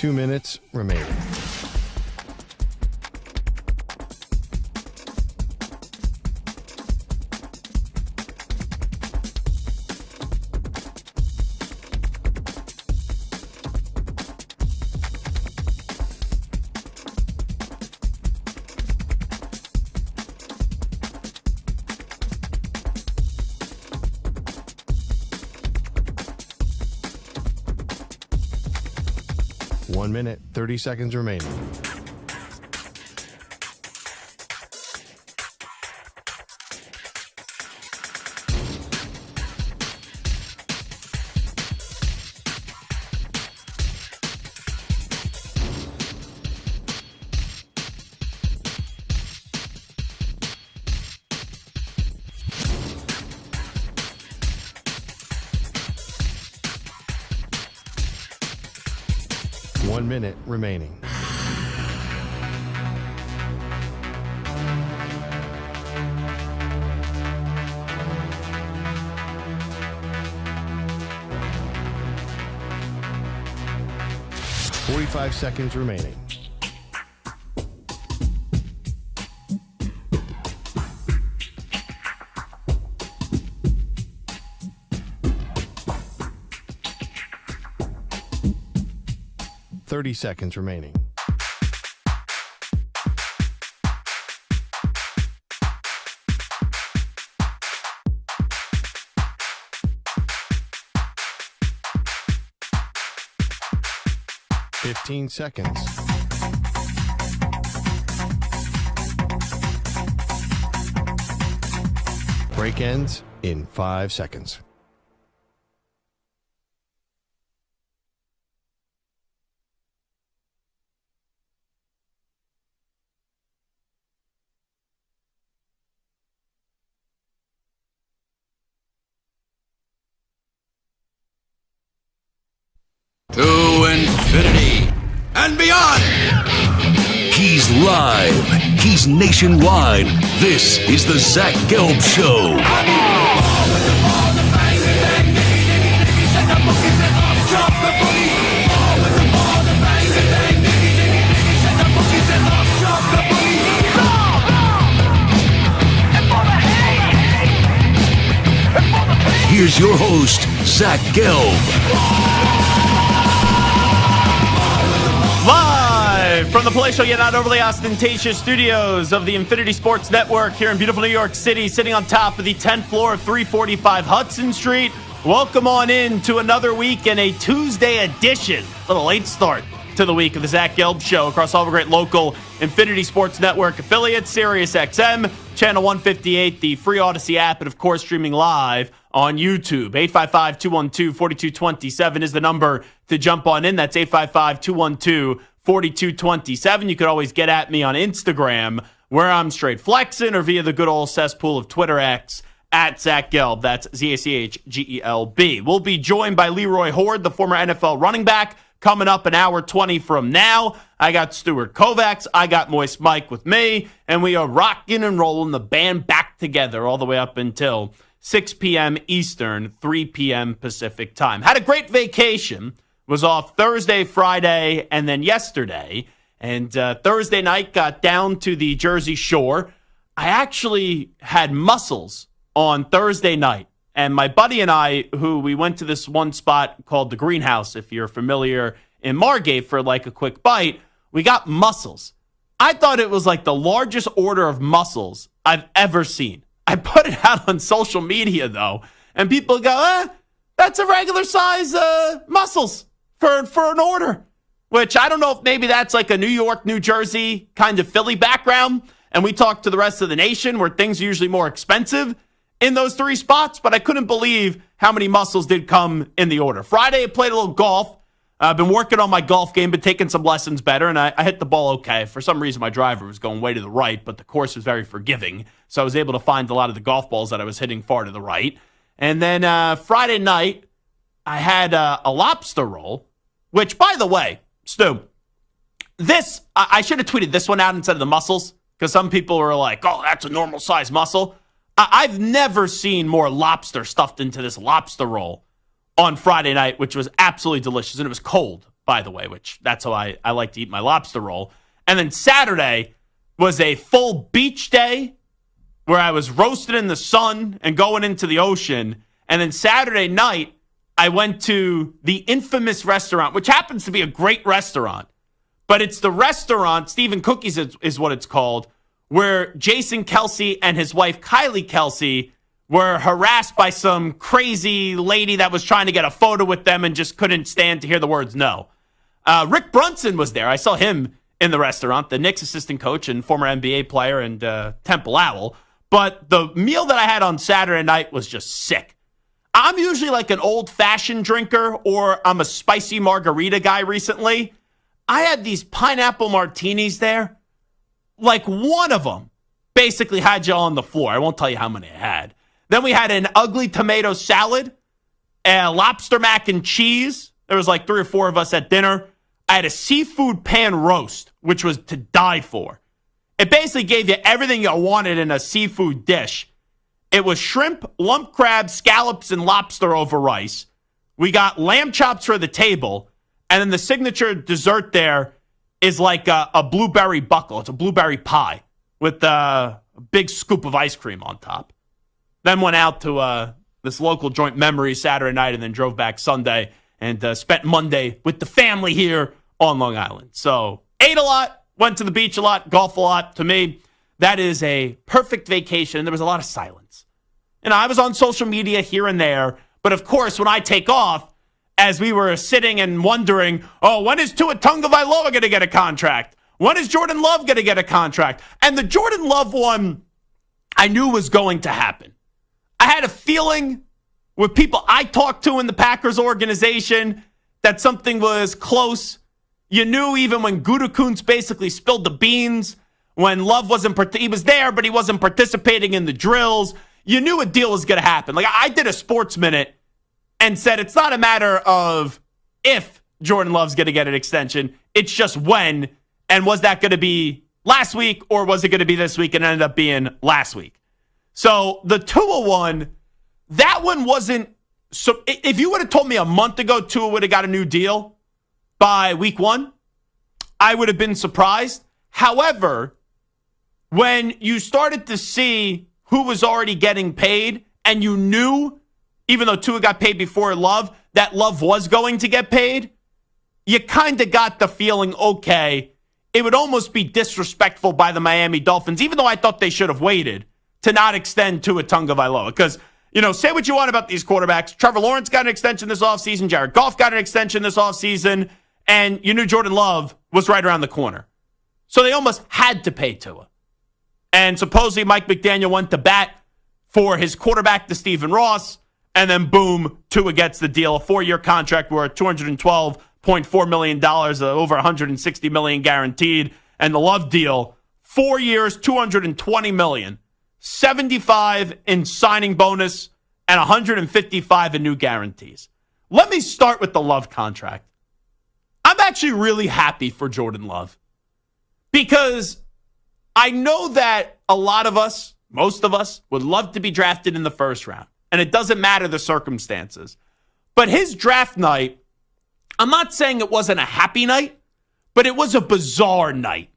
2 minutes remaining. One minute, 30 seconds remaining. One minute remaining. Forty-five seconds remaining. Thirty seconds remaining. Fifteen seconds. Break ends in 5 seconds. To infinity and beyond. He's live. He's nationwide. This is the Zach Gelb Show. Here's your host, Zach Gelb. Live from the palatial yet not overly ostentatious studios of the Infinity Sports Network here in beautiful New York City, sitting on top of the 10th floor of 345 Hudson Street. Welcome on in to another week and a Tuesday edition, a little late start to the week of the Zach Gelb Show across all the great local Infinity Sports Network affiliates, Sirius XM, Channel 158, the free Odyssey app, and of course streaming live on YouTube. 855-212-4227 is the number to jump on in. That's 855-212-4227. You could always get at me on Instagram, where I'm straight flexing, or via the good old cesspool of Twitter X, at Zach Gelb. That's ZACHGELB. We'll be joined by Leroy Hoard, the former NFL running back, coming up an hour 20 from now. I got Stuart Kovacs. I got Moist Mike with me. And we are rocking and rolling the band back together all the way up until 6 p.m. Eastern, 3 p.m. Pacific time. Had a great vacation. Was off Thursday, Friday, and then yesterday. And Thursday night got down to the Jersey Shore. I actually had mussels on Thursday night. And my buddy and I, who we went to this one spot called the Greenhouse, if you're familiar, in Margate for like a quick bite, we got mussels. I thought it was like the largest order of mussels I've ever seen. I put it out on social media, though, and people go, that's a regular size mussels for an order, which I don't know if maybe that's like a New York, New Jersey kind of Philly background, and we talk to the rest of the nation where things are usually more expensive in those three spots, but I couldn't believe how many mussels did come in the order. Friday, I played a little golf. I've been working on my golf game, been taking some lessons better, and I hit the ball okay. For some reason, my driver was going way to the right, but the course was very forgiving, so I was able to find a lot of the golf balls that I was hitting far to the right. And then Friday night, I had a lobster roll, which, by the way, Stu, I should have tweeted this one out instead of the mussels, because some people were like, oh, that's a normal-sized mussel. I've never seen more lobster stuffed into this lobster roll on Friday night, which was absolutely delicious, and it was cold. by the way, which that's how I like to eat my lobster roll. And then Saturday was a full beach day where I was roasted in the sun and going into the ocean. And then Saturday night, I went to the infamous restaurant, which happens to be a great restaurant. But it's the restaurant, Stephen Cookies is what it's called, where Jason Kelce and his wife, Kylie Kelce, were harassed by some crazy lady that was trying to get a photo with them and just couldn't stand to hear the words no. Rick Brunson was there. I saw him in the restaurant, the Knicks assistant coach and former NBA player and Temple Owl. But the meal that I had on Saturday night was just sick. I'm usually like an old-fashioned drinker, or I'm a spicy margarita guy recently. I had these pineapple martinis there. Like one of them basically had you on the floor. I won't tell you how many I had. Then we had an ugly tomato salad, a lobster mac and cheese. There was like 3 or 4 of us at dinner. I had a seafood pan roast, which was to die for. It basically gave you everything you wanted in a seafood dish. It was shrimp, lump crab, scallops, and lobster over rice. We got lamb chops for the table. And then the signature dessert there is like a blueberry buckle. It's a blueberry pie with a big scoop of ice cream on top. Then went out to this local joint Memory Saturday night and then drove back Sunday and spent Monday with the family here on Long Island. So ate a lot, went to the beach a lot, golf a lot. To me, that is a perfect vacation. And there was a lot of silence. And I was on social media here and there. But of course, when I take off, as we were sitting and wondering, when is Tua Tagovailoa going to get a contract? When is Jordan Love going to get a contract? And the Jordan Love one, I knew was going to happen. I had a feeling with people I talked to in the Packers organization that something was close. You knew even when Gutekunst basically spilled the beans, when Love he was there, but he wasn't participating in the drills. You knew a deal was going to happen. Like I did a Sports Minute and said it's not a matter of if Jordan Love's going to get an extension. It's just when. And was that going to be last week or was it going to be this week? And it ended up being last week. So the Tua one, that one wasn't. So if you would have told me a month ago Tua would have got a new deal by week 1, I would have been surprised. However, when you started to see who was already getting paid and you knew, even though Tua got paid before Love, that Love was going to get paid, you kind of got the feeling, okay, it would almost be disrespectful by the Miami Dolphins, even though I thought they should have waited to not extend Tua Tagovailoa. Because, say what you want about these quarterbacks. Trevor Lawrence got an extension this offseason. Jared Goff got an extension this offseason. And you knew Jordan Love was right around the corner. So they almost had to pay Tua. And supposedly Mike McDaniel went to bat for his quarterback, to Stephen Ross. And then, boom, Tua gets the deal. A 4-year contract worth $212.4 million, over $160 million guaranteed. And the Love deal, 4 years, $220 million. 75 in signing bonus and 155 in new guarantees. Let me start with the Love contract. I'm actually really happy for Jordan Love because I know that a lot of us, most of us, would love to be drafted in the first round. And it doesn't matter the circumstances. But his draft night, I'm not saying it wasn't a happy night, but it was a bizarre night.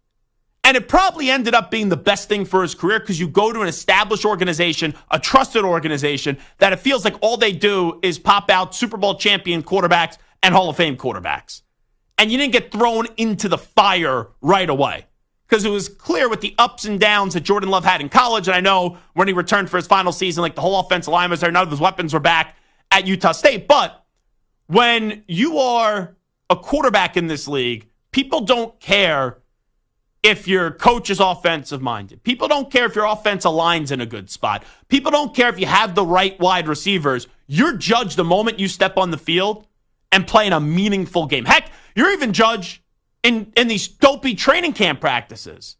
And it probably ended up being the best thing for his career because you go to an established organization, a trusted organization, that it feels like all they do is pop out Super Bowl champion quarterbacks and Hall of Fame quarterbacks. And you didn't get thrown into the fire right away because it was clear with the ups and downs that Jordan Love had in college. And I know when he returned for his final season, like the whole offensive line was there, none of his weapons were back at Utah State. But when you are a quarterback in this league, people don't care if your coach is offensive-minded. People don't care if your offensive line's in a good spot. People don't care if you have the right wide receivers. You're judged the moment you step on the field and play in a meaningful game. Heck, you're even judged in these dopey training camp practices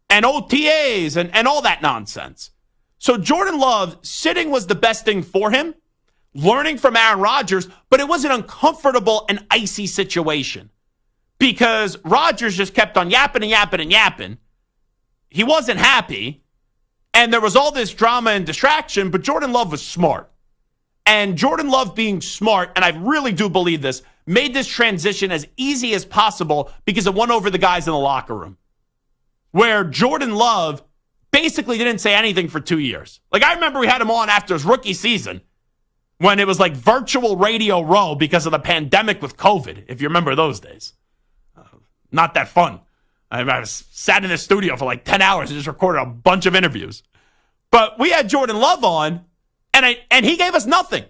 and OTAs and all that nonsense. So Jordan Love, sitting was the best thing for him, learning from Aaron Rodgers, but it was an uncomfortable and icy situation. Because Rodgers just kept on yapping and yapping and yapping. He wasn't happy. And there was all this drama and distraction, but Jordan Love was smart. And Jordan Love being smart, and I really do believe this, made this transition as easy as possible because it won over the guys in the locker room. Where Jordan Love basically didn't say anything for 2 years. Like, I remember we had him on after his rookie season when it was like virtual Radio Row because of the pandemic with COVID, if you remember those days. Not that fun. I sat in the studio for like 10 hours and just recorded a bunch of interviews. But we had Jordan Love on, and he gave us nothing,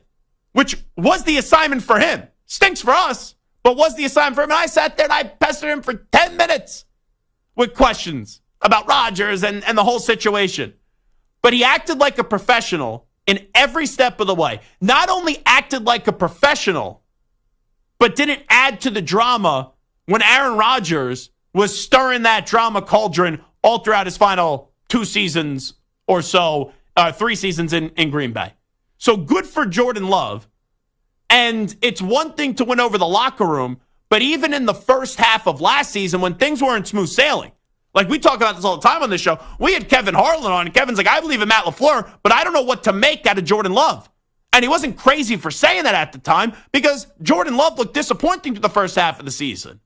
which was the assignment for him. Stinks for us, but was the assignment for him. And I sat there and I pestered him for 10 minutes with questions about Rodgers and the whole situation. But he acted like a professional in every step of the way. Not only acted like a professional, but didn't add to the drama when Aaron Rodgers was stirring that drama cauldron all throughout his final 2 seasons or so, 3 seasons in Green Bay. So good for Jordan Love. And it's one thing to win over the locker room, but even in the first half of last season when things weren't smooth sailing, like we talk about this all the time on this show, we had Kevin Harlan on, and Kevin's like, I believe in Matt LaFleur, but I don't know what to make out of Jordan Love. And he wasn't crazy for saying that at the time because Jordan Love looked disappointing to the first half of the season.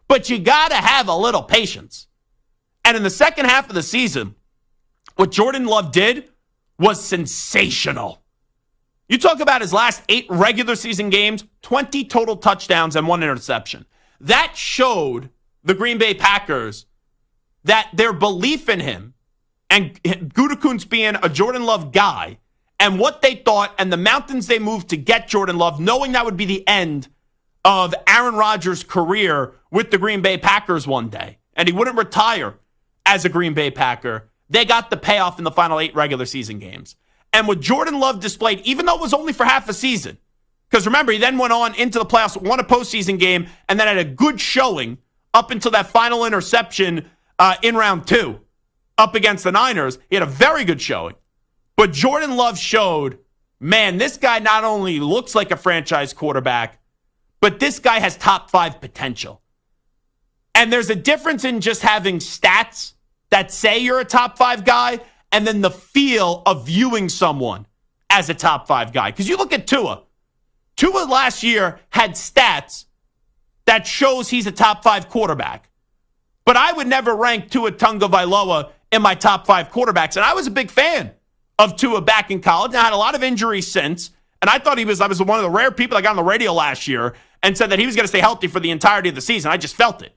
But you got to have a little patience. And in the second half of the season, what Jordan Love did was sensational. You talk about his last 8 regular season games, 20 total touchdowns and 1 interception. That showed the Green Bay Packers that their belief in him and Gutekunst being a Jordan Love guy and what they thought and the mountains they moved to get Jordan Love, knowing that would be the end of Aaron Rodgers' career with the Green Bay Packers one day, and he wouldn't retire as a Green Bay Packer, they got the payoff in the final 8 regular season games. And what Jordan Love displayed, even though it was only for half a season, because remember, he then went on into the playoffs, won a postseason game, and then had a good showing up until that final interception in round 2 up against the Niners. He had a very good showing. But Jordan Love showed, man, this guy not only looks like a franchise quarterback, but this guy has top 5 potential. And there's a difference in just having stats that say you're a top 5 guy and then the feel of viewing someone as a top 5 guy. Because you look at Tua. Tua last year had stats that shows he's a top 5 quarterback. But I would never rank Tua Tagovailoa in my top 5 quarterbacks. And I was a big fan of Tua back in college. And I had a lot of injuries since. And I thought I was one of the rare people that got on the radio last year and said that he was going to stay healthy for the entirety of the season. I just felt it.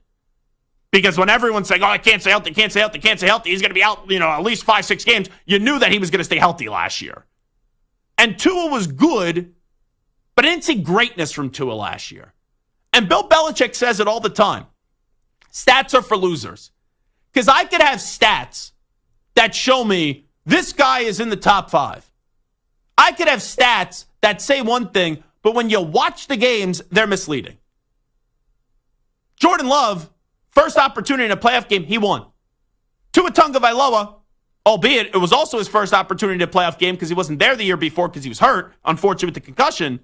Because when everyone's saying, I can't stay healthy, he's going to be out, at least 5-6 games, you knew that he was going to stay healthy last year. And Tua was good, but I didn't see greatness from Tua last year. And Bill Belichick says it all the time. Stats are for losers. Because I could have stats that show me this guy is in the top 5. I could have stats that say one thing, but when you watch the games, they're misleading. Jordan Love, first opportunity in a playoff game, he won. Tua Tagovailoa, albeit it was also his first opportunity in a playoff game because he wasn't there the year before because he was hurt, unfortunately with the concussion.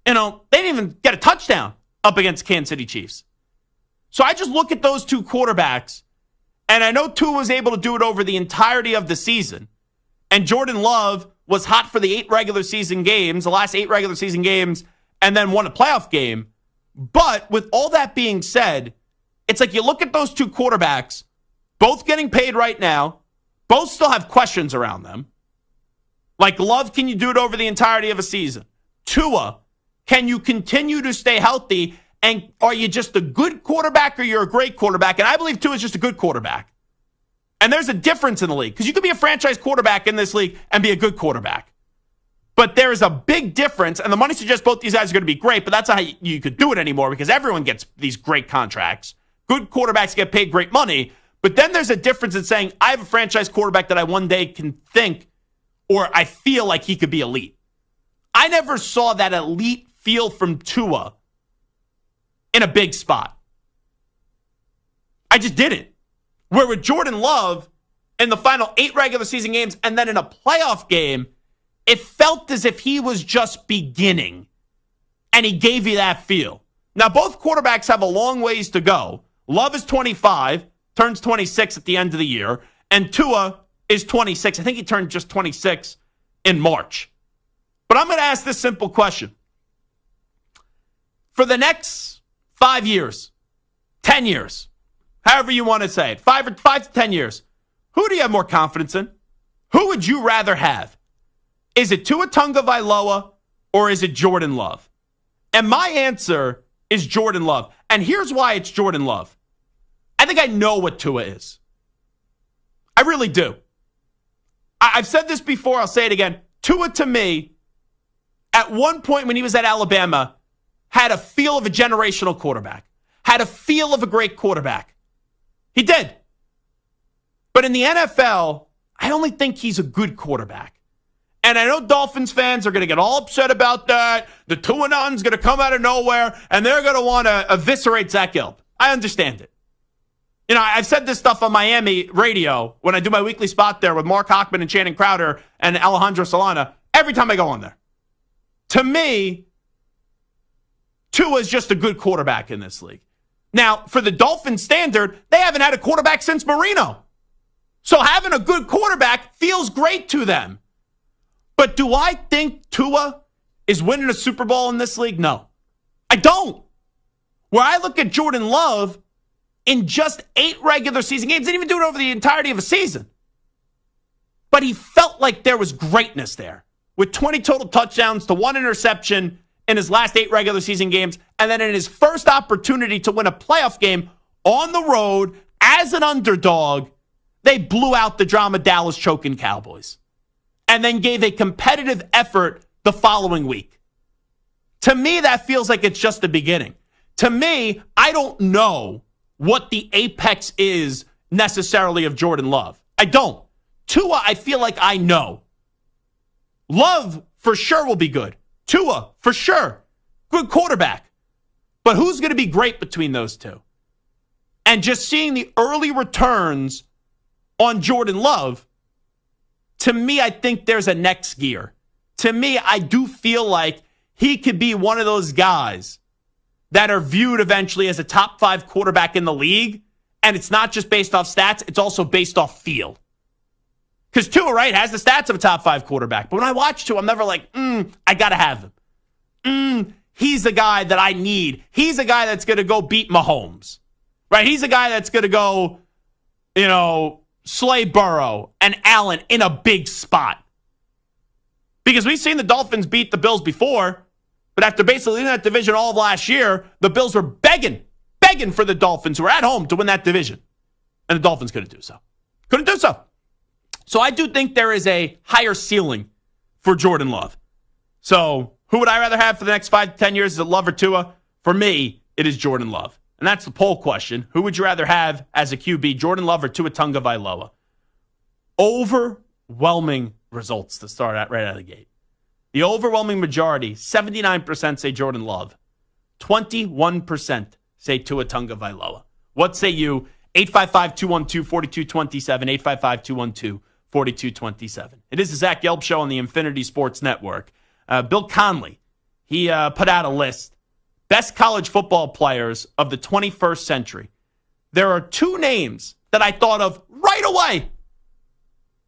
They didn't even get a touchdown up against Kansas City Chiefs. So I just look at those 2 quarterbacks, and I know Tua was able to do it over the entirety of the season. And Jordan Love was hot for the 8 regular season games, the last 8 regular season games, and then won a playoff game. But with all that being said, it's like you look at those 2 quarterbacks, both getting paid right now, both still have questions around them. Like Love, can you do it over the entirety of a season? Tua, can you continue to stay healthy? And are you just a good quarterback or you're a great quarterback? And I believe Tua is just a good quarterback. And there's a difference in the league because you could be a franchise quarterback in this league and be a good quarterback. But there is a big difference, and the money suggests both these guys are going to be great, but that's not how you could do it anymore because everyone gets these great contracts. Good quarterbacks get paid great money, but then there's a difference in saying, I have a franchise quarterback that I one day can think or I feel like he could be elite. I never saw that elite feel from Tua in a big spot. I just didn't. Where with Jordan Love in the final 8 regular season games and then in a playoff game, it felt as if he was just beginning and he gave you that feel. Now, both quarterbacks have a long ways to go. Love is 25, turns 26 at the end of the year, and Tua is 26. I think he turned just 26 in March. But I'm going to ask this simple question. For the next 5 years, 10 years, however you want to say it, 5 to 10 years, who do you have more confidence in? Who would you rather have? Is it Tua Tagovailoa or is it Jordan Love? And my answer is Jordan Love. And here's why it's Jordan Love. I think I know what Tua is. I really do. I've said this before. I'll say it again. Tua, to me, at one point when he was at Alabama, had a feel of a generational quarterback, had a feel of a great quarterback. He did. But in the NFL, I only think he's a good quarterback. And I know Dolphins fans are going to get all upset about that. The Tuanon's going to come out of nowhere, and they're going to want to eviscerate Zach Gelb. I understand it. You know, I've said this stuff on Miami radio when I do my weekly spot there with Mark Hochman and Channing Crowder and Alejandro Solana every time I go on there. To me, Tua is just a good quarterback in this league. Now, for the Dolphins standard, they haven't had a quarterback since Marino. So having a good quarterback feels great to them. But do I think Tua is winning a Super Bowl in this league? No, I don't. Where I look at Jordan Love, in just 8 regular season games, didn't even do it over the entirety of a season. But he felt like there was greatness there. With 20 total touchdowns to 1 interception in his last 8 regular season games, and then in his first opportunity to win a playoff game on the road as an underdog, they blew out the drama Dallas choking Cowboys. And then gave a competitive effort the following week. To me, that feels like it's just the beginning. To me, I don't know what the apex is necessarily of Jordan Love. I don't. Tua, I feel like I know. Love, for sure, will be good. Tua, for sure. Good quarterback. But who's going to be great between those two? And just seeing the early returns on Jordan Love, to me, I think there's a next gear. To me, I do feel like he could be one of those guys that are viewed eventually as a top 5 quarterback in the league. And it's not just based off stats, it's also based off feel. Because Tua, right, has the stats of a top 5 quarterback. But when I watch Tua, I'm never like, I got to have him. He's the guy that I need. He's a guy that's going to go beat Mahomes. Right? He's a guy that's going to go, slay Burrow and Allen in a big spot. Because we've seen the Dolphins beat the Bills before, but after basically leading that division all of last year, the Bills were begging for the Dolphins who were at home to win that division. And the Dolphins couldn't do so. Couldn't do so. So I do think there is a higher ceiling for Jordan Love. So who would I rather have for the next 5 to 10 years? Is it Love or Tua? For me, it is Jordan Love. And that's the poll question. Who would you rather have as a QB, Jordan Love or Tua Tagovailoa? Overwhelming results to start at right out of the gate. The overwhelming majority, 79% say Jordan Love. 21% say Tua Tagovailoa. What say you? 855-212-4227, 855-212-4227. It is the Zach Gelb Show on the Infinity Sports Network. Bill Conley, he put out a list. Best college football players of the 21st century. There are 2 names that I thought of right away.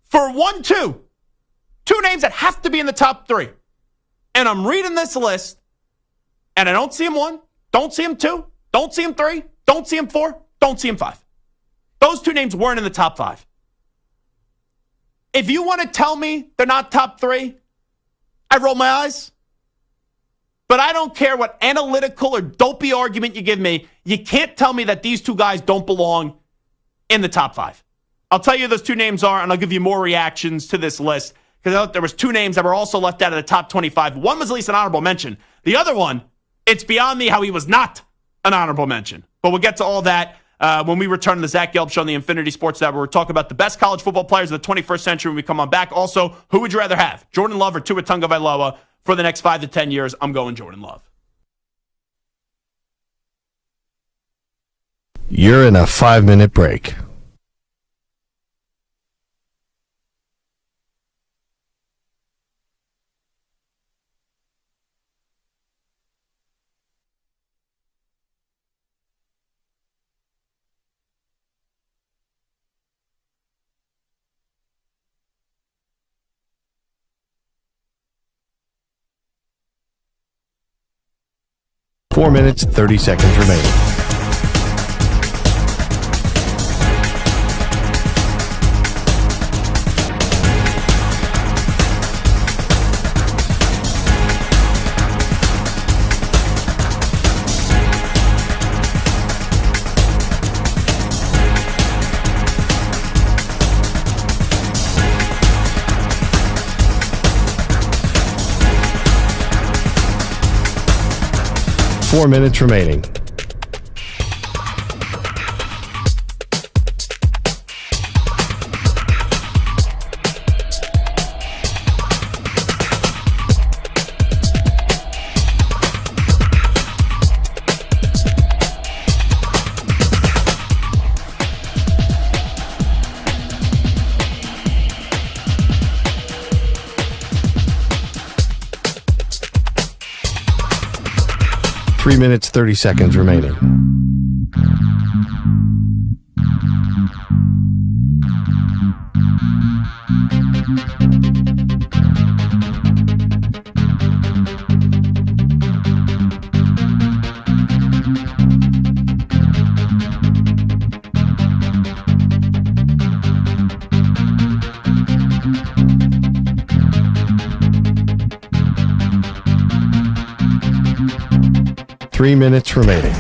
For 1, 2. 2 names that have to be in the top 3. And I'm reading this list, and I don't see him 1, don't see him 2, don't see him 3, don't see him 4, don't see him 5. Those 2 names weren't in the top 5. If you want to tell me they're not top 3, I roll my eyes. But I don't care what analytical or dopey argument you give me. You can't tell me that these 2 guys don't belong in the top 5. I'll tell you those 2 names are, and I'll give you more reactions to this list, because I thought there was 2 names that were also left out of the top 25. One was at least an honorable mention. The other one, it's beyond me how he was not an honorable mention. But we'll get to all that when we return to the Zach Gelb Show on the Infinity Sports Network. We're talking about the best college football players of the 21st century when we come on back. Also, who would you rather have, Jordan Love or Tua Tagovailoa? For the next 5 to 10 years, I'm going Jordan Love. You're in a 5-minute break. 4 minutes, 30 seconds remaining. 4 minutes remaining. 3 minutes, 30 seconds remaining. 3 minutes remaining.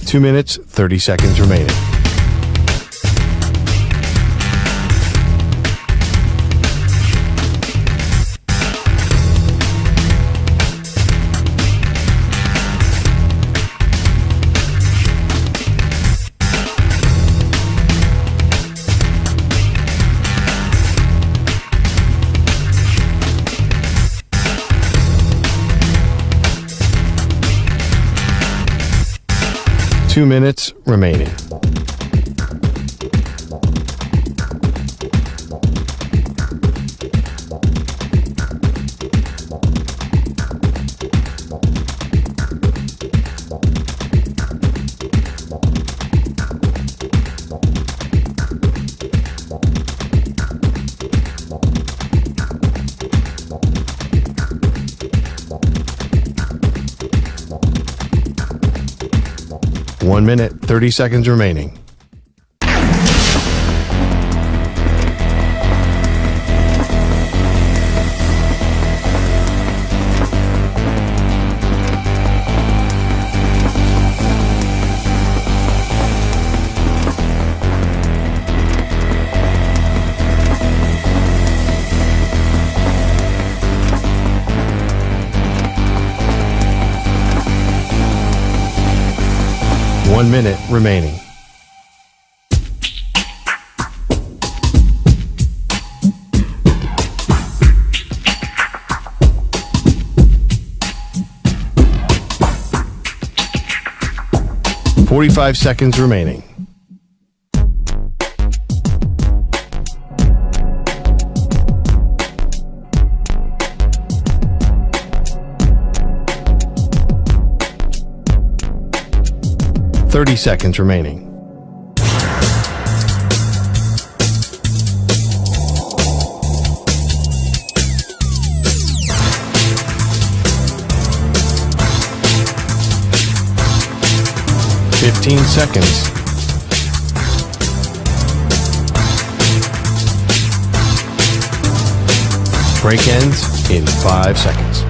2 minutes, 30 seconds remaining. 2 minutes remaining. 1 minute, 30 seconds remaining. 1 minute remaining. "45 seconds remaining. 30 seconds remaining. 15 seconds. Break ends in 5 seconds.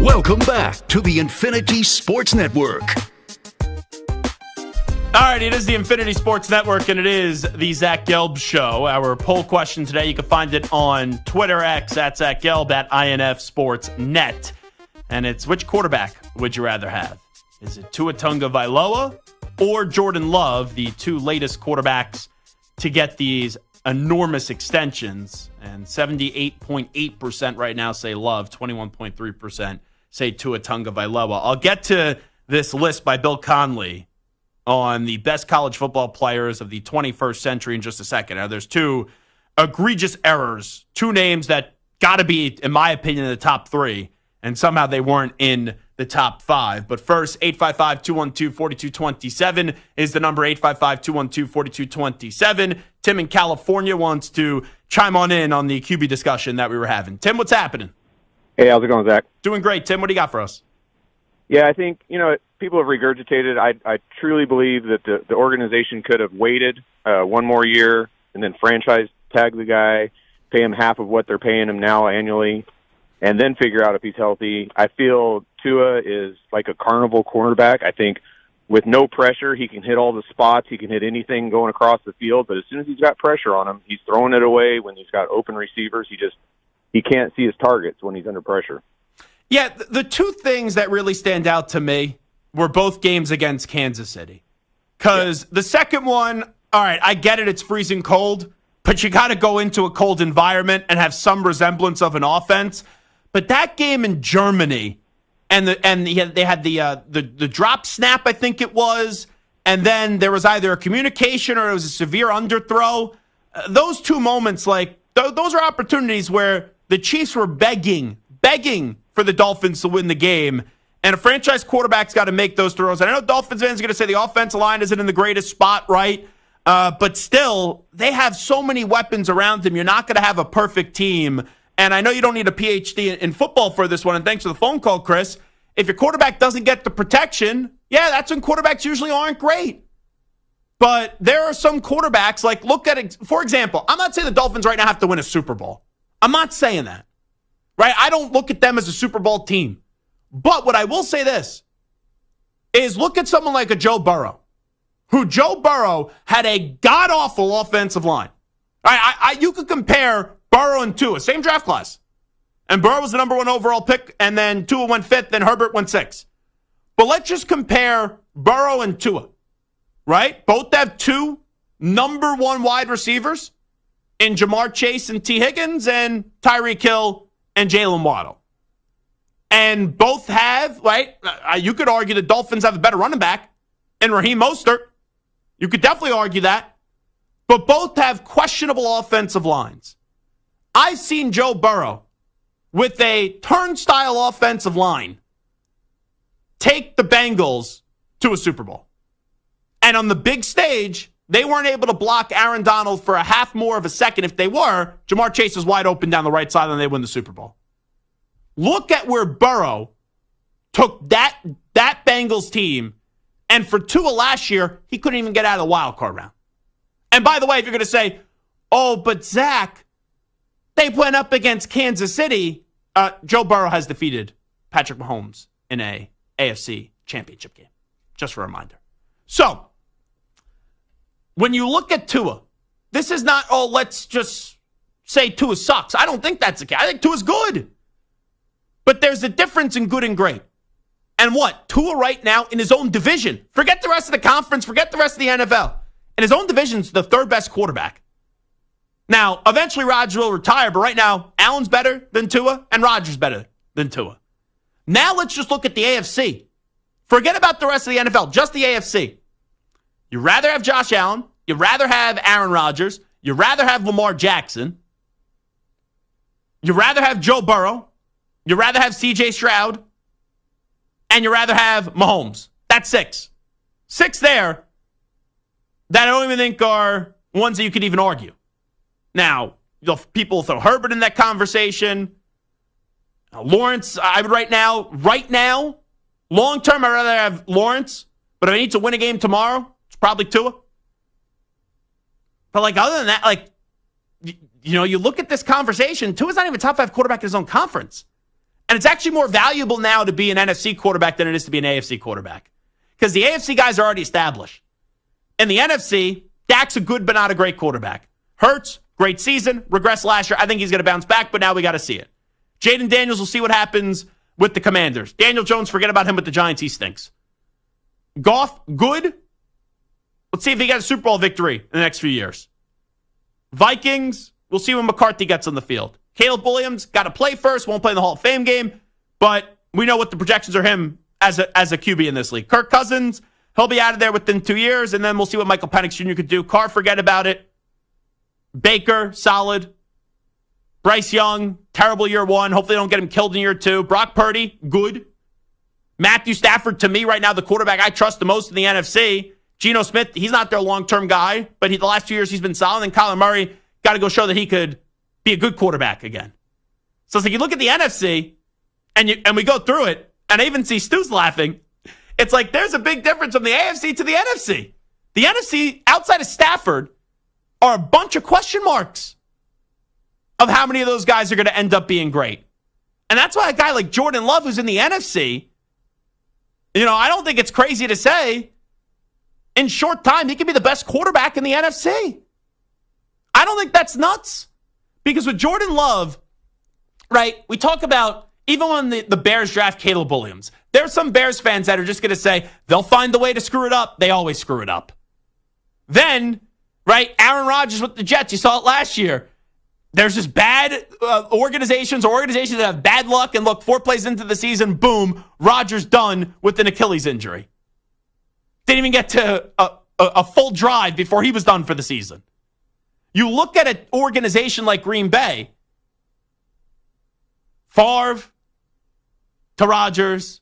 Welcome back to the Infinity Sports Network. All right, it is the Infinity Sports Network, and it is the Zach Gelb Show. Our poll question today, you can find it on Twitter X at Zach Gelb at INF Sports Net. And it's, which quarterback would you rather have? Is it Tua Tagovailoa or Jordan Love, the two latest quarterbacks to get these enormous extensions? And 78.8% right now say Love, 21.3% say Tua Tagovailoa. I'll get to this list by Bill Conley on the best college football players of the 21st century in just a second. Now, there's two egregious errors, two names that got to be, in my opinion, in the top three, and somehow they weren't in the top five. But first, 855-212-4227 is the number, 855-212-4227. Tim in California wants to chime on the QB discussion that we were having. Tim, what's happening? Hey, how's it going, Zach? Doing great. Tim, what do you got for us? Yeah, I think, people have regurgitated. I truly believe that the organization could have waited one more year and then franchise tag the guy, pay him half of what they're paying him now annually, and then figure out if he's healthy. I feel Tua is like a carnival cornerback. I think with no pressure, he can hit all the spots. He can hit anything going across the field. But as soon as he's got pressure on him, he's throwing it away. When he's got open receivers, he can't see his targets when he's under pressure. Yeah, the two things that really stand out to me were both games against Kansas City. Because the second one, all right, I get it, it's freezing cold, but you got to go into a cold environment and have some resemblance of an offense. But that game in Germany, they had the drop snap, I think it was, and then there was either a communication or it was a severe underthrow. Those two moments, those are opportunities where the Chiefs were begging for the Dolphins to win the game. And a franchise quarterback's got to make those throws. And I know Dolphins fans are going to say the offensive line isn't in the greatest spot, right? But still, they have so many weapons around them. You're not going to have a perfect team. And I know you don't need a PhD in football for this one. And thanks for the phone call, Chris. If your quarterback doesn't get the protection, yeah, that's when quarterbacks usually aren't great. But there are some quarterbacks, look at it. For example, I'm not saying the Dolphins right now have to win a Super Bowl. I'm not saying that. Right? I don't look at them as a Super Bowl team. But what I will say this is look at someone like a Joe Burrow, who Joe Burrow had a god-awful offensive line. You could compare Burrow and Tua, same draft class. And Burrow was the number one overall pick, and then Tua went fifth, then Herbert went sixth. But let's just compare Burrow and Tua, right? Both have two number one wide receivers in Jamar Chase and T. Higgins and Tyreek Hill and Jalen Waddle. And both have, right, you could argue the Dolphins have a better running back in Raheem Mostert. You could definitely argue that. But both have questionable offensive lines. I've seen Joe Burrow with a turnstile offensive line take the Bengals to a Super Bowl. And on the big stage, they weren't able to block Aaron Donald for a half more of a second. If they were, Jamar Chase is wide open down the right side and they win the Super Bowl. Look at where Burrow took that Bengals team, and for Tua last year, he couldn't even get out of the wild card round. And by the way, if you're going to say, oh, but Zach, they went up against Kansas City, Joe Burrow has defeated Patrick Mahomes in a AFC championship game. Just for a reminder. So, when you look at Tua, this is not, let's just say Tua sucks. I don't think that's the case. I think Tua's good. But there's a difference in good and great. And what? Tua right now in his own division. Forget the rest of the conference. Forget the rest of the NFL. In his own division's the third best quarterback. Now, eventually Rodgers will retire, but right now, Allen's better than Tua and Rodgers better than Tua. Now let's just look at the AFC. Forget about the rest of the NFL, just the AFC. You'd rather have Josh Allen. You'd rather have Aaron Rodgers. You'd rather have Lamar Jackson. You'd rather have Joe Burrow. You'd rather have C.J. Stroud. And you'd rather have Mahomes. That's six. Six there that I don't even think are ones that you could even argue. Now, people throw Herbert in that conversation. Lawrence, I would right now, long term, I'd rather have Lawrence. But if I need to win a game tomorrow, it's probably Tua. But other than that, you look at this conversation, Tua's not even a top 5 quarterback in his own conference. And it's actually more valuable now to be an NFC quarterback than it is to be an AFC quarterback. Because the AFC guys are already established. In the NFC, Dak's a good but not a great quarterback. Hurts, great season, regressed last year. I think he's going to bounce back, but now we got to see it. Jaden Daniels, will see what happens with the Commanders. Daniel Jones, forget about him with the Giants. He stinks. Goff, good. Let's see if he gets a Super Bowl victory in the next few years. Vikings, we'll see when McCarthy gets on the field. Caleb Williams, got to play first, won't play in the Hall of Fame game, but we know what the projections are him as a QB in this league. Kirk Cousins, he'll be out of there within 2 years, and then we'll see what Michael Penix Jr. could do. Carr, forget about it. Baker, solid. Bryce Young, terrible year one. Hopefully they don't get him killed in year two. Brock Purdy, good. Matthew Stafford, to me right now, the quarterback I trust the most in the NFC. Geno Smith, he's not their long-term guy, but the last 2 years he's been solid. And Kyler Murray got to go show that he could be a good quarterback again. So it's like you look at the NFC, and we go through it, and I even see Stu's laughing. It's like there's a big difference from the AFC to the NFC. The NFC, outside of Stafford, are a bunch of question marks of how many of those guys are going to end up being great. And that's why a guy like Jordan Love, who's in the NFC, I don't think it's crazy to say in short time he could be the best quarterback in the NFC. I don't think that's nuts. Because with Jordan Love, right, we talk about, even when the Bears draft Caleb Williams, there are some Bears fans that are just going to say, they'll find the way to screw it up. They always screw it up. Then, right, Aaron Rodgers with the Jets, you saw it last year. There's just bad organizations that have bad luck, and look, 4 plays into the season, boom, Rodgers done with an Achilles injury. Didn't even get to a full drive before he was done for the season. You look at an organization like Green Bay, Favre to Rodgers,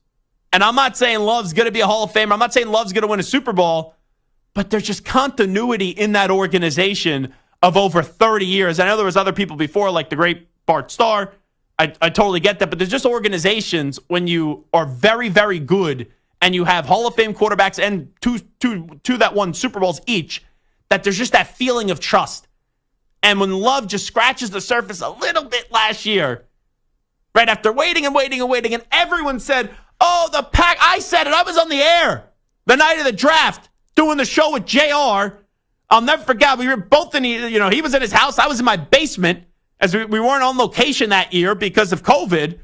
and I'm not saying Love's going to be a Hall of Famer. I'm not saying Love's going to win a Super Bowl, but there's just continuity in that organization of over 30 years. I know there was other people before, like the great Bart Starr. I totally get that, but there's just organizations when you are very, very good and you have Hall of Fame quarterbacks and two that won Super Bowls each, that there's just that feeling of trust. And when Love just scratches the surface a little bit last year, right after waiting, and everyone said, oh, the Pack, I said it, I was on the air the night of the draft doing the show with JR. I'll never forget, we were both in, he was in his house, I was in my basement, as we weren't on location that year because of COVID.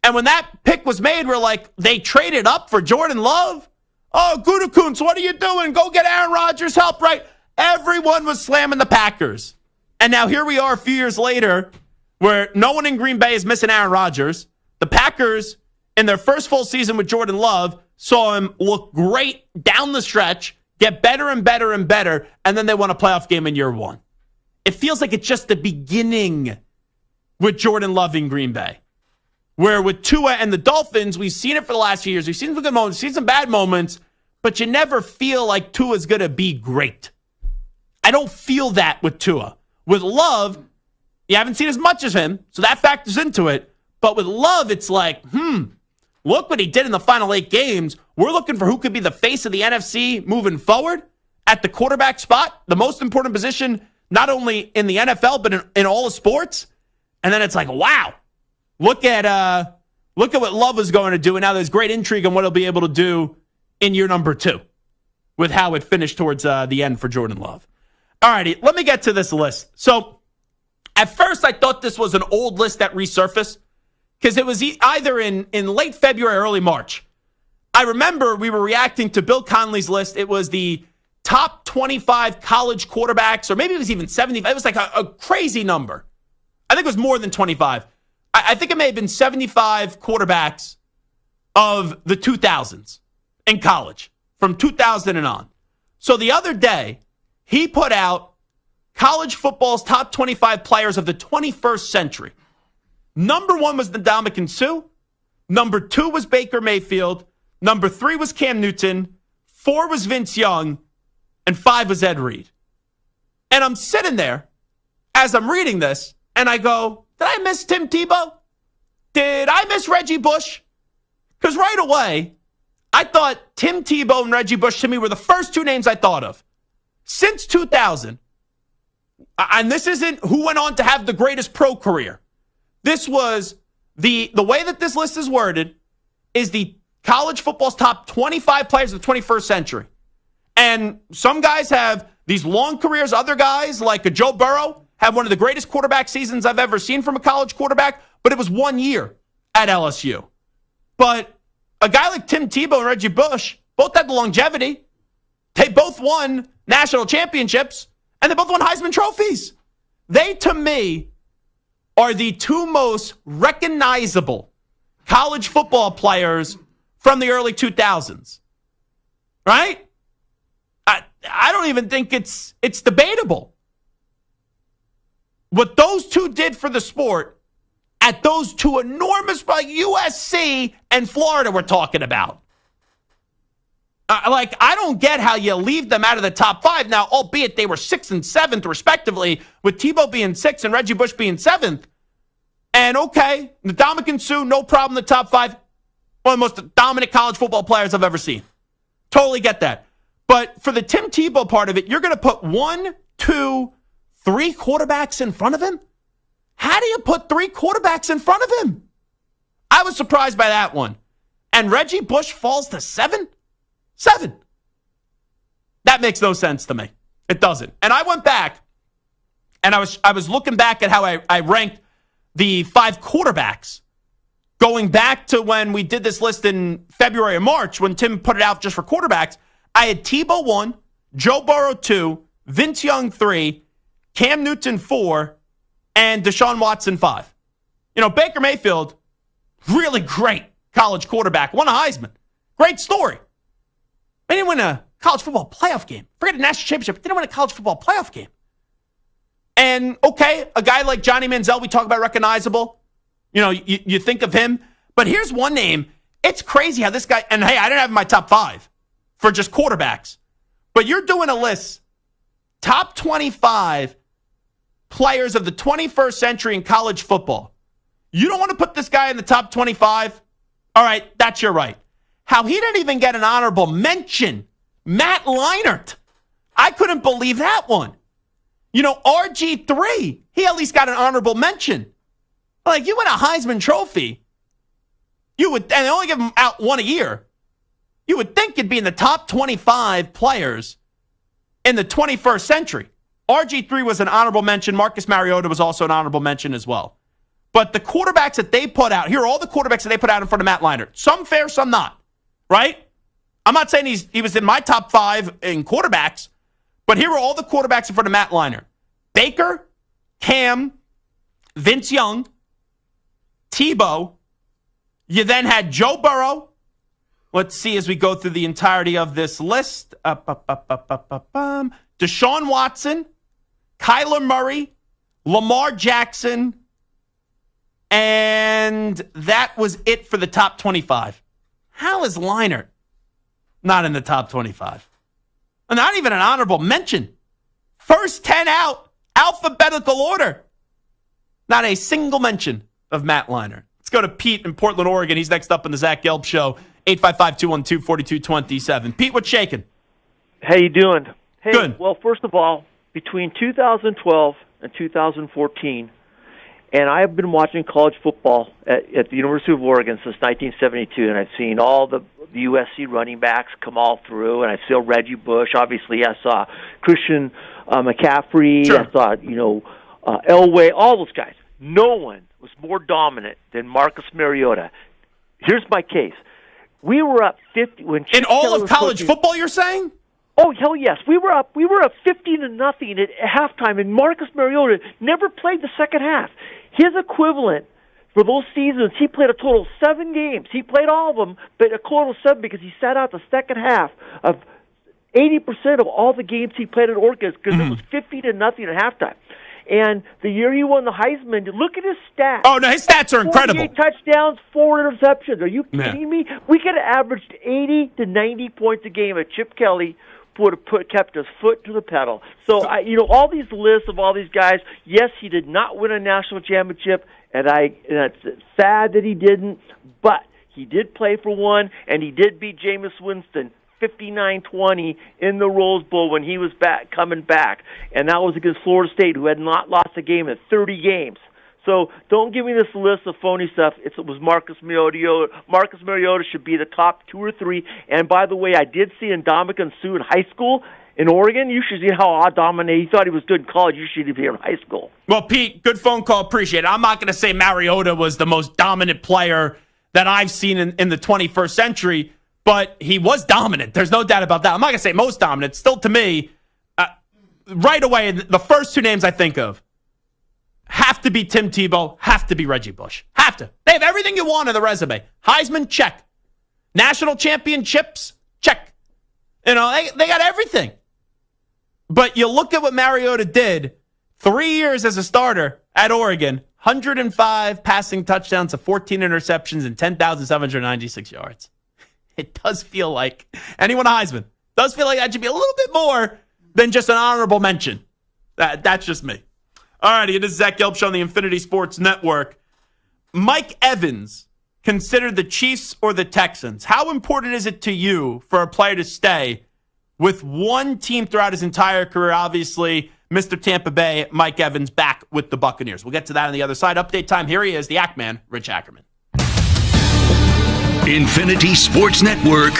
And when that pick was made, we're like, they traded up for Jordan Love? Oh, Gutekunst, what are you doing? Go get Aaron Rodgers help, right? Everyone was slamming the Packers. And now here we are a few years later where no one in Green Bay is missing Aaron Rodgers. The Packers, in their first full season with Jordan Love, saw him look great down the stretch, get better and better and better, and then they won a playoff game in year one. It feels like it's just the beginning with Jordan Love in Green Bay. Where with Tua and the Dolphins, we've seen it for the last few years. We've seen some good moments, seen some bad moments, but you never feel like Tua's going to be great. I don't feel that with Tua. With Love, you haven't seen as much as him, so that factors into it. But with Love, it's like, look what he did in the final 8 games. We're looking for who could be the face of the NFC moving forward at the quarterback spot, the most important position, not only in the NFL, but in all of sports. And then it's like, wow, look at what Love is going to do. And now there's great intrigue on what he'll be able to do in year number 2 with how it finished towards the end for Jordan Love. All righty, let me get to this list. So at first I thought this was an old list that resurfaced because it was either in late February or early March. I remember we were reacting to Bill Connelly's list. It was the top 25 college quarterbacks, or maybe it was even 75. It was like a crazy number. I think it was more than 25. I think it may have been 75 quarterbacks of the 2000s in college, from 2000 and on. So the other day, he put out college football's top 25 players of the 21st century. Number 1 was Ndamukong Suh. Number 2 was Baker Mayfield. Number 3 was Cam Newton. 4 was Vince Young. And 5 was Ed Reed. And I'm sitting there as I'm reading this, and I go, did I miss Tim Tebow? Did I miss Reggie Bush? Because right away, I thought Tim Tebow and Reggie Bush to me were the first 2 names I thought of. Since 2000, and this isn't who went on to have the greatest pro career. This was the way that this list is worded is the college football's top 25 players of the 21st century. And some guys have these long careers. Other guys, like a Joe Burrow, have one of the greatest quarterback seasons I've ever seen from a college quarterback, but it was 1 year at LSU. But a guy like Tim Tebow and Reggie Bush both had the longevity. They both won national championships, and they both won Heisman trophies. They, to me, are the two most recognizable college football players from the early 2000s. Right? I don't even think it's debatable. What those two did for the sport at those two enormous, like USC and Florida we're talking about. I don't get how you leave them out of the top five. Now, albeit they were 6th and 7th, respectively, with Tebow being 6th and Reggie Bush being 7th. And okay, Ndamukong Suh, no problem in the top five. One of the most dominant college football players I've ever seen. Totally get that. But for the Tim Tebow part of it, you're going to put 1, 2, 3 quarterbacks in front of him? How do you put 3 quarterbacks in front of him? I was surprised by that one. And Reggie Bush falls to 7? 7. That makes no sense to me. It doesn't. And I went back, and I was looking back at how I ranked the 5 quarterbacks going back to when we did this list in February or March when Tim put it out just for quarterbacks. I had Tebow 1, Joe Burrow 2, Vince Young 3, Cam Newton 4, and Deshaun Watson 5. You know, Baker Mayfield, really great college quarterback, won a Heisman. Great story. They didn't win a college football playoff game. Forget a national championship. They didn't win a college football playoff game. And, okay, a guy like Johnny Manziel, we talk about recognizable. You know, you think of him. But here's one name. It's crazy how this guy, and hey, I didn't have my top 5 for just quarterbacks. But you're doing a list, top 25 players of the 21st century in college football. You don't want to put this guy in the top 25? All right, that's your right. How he didn't even get an honorable mention. Matt Leinart. I couldn't believe that one. You know, RG3, he at least got an honorable mention. Like, you win a Heisman Trophy, you would, and they only give him out one a year, you would think you'd be in the top 25 players in the 21st century. RG3 was an honorable mention. Marcus Mariota was also an honorable mention as well. But the quarterbacks that they put out, here are all the quarterbacks that they put out in front of Matt Leinart. Some fair, some not. Right? I'm not saying he was in my top 5 in quarterbacks, but here are all the quarterbacks in front of Matt Leinart. Baker, Cam, Vince Young, Tebow. You then had Joe Burrow. Let's see as we go through the entirety of this list. Deshaun Watson, Kyler Murray, Lamar Jackson, and that was it for the top 25. How is Leinart not in the top 25? Not even an honorable mention. First 10 out, alphabetical order. Not a single mention of Matt Leinart. Let's go to Pete in Portland, Oregon. He's next up on the Zach Gelb Show, 855-212-4227. Pete, what's shaking? How you doing? Hey, Good. Well, first of all, between 2012 and 2014, and I've been watching college football at the University of Oregon since 1972, and I've seen all the USC running backs come all through, and I saw Reggie Bush. Obviously, I saw Christian McCaffrey. Sure. I saw, Elway, all those guys. No one was more dominant than Marcus Mariota. Here's my case. We were up 50 when in all of college football, you're saying? Oh, hell yes. We were up 50-0 at halftime, and Marcus Mariota never played the second half. His equivalent for those seasons, he played a total of 7 games. He played all of them, but a total of 7 because he sat out the second half of 80% of all the games he played at Oregon because it was 50-0 at halftime. And the year he won the Heisman, look at his stats. Oh, no, his stats are incredible. 48 touchdowns, 4 interceptions. Are you kidding me? We could have averaged 80 to 90 points a game at Chip Kelly would have kept his foot to the pedal. So, all these lists of all these guys, yes, he did not win a national championship, and it's sad that he didn't, but he did play for one, and he did beat Jameis Winston 59-20 in the Rose Bowl when he was coming back, and that was against Florida State, who had not lost a game in 30 games. So don't give me this list of phony stuff. It was Marcus Mariota. Marcus Mariota should be the top 2 or 3. And by the way, I did see Ndamukong Suh in high school in Oregon. You should see how dominant. He thought he was good in college. You should be in high school. Well, Pete, good phone call. Appreciate it. I'm not going to say Mariota was the most dominant player that I've seen in the 21st century, but he was dominant. There's no doubt about that. I'm not going to say most dominant. Still, to me, right away, the first 2 names I think of have to be Tim Tebow, have to be Reggie Bush. Have to. They have everything you want on the resume. Heisman, check. National championships, check. You know, they got everything. But you look at what Mariota did, 3 years as a starter at Oregon, 105 passing touchdowns to 14 interceptions and 10,796 yards. It does feel like, anyone a Heisman, does feel like that should be a little bit more than just an honorable mention. That's just me. All righty, it is Zach Gelb Show on the Infinity Sports Network. Mike Evans considered the Chiefs or the Texans. How important is it to you for a player to stay with one team throughout his entire career? Obviously, Mr. Tampa Bay, Mike Evans, back with the Buccaneers. We'll get to that on the other side. Update time. Here he is, the Ackman, Rich Ackerman. Infinity Sports Network.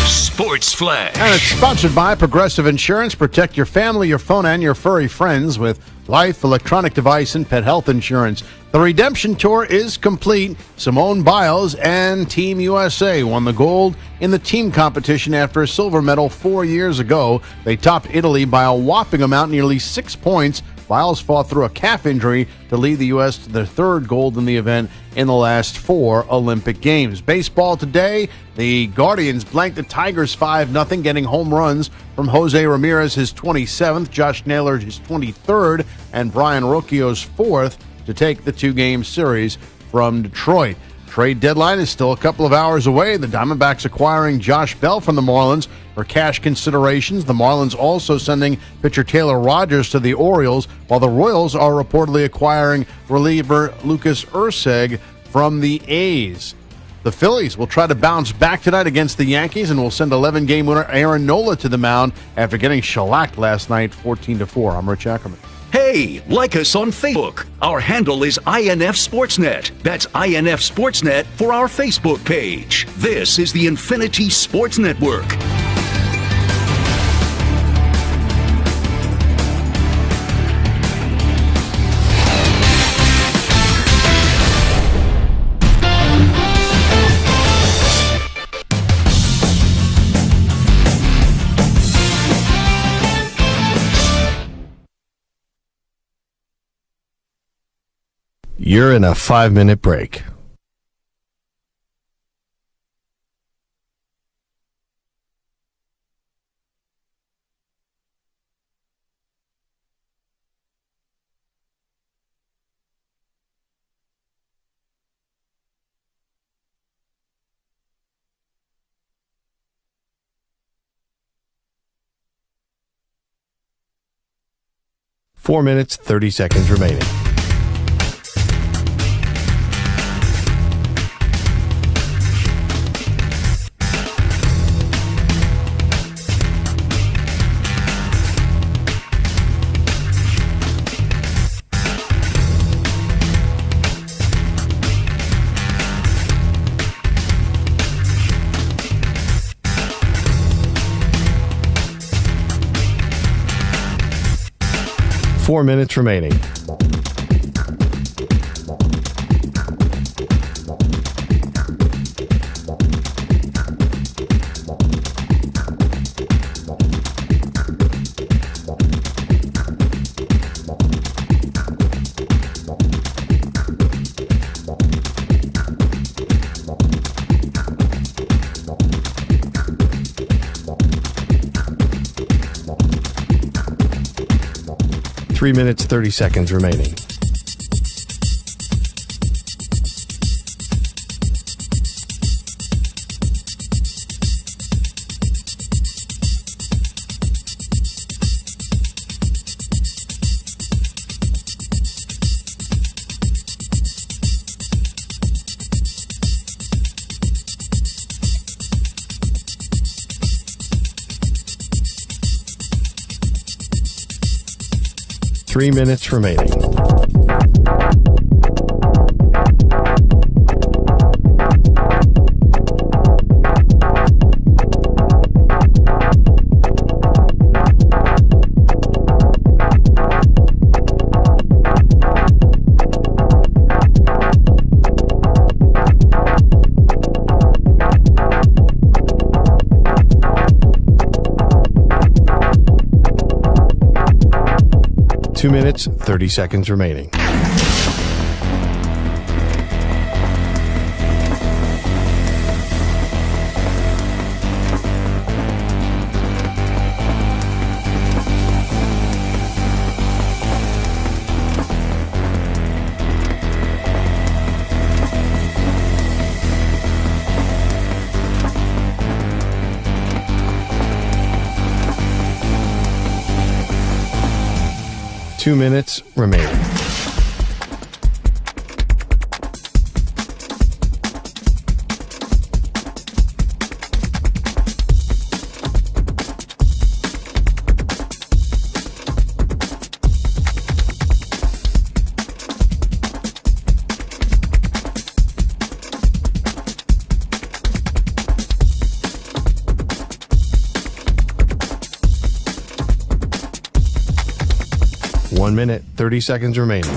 Sports Flash. And it's sponsored by Progressive Insurance. Protect your family, your phone, and your furry friends with life, electronic device, and pet health insurance. The redemption tour is complete. Simone Biles and Team USA won the gold in the team competition after a silver medal 4 years ago. They topped Italy by a whopping amount, nearly 6 points. Biles fought through a calf injury to lead the U.S. to their 3rd gold in the event in the last 4 Olympic Games. Baseball today, the Guardians blanked the Tigers 5-0, getting home runs from Jose Ramirez, his 27th, Josh Naylor, his 23rd, and Brian Rocchio's 4th to take the 2-game series from Detroit. Trade deadline is still a couple of hours away. The Diamondbacks acquiring Josh Bell from the Marlins for cash considerations. The Marlins also sending pitcher Taylor Rogers to the Orioles, while the Royals are reportedly acquiring reliever Lucas Erceg from the A's. The Phillies will try to bounce back tonight against the Yankees and will send 11-game winner Aaron Nola to the mound after getting shellacked last night 14-4. I'm Rich Ackerman. Hey, like us on Facebook. Our handle is INF Sportsnet. That's INF Sportsnet for our Facebook page. This is the Infinity Sports Network. You're in a 5-minute break. Four minutes, 30 seconds remaining. Four minutes remaining. Three minutes, 30 seconds remaining. Three minutes remaining. Two minutes, 30 seconds remaining. Two minutes remaining. One minute, 30 seconds remaining.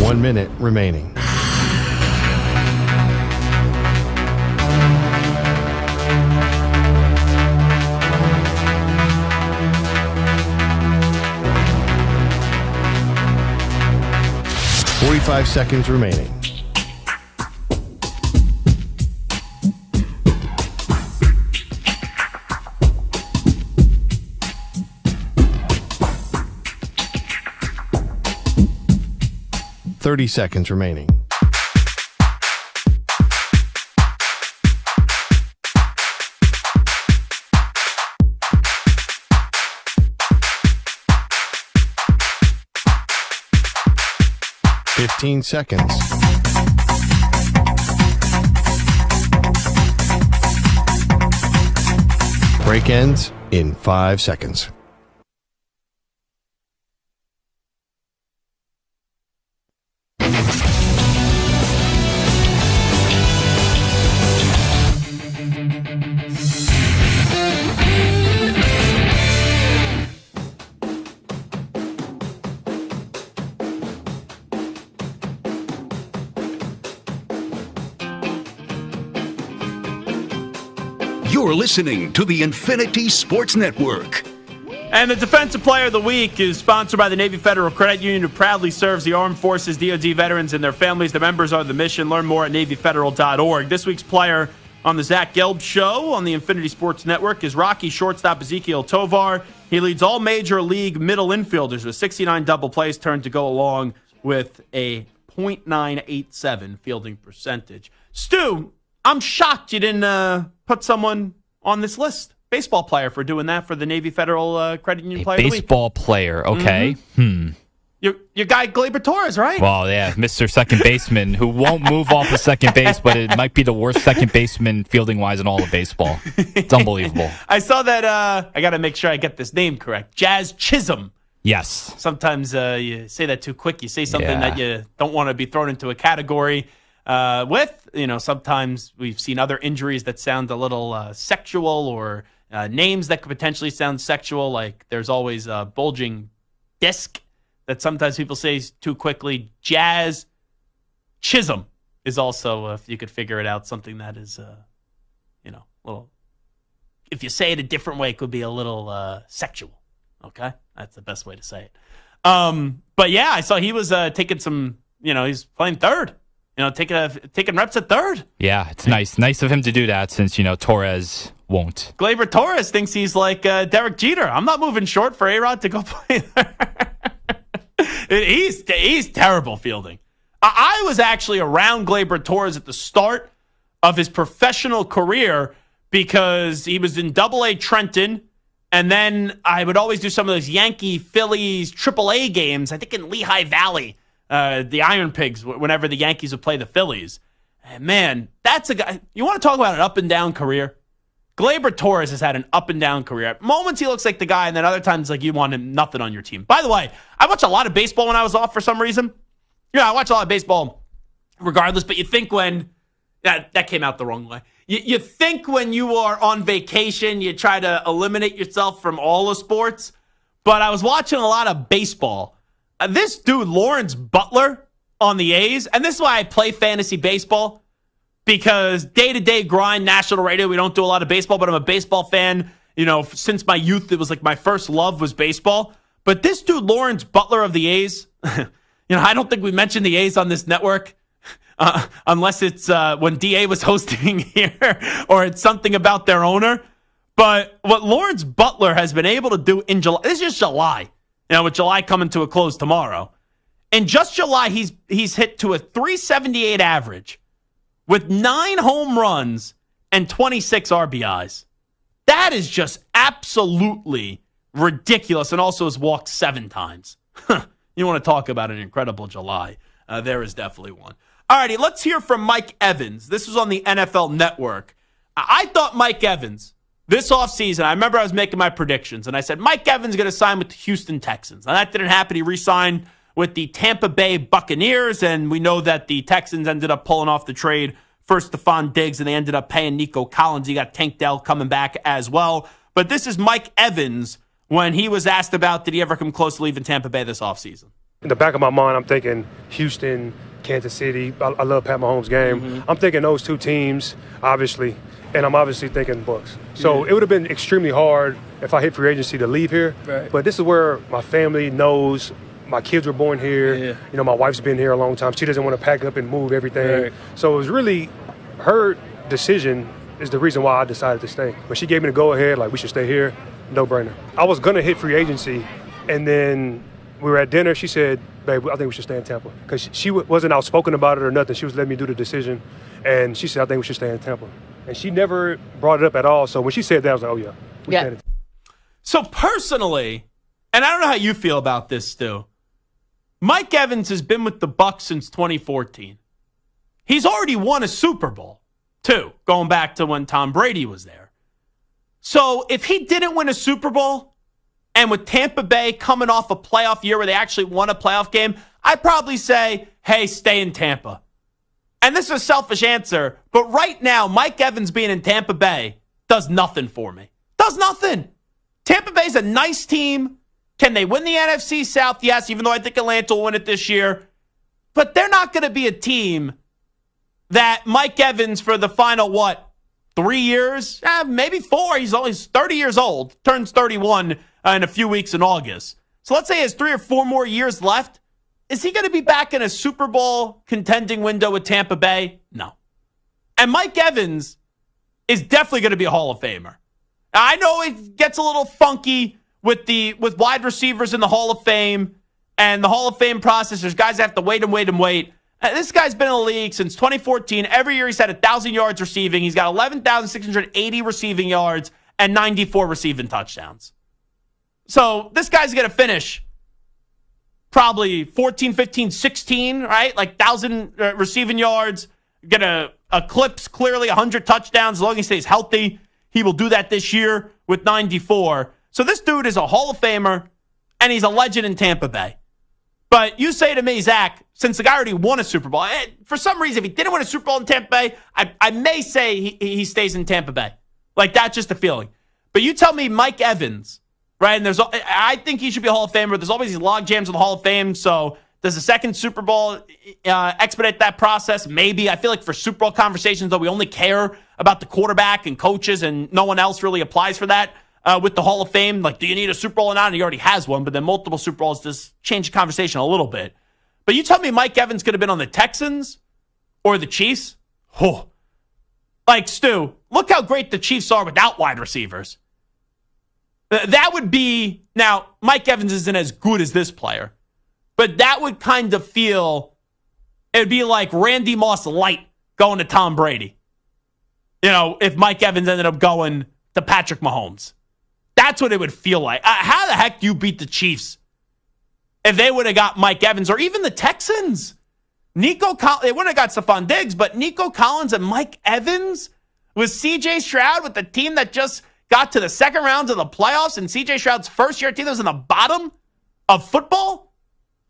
One minute remaining. Forty-five seconds remaining. Thirty seconds remaining. Fifteen seconds. Break ends in 5 seconds. You're listening to the Infinity Sports Network. And the Defensive Player of the Week is sponsored by the Navy Federal Credit Union, who proudly serves the Armed Forces, DoD veterans, and their families. The members are the mission. Learn more at NavyFederal.org. This week's player on the Zach Gelb Show on the Infinity Sports Network is Rocky shortstop Ezekiel Tovar. He leads all major league middle infielders with 69 double plays turned to go along with a .987 fielding percentage. Stu, I'm shocked you didn't put someone on this list. Baseball player for doing that for the Navy Federal Credit Union Player of the Week. Baseball player, okay. Your guy Gleyber Torres, right? Well, yeah, Mr. Second Baseman, who won't move off the second base, but it might be the worst second baseman fielding-wise in all of baseball. It's unbelievable. I saw that, I got to make sure I get this name correct. Jazz Chisholm. Yes. Sometimes you say that too quick. You say something that you don't want to be thrown into a category with. You know, sometimes we've seen other injuries that sound a little sexual, or names that could potentially sound sexual. Like there's always a bulging disc that sometimes people say too quickly. Jazz Chisholm is also, if you could figure it out, something that is, little. If you say it a different way, it could be a little sexual. Okay, that's the best way to say it. But yeah, I saw he was taking some. He's playing third. Taking reps at third. Yeah, it's nice of him to do that, since Torres won't. Gleyber Torres thinks he's like Derek Jeter. I'm not moving short for A-Rod to go play there. He's terrible fielding. I was actually around Gleyber Torres at the start of his professional career because he was in Double-A Trenton, and then I would always do some of those Yankee, Phillies, Triple-A games, I think in Lehigh Valley, the Iron Pigs, whenever the Yankees would play the Phillies. And man, that's a guy, you want to talk about an up-and-down career? Gleyber Torres has had an up-and-down career. At moments he looks like the guy, and then other times like you want him nothing on your team. By the way, I watched a lot of baseball when I was off for some reason. I watch a lot of baseball regardless, but you think when, that came out the wrong way. You think when you are on vacation, you try to eliminate yourself from all the sports. But I was watching a lot of baseball. This dude, Lawrence Butler on the A's, and this is why I play fantasy baseball, because day-to-day grind, national radio, we don't do a lot of baseball, but I'm a baseball fan. Since my youth, it was like my first love was baseball. But this dude, Lawrence Butler of the A's, I don't think we mentioned the A's on this network. Unless it's when DA was hosting here or it's something about their owner. But what Lawrence Butler has been able to do in July, this is just July, with July coming to a close tomorrow. In just July, he's hit to a 378 average with 9 home runs and 26 RBIs. That is just absolutely ridiculous, and also has walked 7 times. You want to talk about an incredible July. There is definitely one. Alrighty, let's hear from Mike Evans. This was on the NFL Network. I thought Mike Evans, this offseason, I remember I was making my predictions, and I said Mike Evans is going to sign with the Houston Texans. Now, that didn't happen. He re-signed with the Tampa Bay Buccaneers, and we know that the Texans ended up pulling off the trade for Stephon Diggs, and they ended up paying Nico Collins. You got Tank Dell coming back as well. But this is Mike Evans when he was asked about did he ever come close to leaving Tampa Bay this offseason. In the back of my mind, I'm thinking Houston, Kansas City. I love Pat Mahomes' game. Mm-hmm. I'm thinking those 2 teams, obviously, and I'm obviously thinking Bucs. So it would have been extremely hard if I hit free agency to leave here. Right. But this is where my family knows my kids were born here. Yeah. My wife's been here a long time. She doesn't want to pack up and move everything. Right. So it was really her decision is the reason why I decided to stay. When she gave me the go-ahead, like we should stay here, no-brainer. I was going to hit free agency, and then we were at dinner. She said, babe, I think we should stay in Tampa. Because she wasn't outspoken about it or nothing. She was letting me do the decision. And she said, I think we should stay in Tampa. And she never brought it up at all. So when she said that, I was like, oh, yeah. We stayed in Tampa. So personally, and I don't know how you feel about this, Stu, Mike Evans has been with the Bucs since 2014. He's already won a Super Bowl, too, going back to when Tom Brady was there. So if he didn't win a Super Bowl, and with Tampa Bay coming off a playoff year where they actually won a playoff game, I'd probably say, hey, stay in Tampa. And this is a selfish answer, but right now, Mike Evans being in Tampa Bay does nothing for me. Does nothing. Tampa Bay's a nice team. Can they win the NFC South? Yes, even though I think Atlanta will win it this year. But they're not going to be a team that Mike Evans for the final, 3 years? Maybe 4. He's only 30 years old. Turns 31 in a few weeks in August. So let's say he has 3 or 4 more years left. Is he going to be back in a Super Bowl contending window with Tampa Bay? No. And Mike Evans is definitely going to be a Hall of Famer. Now, I know it gets a little funky with wide receivers in the Hall of Fame and the Hall of Fame process. There's guys that have to wait and wait and wait. This guy's been in the league since 2014. Every year he's had 1,000 yards receiving. He's got 11,680 receiving yards and 94 receiving touchdowns. So this guy's going to finish probably 14, 15, 16, right? Like 1,000 receiving yards. Going to eclipse clearly 100 touchdowns as long as he stays healthy. He will do that this year with 94. So this dude is a Hall of Famer, and he's a legend in Tampa Bay. But you say to me, Zach, since the guy already won a Super Bowl, for some reason, if he didn't win a Super Bowl in Tampa Bay, I may say he stays in Tampa Bay. Like, that's just a feeling. But you tell me Mike Evans, right? And I think he should be a Hall of Famer. There's always these log jams in the Hall of Fame. So does the second Super Bowl expedite that process? Maybe. I feel like for Super Bowl conversations, though, we only care about the quarterback and coaches, and no one else really applies for that. With the Hall of Fame, like, do you need a Super Bowl or not? And he already has one, but then multiple Super Bowls just change the conversation a little bit. But you tell me Mike Evans could have been on the Texans or the Chiefs? Oh. Like, Stu, look how great the Chiefs are without wide receivers. That would be, now, Mike Evans isn't as good as this player, but that would kind of feel It would be like Randy Moss light going to Tom Brady. If Mike Evans ended up going to Patrick Mahomes. That's what it would feel like. How the heck do you beat the Chiefs if they would have got Mike Evans or even the Texans? They wouldn't have got Stephon Diggs, but Nico Collins and Mike Evans with C.J. Stroud with the team that just got to the second rounds of the playoffs and C.J. Stroud's first-year team that was in the bottom of football.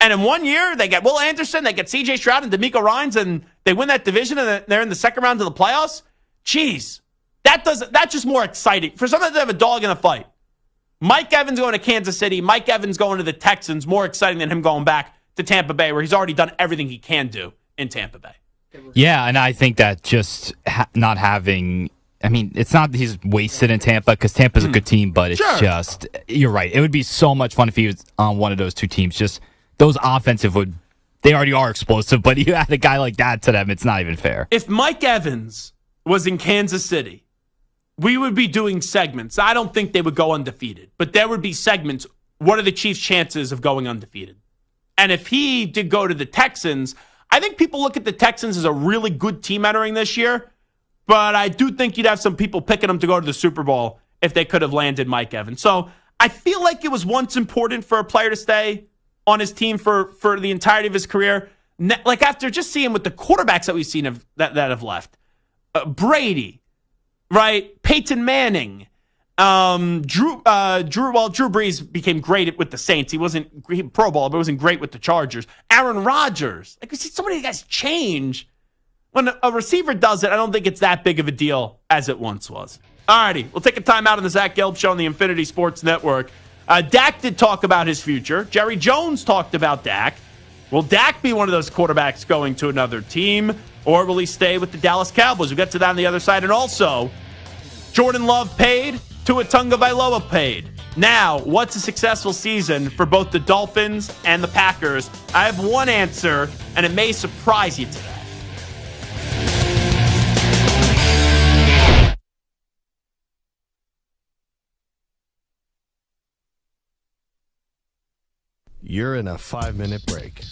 And in 1 year, they get Will Anderson, they get C.J. Stroud and DeMeco Ryans, and they win that division, and they're in the second round of the playoffs. Jeez, that's just more exciting. For someone to have a dog in the fight, Mike Evans going to Kansas City, Mike Evans going to the Texans, more exciting than him going back to Tampa Bay, where he's already done everything he can do in Tampa Bay. Yeah, and I think that just not having... I mean, it's not that he's wasted in Tampa because Tampa's a good team, but it's just... You're right. It would be so much fun if he was on one of those two teams. Just those offensive would... They already are explosive, but you add a guy like that to them, it's not even fair. If Mike Evans was in Kansas City, we would be doing segments. I don't think they would go undefeated, but there would be segments. What are the Chiefs' chances of going undefeated? And if he did go to the Texans, I think people look at the Texans as a really good team entering this year, but I do think you'd have some people picking them to go to the Super Bowl if they could have landed Mike Evans. So I feel like it was once important for a player to stay on his team for the entirety of his career. Like after just seeing with the quarterbacks that we've seen that have left. Brady, right? Peyton Manning, Drew Brees became great with the Saints. He wasn't Pro Bowl, but wasn't great with the Chargers. Aaron Rodgers. Like we see so many guys change. When a receiver does it, I don't think it's that big of a deal as it once was. Alrighty, we'll take a time out on the Zach Gelb Show on the Infinity Sports Network. Dak did talk about his future. Jerry Jones talked about Dak. Will Dak be one of those quarterbacks going to another team, or will he stay with the Dallas Cowboys? We'll get to that on the other side. And also, Jordan Love paid, Tua Tagovailoa paid. Now, what's a successful season for both the Dolphins and the Packers? I have one answer, and it may surprise you today. You're in a 5-minute break.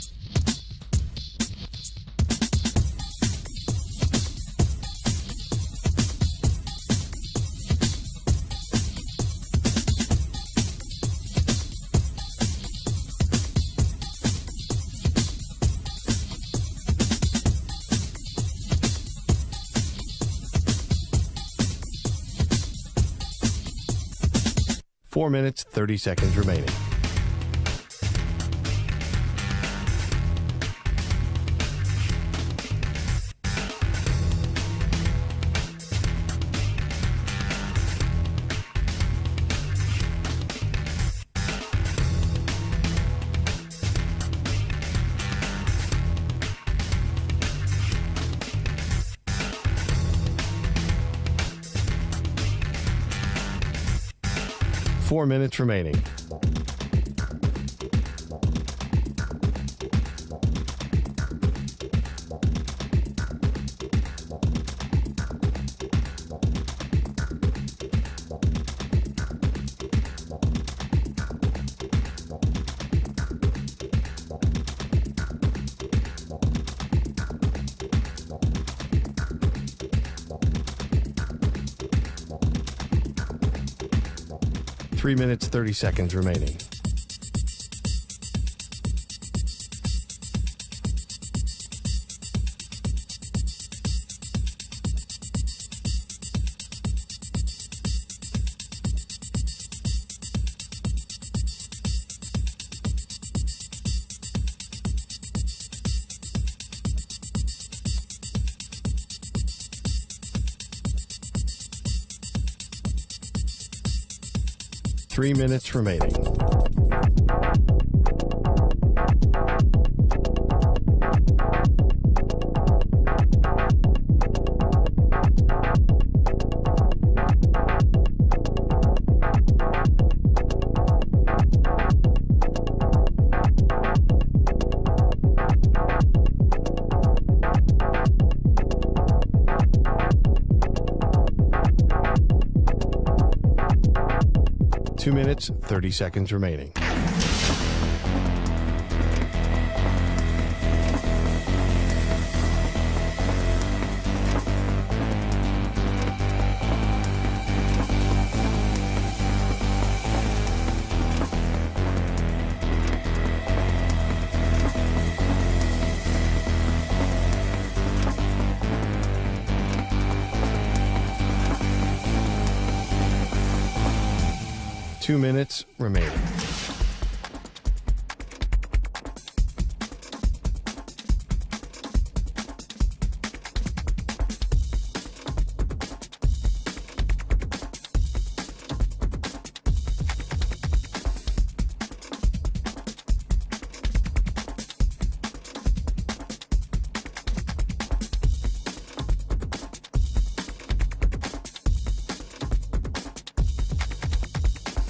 Four minutes, 30 seconds remaining. Four minutes remaining. Three minutes, 30 seconds remaining. Three minutes remaining. Two minutes, 30 seconds remaining. 2 minutes remaining.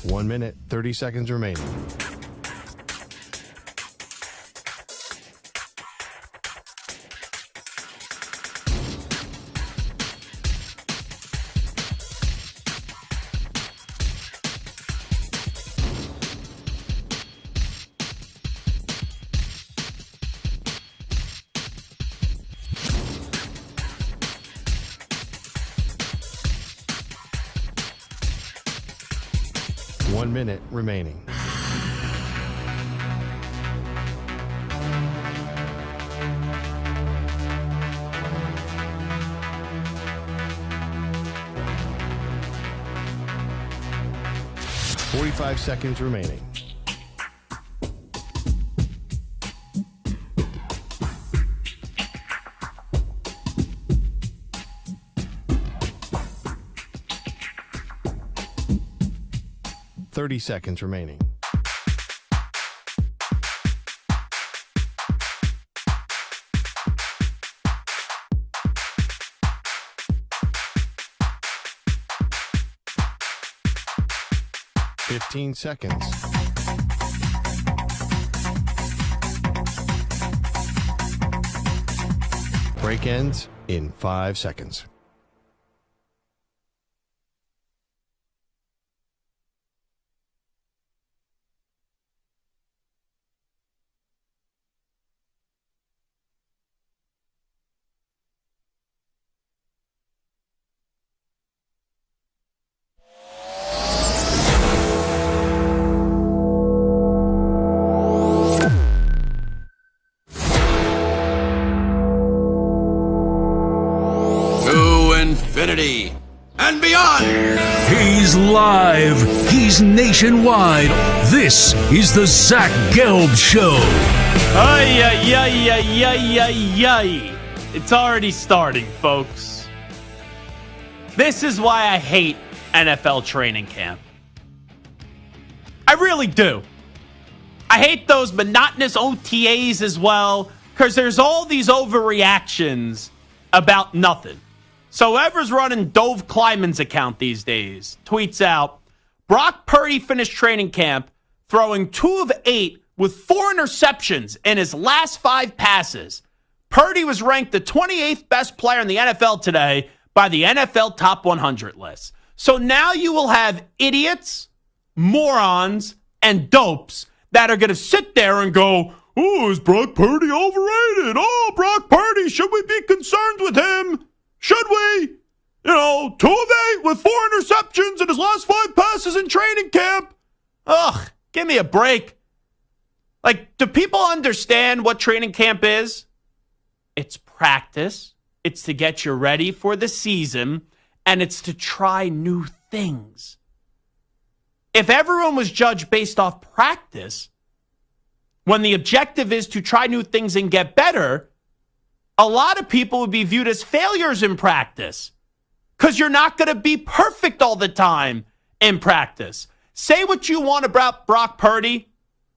One minute, 30 seconds remaining. One minute remaining. Forty-five seconds remaining. Thirty seconds remaining. Fifteen seconds. Break ends in 5 seconds. Infinity and beyond. He's live. He's nationwide. This is the Zach Gelb Show. Ay, ay, ay, ay, ay, ay, ay. It's already starting, folks. This is why I hate NFL training camp. I really do. I hate those monotonous OTAs as well, because there's all these overreactions about nothing. So whoever's running Dove Kleiman's account these days tweets out, Brock Purdy finished training camp throwing 2 of 8 with 4 interceptions in his last 5 passes. Purdy was ranked the 28th best player in the NFL today by the NFL Top 100 list. So now you will have idiots, morons, and dopes that are going to sit there and go, oh, is Brock Purdy overrated? Oh, Brock Purdy, should we be concerned with him? Should we? 2 of 8 with 4 interceptions in his last 5 passes in training camp. Ugh, give me a break. Like, do people understand what training camp is? It's practice. It's to get you ready for the season. And it's to try new things. If everyone was judged based off practice, when the objective is to try new things and get better, a lot of people would be viewed as failures in practice because you're not going to be perfect all the time in practice. Say what you want about Brock Purdy.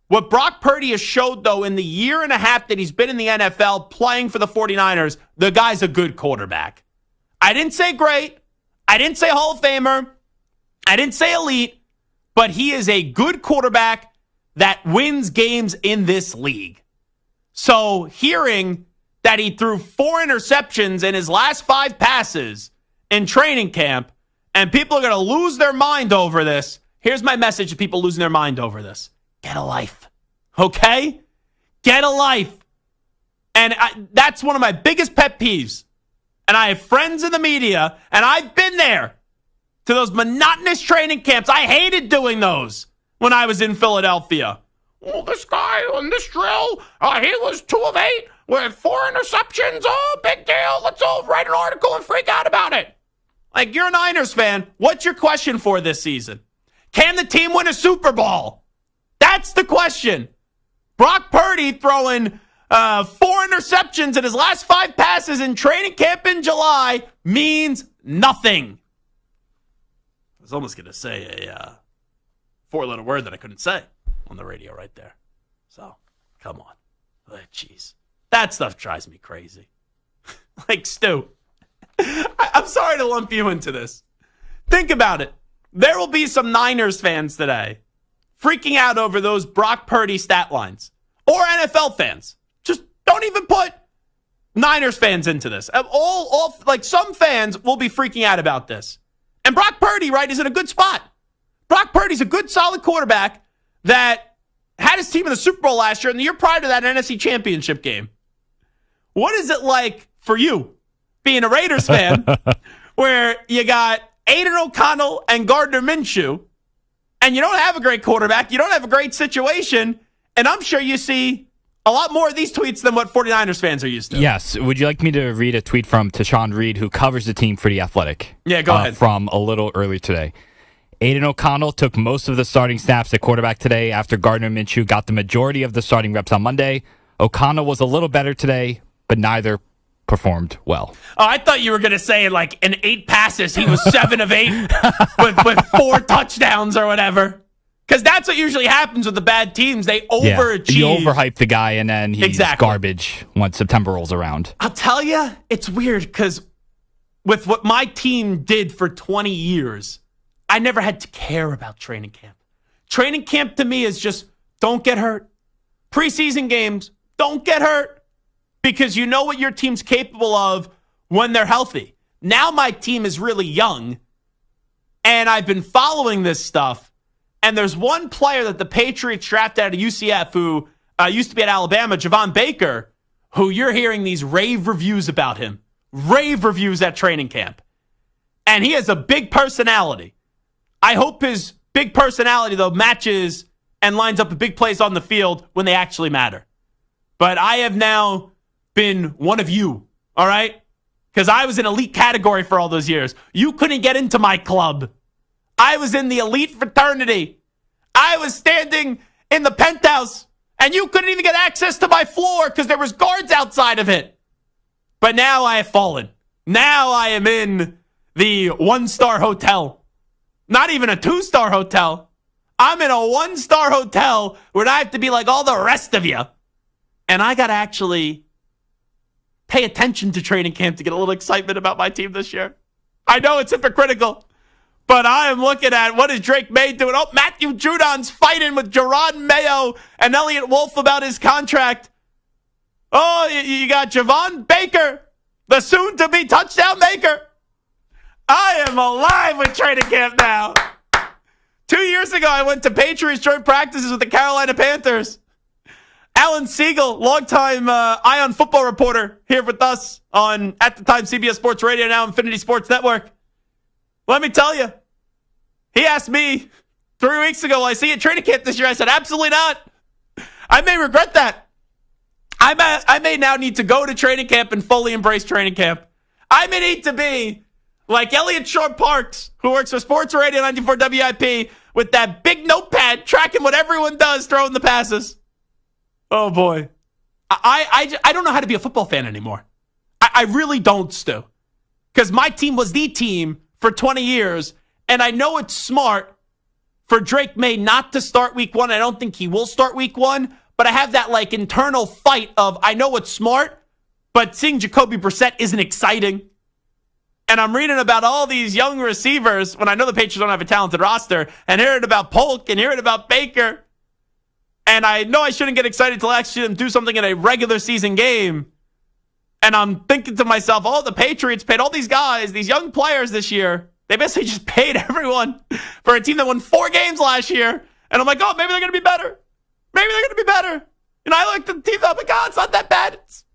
What Brock Purdy has showed, though, in the year and a half that he's been in the NFL playing for the 49ers, the guy's a good quarterback. I didn't say great. I didn't say Hall of Famer. I didn't say elite. But he is a good quarterback that wins games in this league. So hearing that he threw 4 interceptions in his last 5 passes in training camp, and people are going to lose their mind over this. Here's my message to people losing their mind over this. Get a life, okay? Get a life. And that's one of my biggest pet peeves. And I have friends in the media, and I've been there to those monotonous training camps. I hated doing those when I was in Philadelphia. Well, this guy on this drill, he was 2 of 8 with 4 interceptions. Oh, big deal. Let's all write an article and freak out about it. Like, you're a Niners fan. What's your question for this season? Can the team win a Super Bowl? That's the question. Brock Purdy throwing 4 interceptions in his last 5 passes in training camp in July means nothing. I was almost going to say a 4-letter word that I couldn't say on the radio right there. So, come on. Jeez. That stuff drives me crazy. Like, Stu, I'm sorry to lump you into this. Think about it. There will be some Niners fans today freaking out over those Brock Purdy stat lines. Or NFL fans. Just don't even put Niners fans into this. Some fans will be freaking out about this. And Brock Purdy, right, is in a good spot. Brock Purdy's a good, solid quarterback that had his team in the Super Bowl last year and the year prior to that NFC Championship game. What is it like for you, being a Raiders fan, where you got Aiden O'Connell and Gardner Minshew, and you don't have a great quarterback, you don't have a great situation, and I'm sure you see a lot more of these tweets than what 49ers fans are used to. Yes. Would you like me to read a tweet from Tashawn Reed, who covers the team for The Athletic? Yeah, go ahead. From a little earlier today. Aiden O'Connell took most of the starting snaps at quarterback today after Gardner Minshew got the majority of the starting reps on Monday. O'Connell was a little better today, but neither performed well. Oh, I thought you were going to say, like, in 8 passes, he was 7 of 8 with 4 touchdowns or whatever. Because that's what usually happens with the bad teams. They overachieve. You overhype the guy, and then he's garbage once September rolls around. I'll tell you, it's weird because with what my team did for 20 years, I never had to care about training camp. Training camp to me is just, don't get hurt. Preseason games, don't get hurt. Because you know what your team's capable of when they're healthy. Now my team is really young, and I've been following this stuff. And there's one player that the Patriots drafted out of UCF who used to be at Alabama, Javon Baker, who you're hearing these rave reviews about him. Rave reviews at training camp. And he has a big personality. I hope his big personality, though, matches and lines up the big plays on the field when they actually matter. But I have now been one of you, all right? Because I was in elite category for all those years. You couldn't get into my club. I was in the elite fraternity. I was standing in the penthouse, and you couldn't even get access to my floor because there was guards outside of it. But now I have fallen. Now I am in the 1-star hotel. Not even a 2-star hotel. I'm in a 1-star hotel where I have to be like all the rest of you. And I got to actually pay attention to training camp to get a little excitement about my team this year. I know it's hypocritical. But I am looking at what is Drake May doing. Oh, Matthew Judon's fighting with Jerron Mayo and Elliott Wolf about his contract. Oh, you got Javon Baker, the soon-to-be touchdown maker. I am alive with training camp now. 2 years ago, I went to Patriots joint practices with the Carolina Panthers. Alan Siegel, longtime Ion football reporter, here with us on, at the time, CBS Sports Radio, now Infinity Sports Network. Let me tell you, he asked me 3 weeks ago, will I see you at training camp this year? I said, absolutely not. I may regret that. I may now need to go to training camp and fully embrace training camp. I may need to be like Elliot Shore Parks, who works for Sports Radio 94 WIP, with that big notepad tracking what everyone does, throwing the passes. Oh, boy. I don't know how to be a football fan anymore. I really don't, Stu. Because my team was the team for 20 years, and I know it's smart for Drake May not to start week 1. I don't think he will start week 1, but I have that like internal fight of I know it's smart, but seeing Jacoby Brissett isn't exciting. And I'm reading about all these young receivers when I know the Patriots don't have a talented roster, and hearing about Polk and hearing about Baker. And I know I shouldn't get excited until I actually see them do something in a regular season game. And I'm thinking to myself, oh, the Patriots paid all these guys, these young players this year. They basically just paid everyone for a team that won 4 games last year. And I'm like, oh, maybe they're going to be better. Maybe they're going to be better. And I looked at the team, I'm like, oh, it's not that bad. It's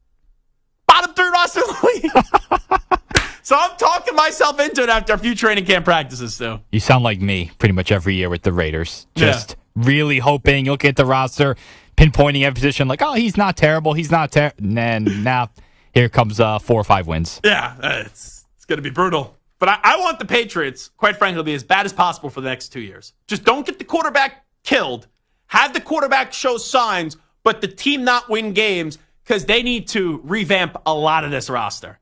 bottom 3 roster in the league. So I'm talking myself into it after a few training camp practices, too. You sound like me pretty much every year with the Raiders. Just really hoping you'll get the roster, pinpointing every position like, oh, he's not terrible. He's not terrible. And now here comes 4 or 5 wins. Yeah, it's going to be brutal. But I want the Patriots, quite frankly, to be as bad as possible for the next 2 years. Just don't get the quarterback killed. Have the quarterback show signs, but the team not win games because they need to revamp a lot of this roster.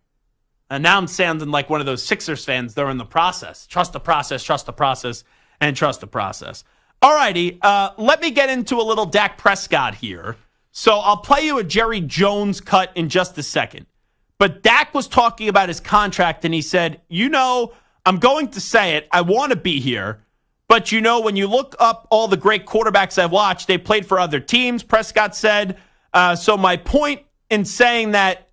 And now I'm sounding like one of those Sixers fans. They're in the process. Trust the process, and trust the process. All righty, let me get into a little Dak Prescott here. So I'll play you a Jerry Jones cut in just a second. But Dak was talking about his contract, and he said, I'm going to say it. I want to be here. But, when you look up all the great quarterbacks I've watched, they played for other teams, Prescott said. So my point in saying that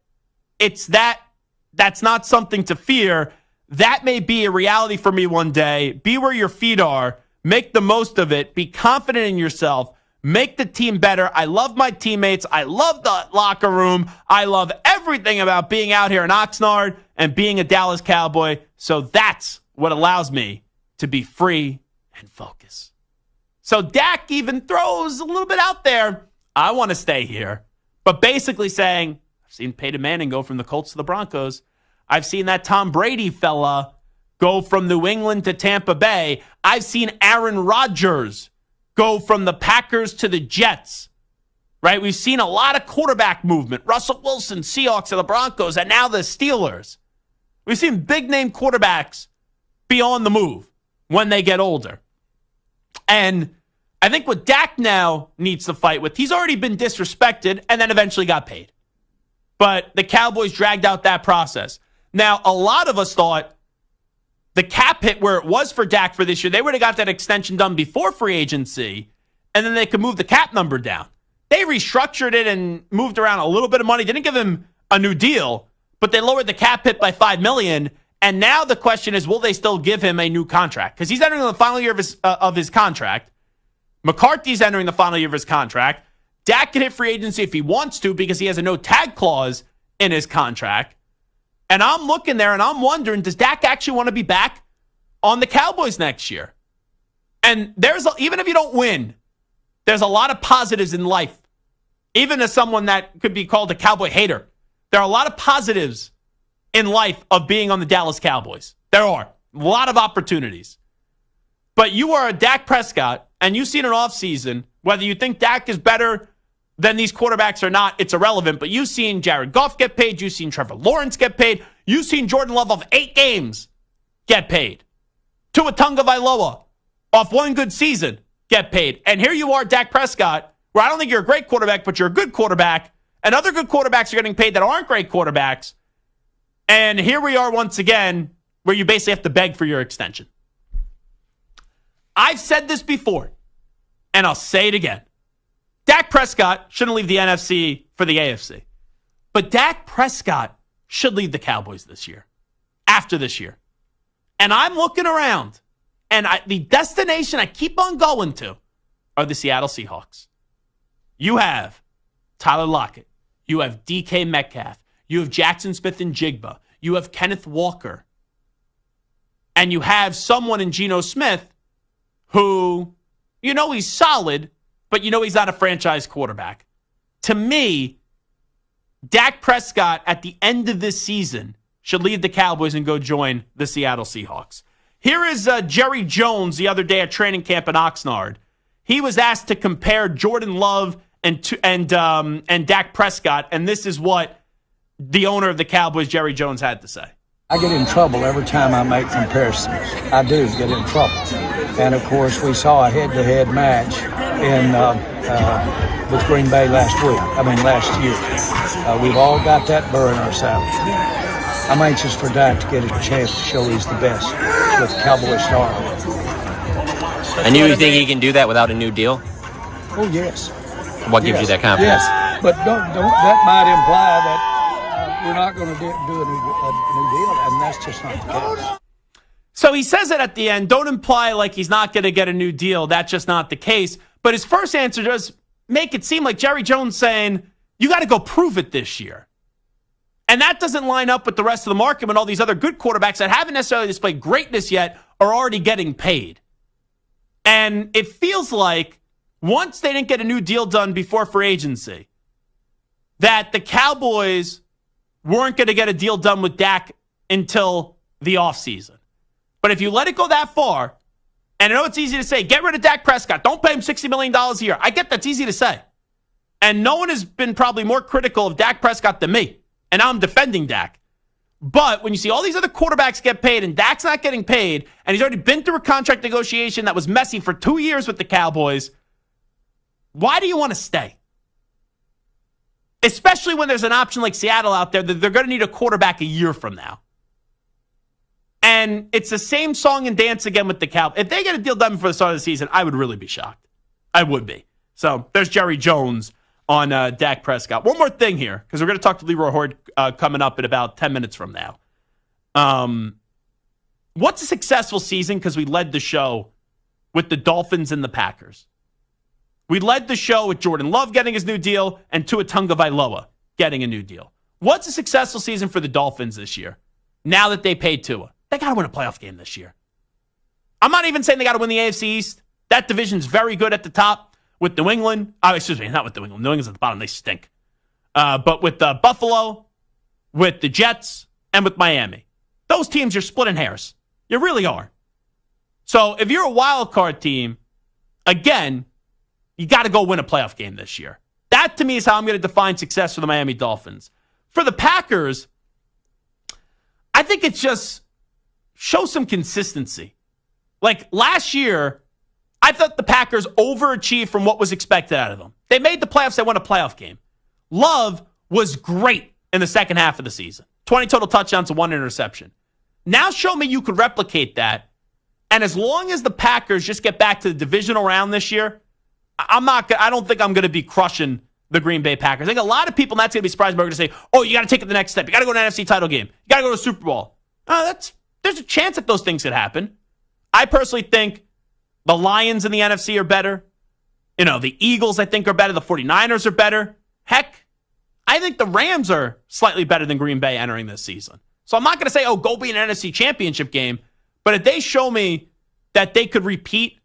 that's not something to fear. That may be a reality for me one day. Be where your feet are. Make the most of it. Be confident in yourself. Make the team better. I love my teammates. I love the locker room. I love everything about being out here in Oxnard and being a Dallas Cowboy. So that's what allows me to be free and focus. So Dak even throws a little bit out there. I want to stay here. But basically saying, I've seen Peyton Manning go from the Colts to the Broncos. I've seen that Tom Brady fella go from New England to Tampa Bay. I've seen Aaron Rodgers go from the Packers to the Jets. Right? We've seen a lot of quarterback movement. Russell Wilson, Seahawks, and the Broncos, and now the Steelers. We've seen big-name quarterbacks be on the move when they get older. And I think what Dak now needs to fight with, he's already been disrespected and then eventually got paid. But the Cowboys dragged out that process. Now, a lot of us thought the cap hit where it was for Dak for this year, they would have got that extension done before free agency, and then they could move the cap number down. They restructured it and moved around a little bit of money. Didn't give him a new deal, but they lowered the cap hit by $5 million. And now the question is, will they still give him a new contract? Because he's entering the final year of his contract. McCarthy's entering the final year of his contract. Dak can hit free agency if he wants to because he has a no-tag clause in his contract. And I'm looking there and I'm wondering, does Dak actually want to be back on the Cowboys next year? And even if you don't win, there's a lot of positives in life. Even as someone that could be called a Cowboy hater, there are a lot of positives in life of being on the Dallas Cowboys. There are a lot of opportunities. But you are a Dak Prescott, and you've seen an offseason, whether you think Dak is better than these quarterbacks or not, it's irrelevant. But you've seen Jared Goff get paid. You've seen Trevor Lawrence get paid. You've seen Jordan Love of 8 games get paid. Tua Tagovailoa off one good season get paid. And here you are, Dak Prescott, where I don't think you're a great quarterback, but you're a good quarterback. And other good quarterbacks are getting paid that aren't great quarterbacks. And here we are once again, where you basically have to beg for your extension. I've said this before, and I'll say it again. Dak Prescott shouldn't leave the NFC for the AFC. But Dak Prescott should leave the Cowboys this year, after this year. And I'm looking around, and the destination I keep on going to are the Seattle Seahawks. You have Tyler Lockett. You have DK Metcalf. You have Jackson Smith and Jigba. You have Kenneth Walker. And you have someone in Geno Smith who, he's solid, but he's not a franchise quarterback. To me, Dak Prescott at the end of this season should leave the Cowboys and go join the Seattle Seahawks. Here is Jerry Jones the other day at training camp in Oxnard. He was asked to compare Jordan Love and Dak Prescott, and this is what the owner of the Cowboys, Jerry Jones, had to say. I get in trouble every time I make comparisons. I do get in trouble. And, of course, we saw a head-to-head match with Green Bay last year. We've all got that burr in ourselves. I'm anxious for Dak to get a chance to show he's the best with Cowboy star. And you think he can do that without a new deal? Oh, yes. What gives you that confidence? Yes. But don't that might imply that we're not going to do a new deal, and that's just not the case. So he says it at the end. Don't imply like he's not going to get a new deal. That's just not the case. But his first answer does make it seem like Jerry Jones saying, you got to go prove it this year. And that doesn't line up with the rest of the market when all these other good quarterbacks that haven't necessarily displayed greatness yet are already getting paid. And it feels like once they didn't get a new deal done before free agency, that the Cowboys weren't going to get a deal done with Dak until the offseason. But if you let it go that far, and I know it's easy to say, get rid of Dak Prescott. Don't pay him $60 million a year. I get that's easy to say. And no one has been probably more critical of Dak Prescott than me. And now I'm defending Dak. But when you see all these other quarterbacks get paid and Dak's not getting paid, and he's already been through a contract negotiation that was messy for 2 years with the Cowboys, why do you want to stay? Especially when there's an option like Seattle out there that they're going to need a quarterback a year from now. And it's the same song and dance again with the Cowboys. If they get a deal done before the start of the season, I would really be shocked. I would be. So there's Jerry Jones on Dak Prescott. One more thing here, because we're going to talk to Leroy Hoard coming up in about 10 minutes from now. What's a successful season? Because we led the show with the Dolphins and the Packers. We led the show with Jordan Love getting his new deal and Tua Tagovailoa getting a new deal. What's a successful season for the Dolphins this year? Now that they paid Tua. They got to win a playoff game this year. I'm not even saying they got to win the AFC East. That division's very good at the top with New England. Excuse me, not with New England. New England's at the bottom. They stink. But with Buffalo, with the Jets, and with Miami. Those teams, you're splitting hairs. You really are. So if you're a wild card team, again, you got to go win a playoff game this year. That, to me, is how I'm going to define success for the Miami Dolphins. For the Packers, I think it's just show some consistency. Like last year, I thought the Packers overachieved from what was expected out of them. They made the playoffs. They won a playoff game. Love was great in the second half of the season. 20 total touchdowns and 1 interception. Now show me you could replicate that. And as long as the Packers just get back to the divisional round this year, I don't think I'm going to be crushing the Green Bay Packers. I think a lot of people, that's going to be surprised, are going to say, oh, you got to take it the next step. You got to go to an NFC title game. You got to go to a Super Bowl. There's a chance that those things could happen. I personally think the Lions in the NFC are better. The Eagles, I think, are better. The 49ers are better. Heck, I think the Rams are slightly better than Green Bay entering this season. So I'm not going to say, go be an NFC championship game. But if they show me that they could repeat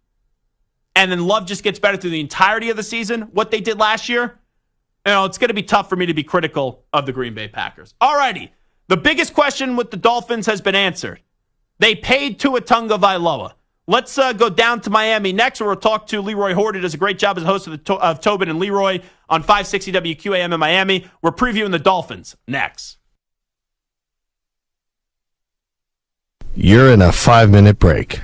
and then Love just gets better through the entirety of the season, what they did last year, it's going to be tough for me to be critical of the Green Bay Packers. All righty. The biggest question with the Dolphins has been answered. They paid Tua Tagovailoa. Let's go down to Miami next, where we'll talk to Leroy Hoard, who does a great job as a host of Tobin and Leroy on 560 WQAM in Miami. We're previewing the Dolphins next. You're in a 5-minute break.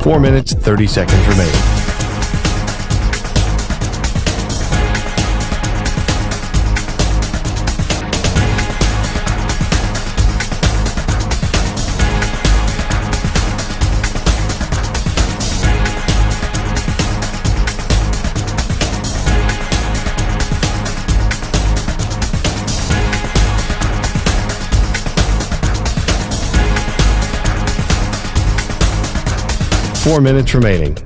Four minutes, 30 seconds remaining. Four minutes remaining.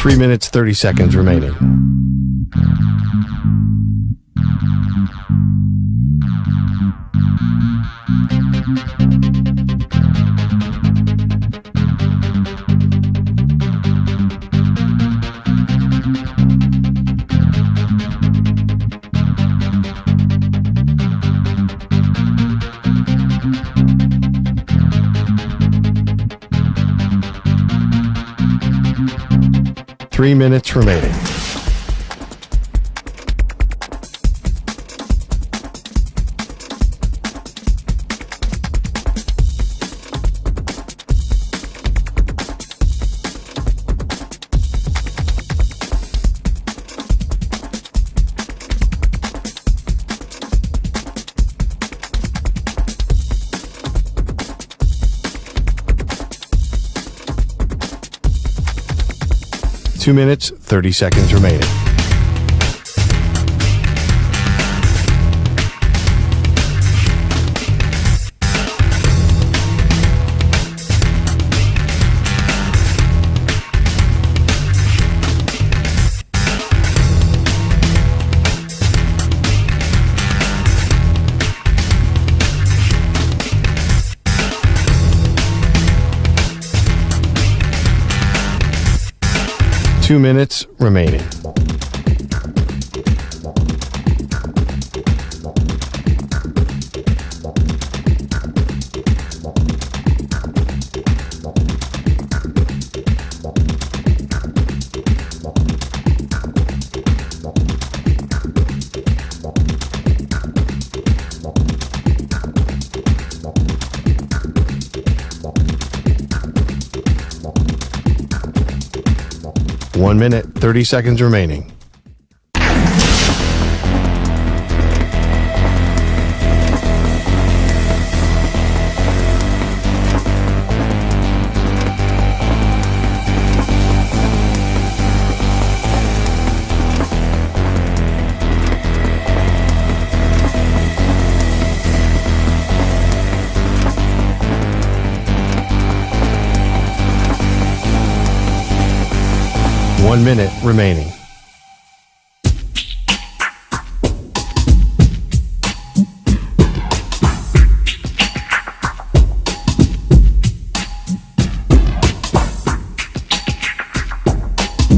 Three minutes, 30 seconds remaining. Three minutes remaining. 2 minutes, 30 seconds remaining. Two minutes remaining. One minute, 30 seconds remaining. One minute remaining.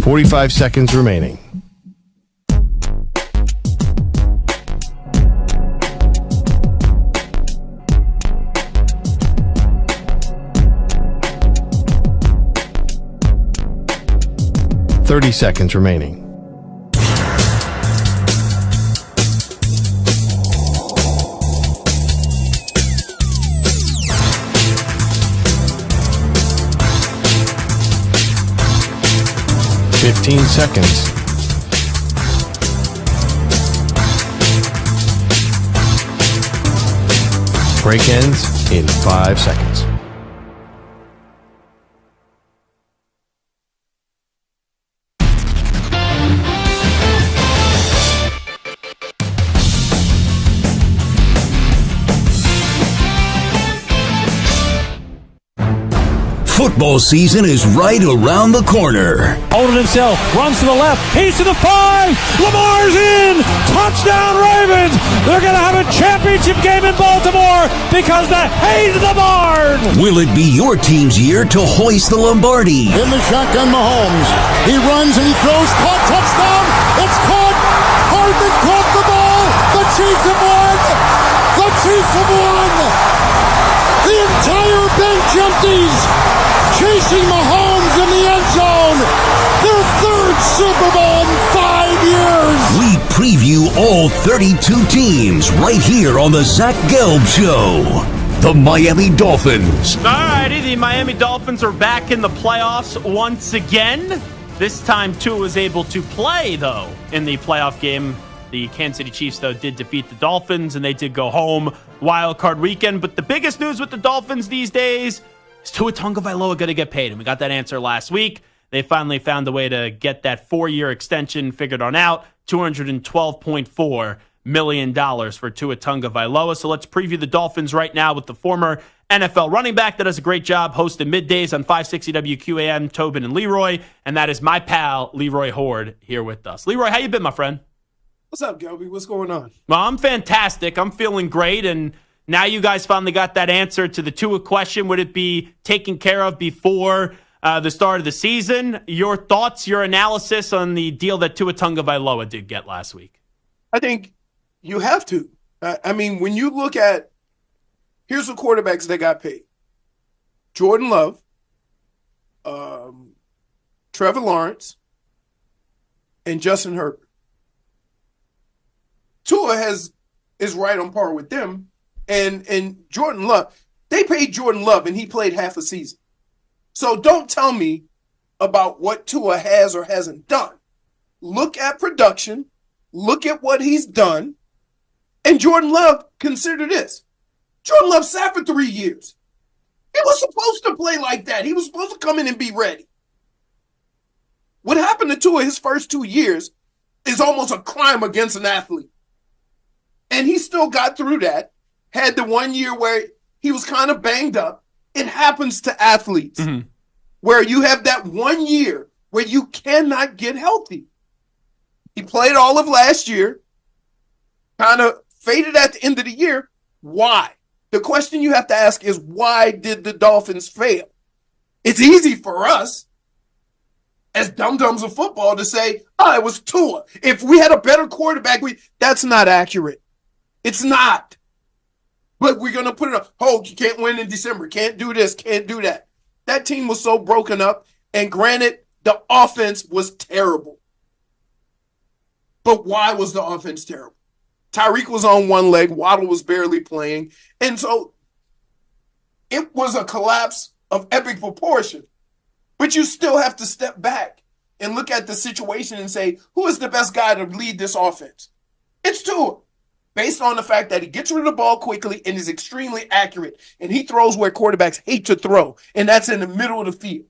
.45 seconds remaining. .30 seconds remaining. .15 seconds. Break ends in 5 seconds. Football season is right around the corner. Holding himself, runs to the left, he's to the 5, Lamar's in, touchdown Ravens! They're going to have a championship game in Baltimore because the Hayes of the Barn! Will it be your team's year to hoist the Lombardi? In the shotgun, Mahomes, he runs and he throws, caught, touchdown, it's caught, Hardman caught the ball, the Chiefs have won, the Chiefs have won! The entire bench empties, chasing Mahomes in the end zone. Their third Super Bowl in 5 years. We preview all 32 teams right here on the Zach Gelb Show. The Miami Dolphins. All righty, the Miami Dolphins are back in the playoffs once again. This time, Tua was able to play, though, in the playoff game. The Kansas City Chiefs, though, did defeat the Dolphins, and they did go home wild card weekend. But the biggest news with the Dolphins these days is Tua Tagovailoa going to get paid? And we got that answer last week. They finally found a way to get that 4-year extension figured on out, $212.4 million for Tua Tagovailoa. So let's preview the Dolphins right now with the former NFL running back that does a great job hosting middays on 560 WQAM, Tobin and Leroy. And that is my pal, Leroy Hoard, here with us. Leroy, how you been, my friend? What's up, Gelby? What's going on? Well, I'm fantastic. I'm feeling great. And now you guys finally got that answer to the Tua question. Would it be taken care of before the start of the season? Your thoughts, your analysis on the deal that Tua Tagovailoa did get last week? I think you have to. I mean, when you look at, here's the quarterbacks that got paid. Jordan Love, Trevor Lawrence, and Justin Herbert. Tua is right on par with them. And Jordan Love, they paid Jordan Love and he played half a season. So don't tell me about what Tua has or hasn't done. Look at production. Look at what he's done. And Jordan Love, consider this. Jordan Love sat for 3 years. He was supposed to play like that. He was supposed to come in and be ready. What happened to Tua his first 2 years is almost a crime against an athlete. And he still got through that, had the 1 year where he was kind of banged up. It happens to athletes where you have that 1 year where you cannot get healthy. He played all of last year, kind of faded at the end of the year. Why? The question you have to ask is, why did the Dolphins fail? It's easy for us as dum-dums of football to say, oh, it was Tua. If we had a better quarterback, that's not accurate. It's not. But we're going to put it up. Oh, you can't win in December. Can't do this. Can't do that. That team was so broken up. And granted, the offense was terrible. But why was the offense terrible? Tyreek was on one leg. Waddle was barely playing. And so it was a collapse of epic proportion. But you still have to step back and look at the situation and say, who is the best guy to lead this offense? It's Tua. Based on the fact that he gets rid of the ball quickly and is extremely accurate. And he throws where quarterbacks hate to throw. And that's in the middle of the field.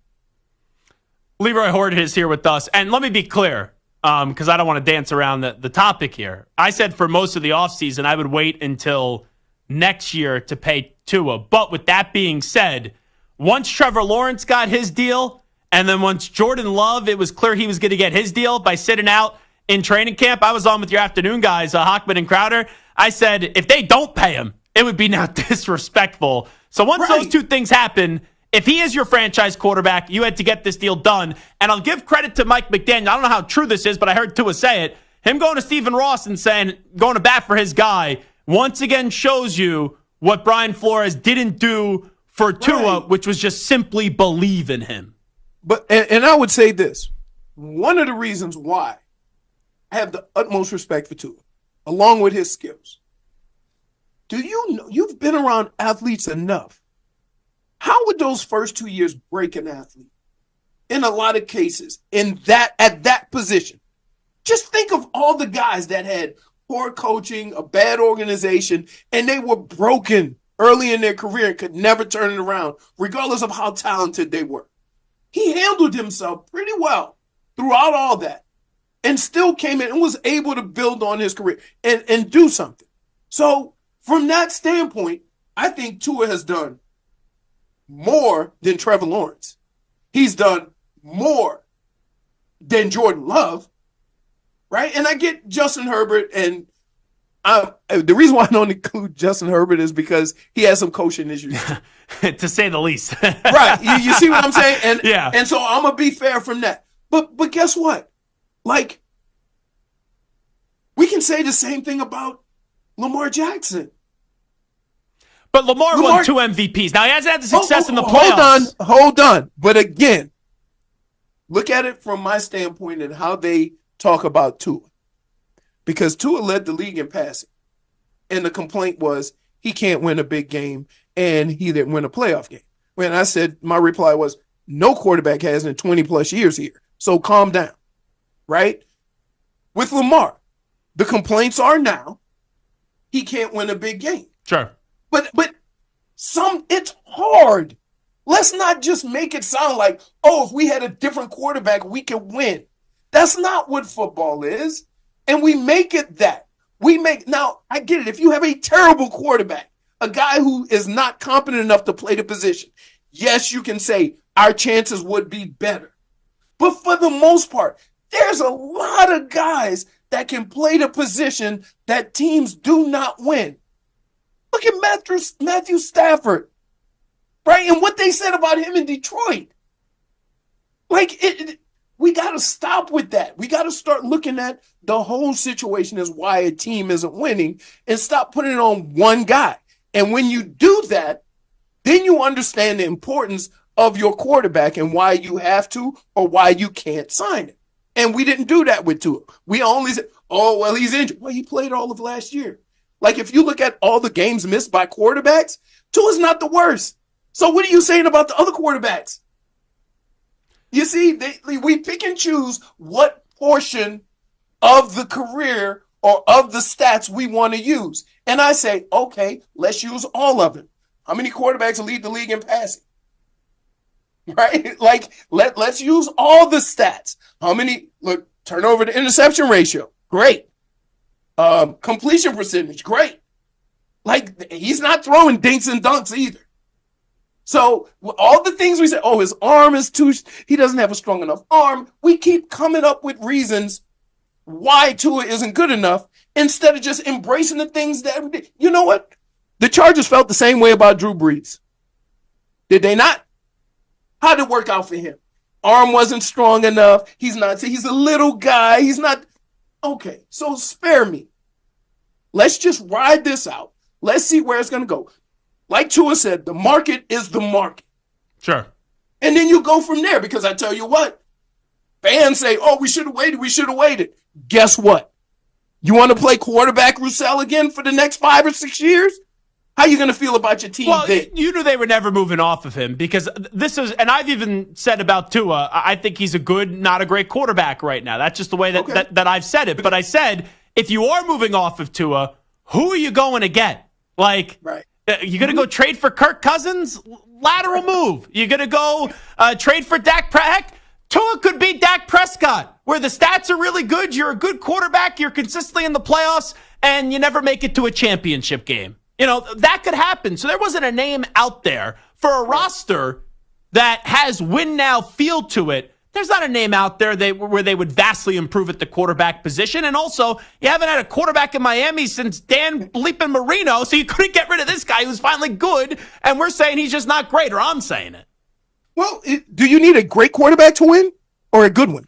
Leroy Hoard is here with us. And let me be clear, because I don't want to dance around the topic here. I said for most of the offseason, I would wait until next year to pay Tua. But with that being said, once Trevor Lawrence got his deal, and then once Jordan Love, it was clear he was going to get his deal by sitting out in training camp. I was on with your afternoon guys, Hochman and Crowder. I said, if they don't pay him, it would be now disrespectful. So once those two things happen, if he is your franchise quarterback, you had to get this deal done. And I'll give credit to Mike McDaniel. I don't know how true this is, but I heard Tua say it. Him going to Stephen Ross and saying, going to bat for his guy, once again shows you what Brian Flores didn't do for Tua, which was just simply believe in him. But and I would say this. One of the reasons why I have the utmost respect for Tua, along with his skills. Do you know, you've been around athletes enough. How would those first 2 years break an athlete? In a lot of cases, at that position. Just think of all the guys that had poor coaching, a bad organization, and they were broken early in their career and could never turn it around, regardless of how talented they were. He handled himself pretty well throughout all that and still came in and was able to build on his career and do something. So from that standpoint, I think Tua has done more than Trevor Lawrence. He's done more than Jordan Love, right? And I get Justin Herbert, and the reason why I don't include Justin Herbert is because he has some coaching issues. To say the least. Right. You see what I'm saying? And, yeah. And so I'm going to be fair from that. But guess what? Like, we can say the same thing about Lamar Jackson. But Lamar won 2 MVPs. Now, he hasn't had the success in the playoffs. Hold on. But again, look at it from my standpoint and how they talk about Tua. Because Tua led the league in passing. And the complaint was he can't win a big game and he didn't win a playoff game. When I said, my reply was, no quarterback has in 20-plus years here. So calm down, right? With Lamar, the complaints are now he can't win a big game. Sure. But it's hard. Let's not just make it sound like, oh, if we had a different quarterback, we could win. That's not what football is. And we make it that. Now, I get it. If you have a terrible quarterback, a guy who is not competent enough to play the position, yes, you can say our chances would be better. But for the most part, there's a lot of guys that can play the position that teams do not win. Look at Matthew Stafford, right? And what they said about him in Detroit. We got to stop with that. We got to start looking at the whole situation as why a team isn't winning and stop putting it on one guy. And when you do that, then you understand the importance of your quarterback and why you have to or why you can't sign it. And we didn't do that with Tua. We only said, oh, well, he's injured. Well, he played all of last year. Like, if you look at all the games missed by quarterbacks, Tua's not the worst. So what are you saying about the other quarterbacks? You see, we pick and choose what portion of the career or of the stats we want to use. And I say, okay, let's use all of it. How many quarterbacks lead the league in passing? right? Like, let's use all the stats. How many, look, turnover to interception ratio, great. Completion percentage, great. Like, he's not throwing dinks and dunks either. So all the things we say, oh, his arm is he doesn't have a strong enough arm. We keep coming up with reasons why Tua isn't good enough instead of just embracing the things that, you know what? The Chargers felt the same way about Drew Brees. Did they not? How did it work out for him? Arm wasn't strong enough. He's a little guy. He's not. Okay, so spare me. Let's just ride this out. Let's see where it's going to go. Like Tua said, the market is the market. Sure. And then you go from there, because I tell you what, fans say, oh, we should have waited. Guess what? You want to play quarterback Roussel again for the next 5 or 6 years? How are you going to feel about your team then? You knew they were never moving off of him, because this is, and I've even said about Tua, I think he's a good, not a great quarterback right now. That's just the way that I've said it. But I said, if you are moving off of Tua, who are you going to get? Like, right. You're going to go trade for Kirk Cousins? Lateral move. You're going to go trade for Dak Prescott? Tua could be Dak Prescott, where the stats are really good. You're a good quarterback. You're consistently in the playoffs, and you never make it to a championship game. You know, that could happen. So there wasn't a name out there for a roster that has win now feel to it. There's not a name out there where they would vastly improve at the quarterback position. And also, you haven't had a quarterback in Miami since Dan Bleepin Marino, so you couldn't get rid of this guy who's finally good, and we're saying he's just not great, or I'm saying it. Well, do you need a great quarterback to win or a good one?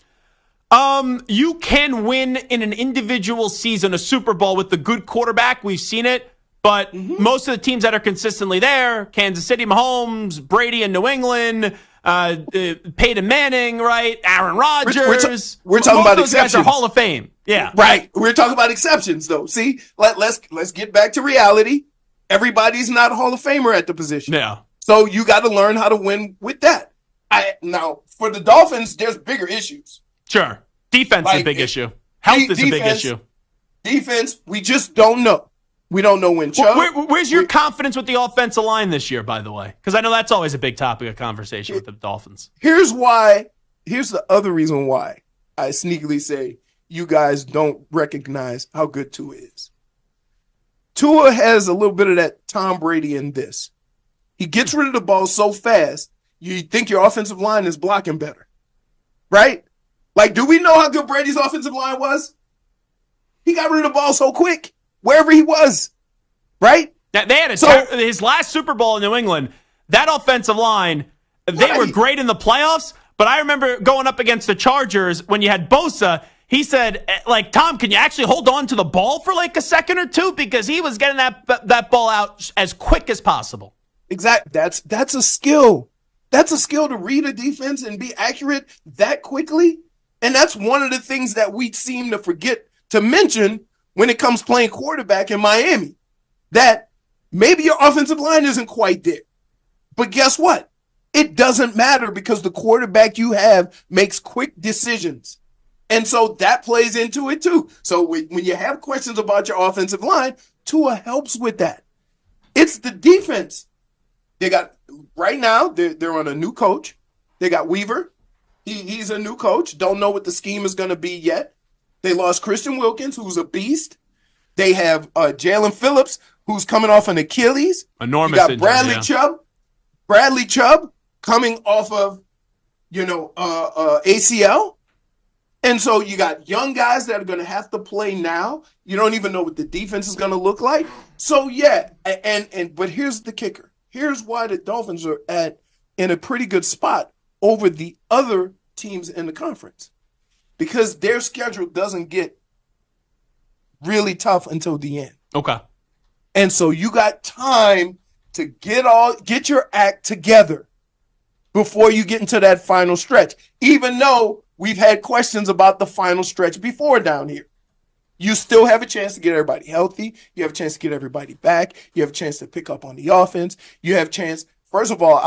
You can win in an individual season a Super Bowl with the good quarterback. We've seen it. But most of the teams that are consistently there, Kansas City, Mahomes, Brady in New England, Peyton Manning, right? Aaron Rodgers. We're talking about exceptions. Guys are Hall of Fame. Yeah. Right. We're talking about exceptions, though. See, let's get back to reality. Everybody's not a Hall of Famer at the position. Yeah. So you got to learn how to win with that. Now, for the Dolphins, there's bigger issues. Sure. Defense is a big issue. Health is a big issue. Defense, we just don't know. We don't know when Chubb. Where's your confidence with the offensive line this year, by the way? Because I know that's always a big topic of conversation with the Dolphins. Here's the other reason why I sneakily say you guys don't recognize how good Tua is. Tua has a little bit of that Tom Brady in this. He gets rid of the ball so fast, you think your offensive line is blocking better. Right? Like, do we know how good Brady's offensive line was? He got rid of the ball so quick. Wherever he was, right? They had his last Super Bowl in New England. That offensive line, they were great in the playoffs. But I remember going up against the Chargers when you had Bosa. He said, like, Tom, can you actually hold on to the ball for like a second or two? Because he was getting that ball out as quick as possible. Exactly. That's a skill. That's a skill to read a defense and be accurate that quickly. And that's one of the things that we seem to forget to mention when it comes playing quarterback in Miami, that maybe your offensive line isn't quite there. But guess what? It doesn't matter, because the quarterback you have makes quick decisions. And so that plays into it too. So when you have questions about your offensive line, Tua helps with that. It's the defense. Right now, they're on a new coach. They got Weaver. He's a new coach. Don't know what the scheme is going to be yet. They lost Christian Wilkins, who's a beast. They have Jalen Phillips, who's coming off an Achilles. Enormous you got injury, Bradley Chubb coming off of, ACL. And so you got young guys that are going to have to play now. You don't even know what the defense is going to look like. So, yeah, but here's the kicker. Here's why the Dolphins are in a pretty good spot over the other teams in the conference. Because their schedule doesn't get really tough until the end. Okay. And so you got time to get your act together before you get into that final stretch. Even though we've had questions about the final stretch before down here. You still have a chance to get everybody healthy. You have a chance to get everybody back. You have a chance to pick up on the offense. You have a chance. First of all,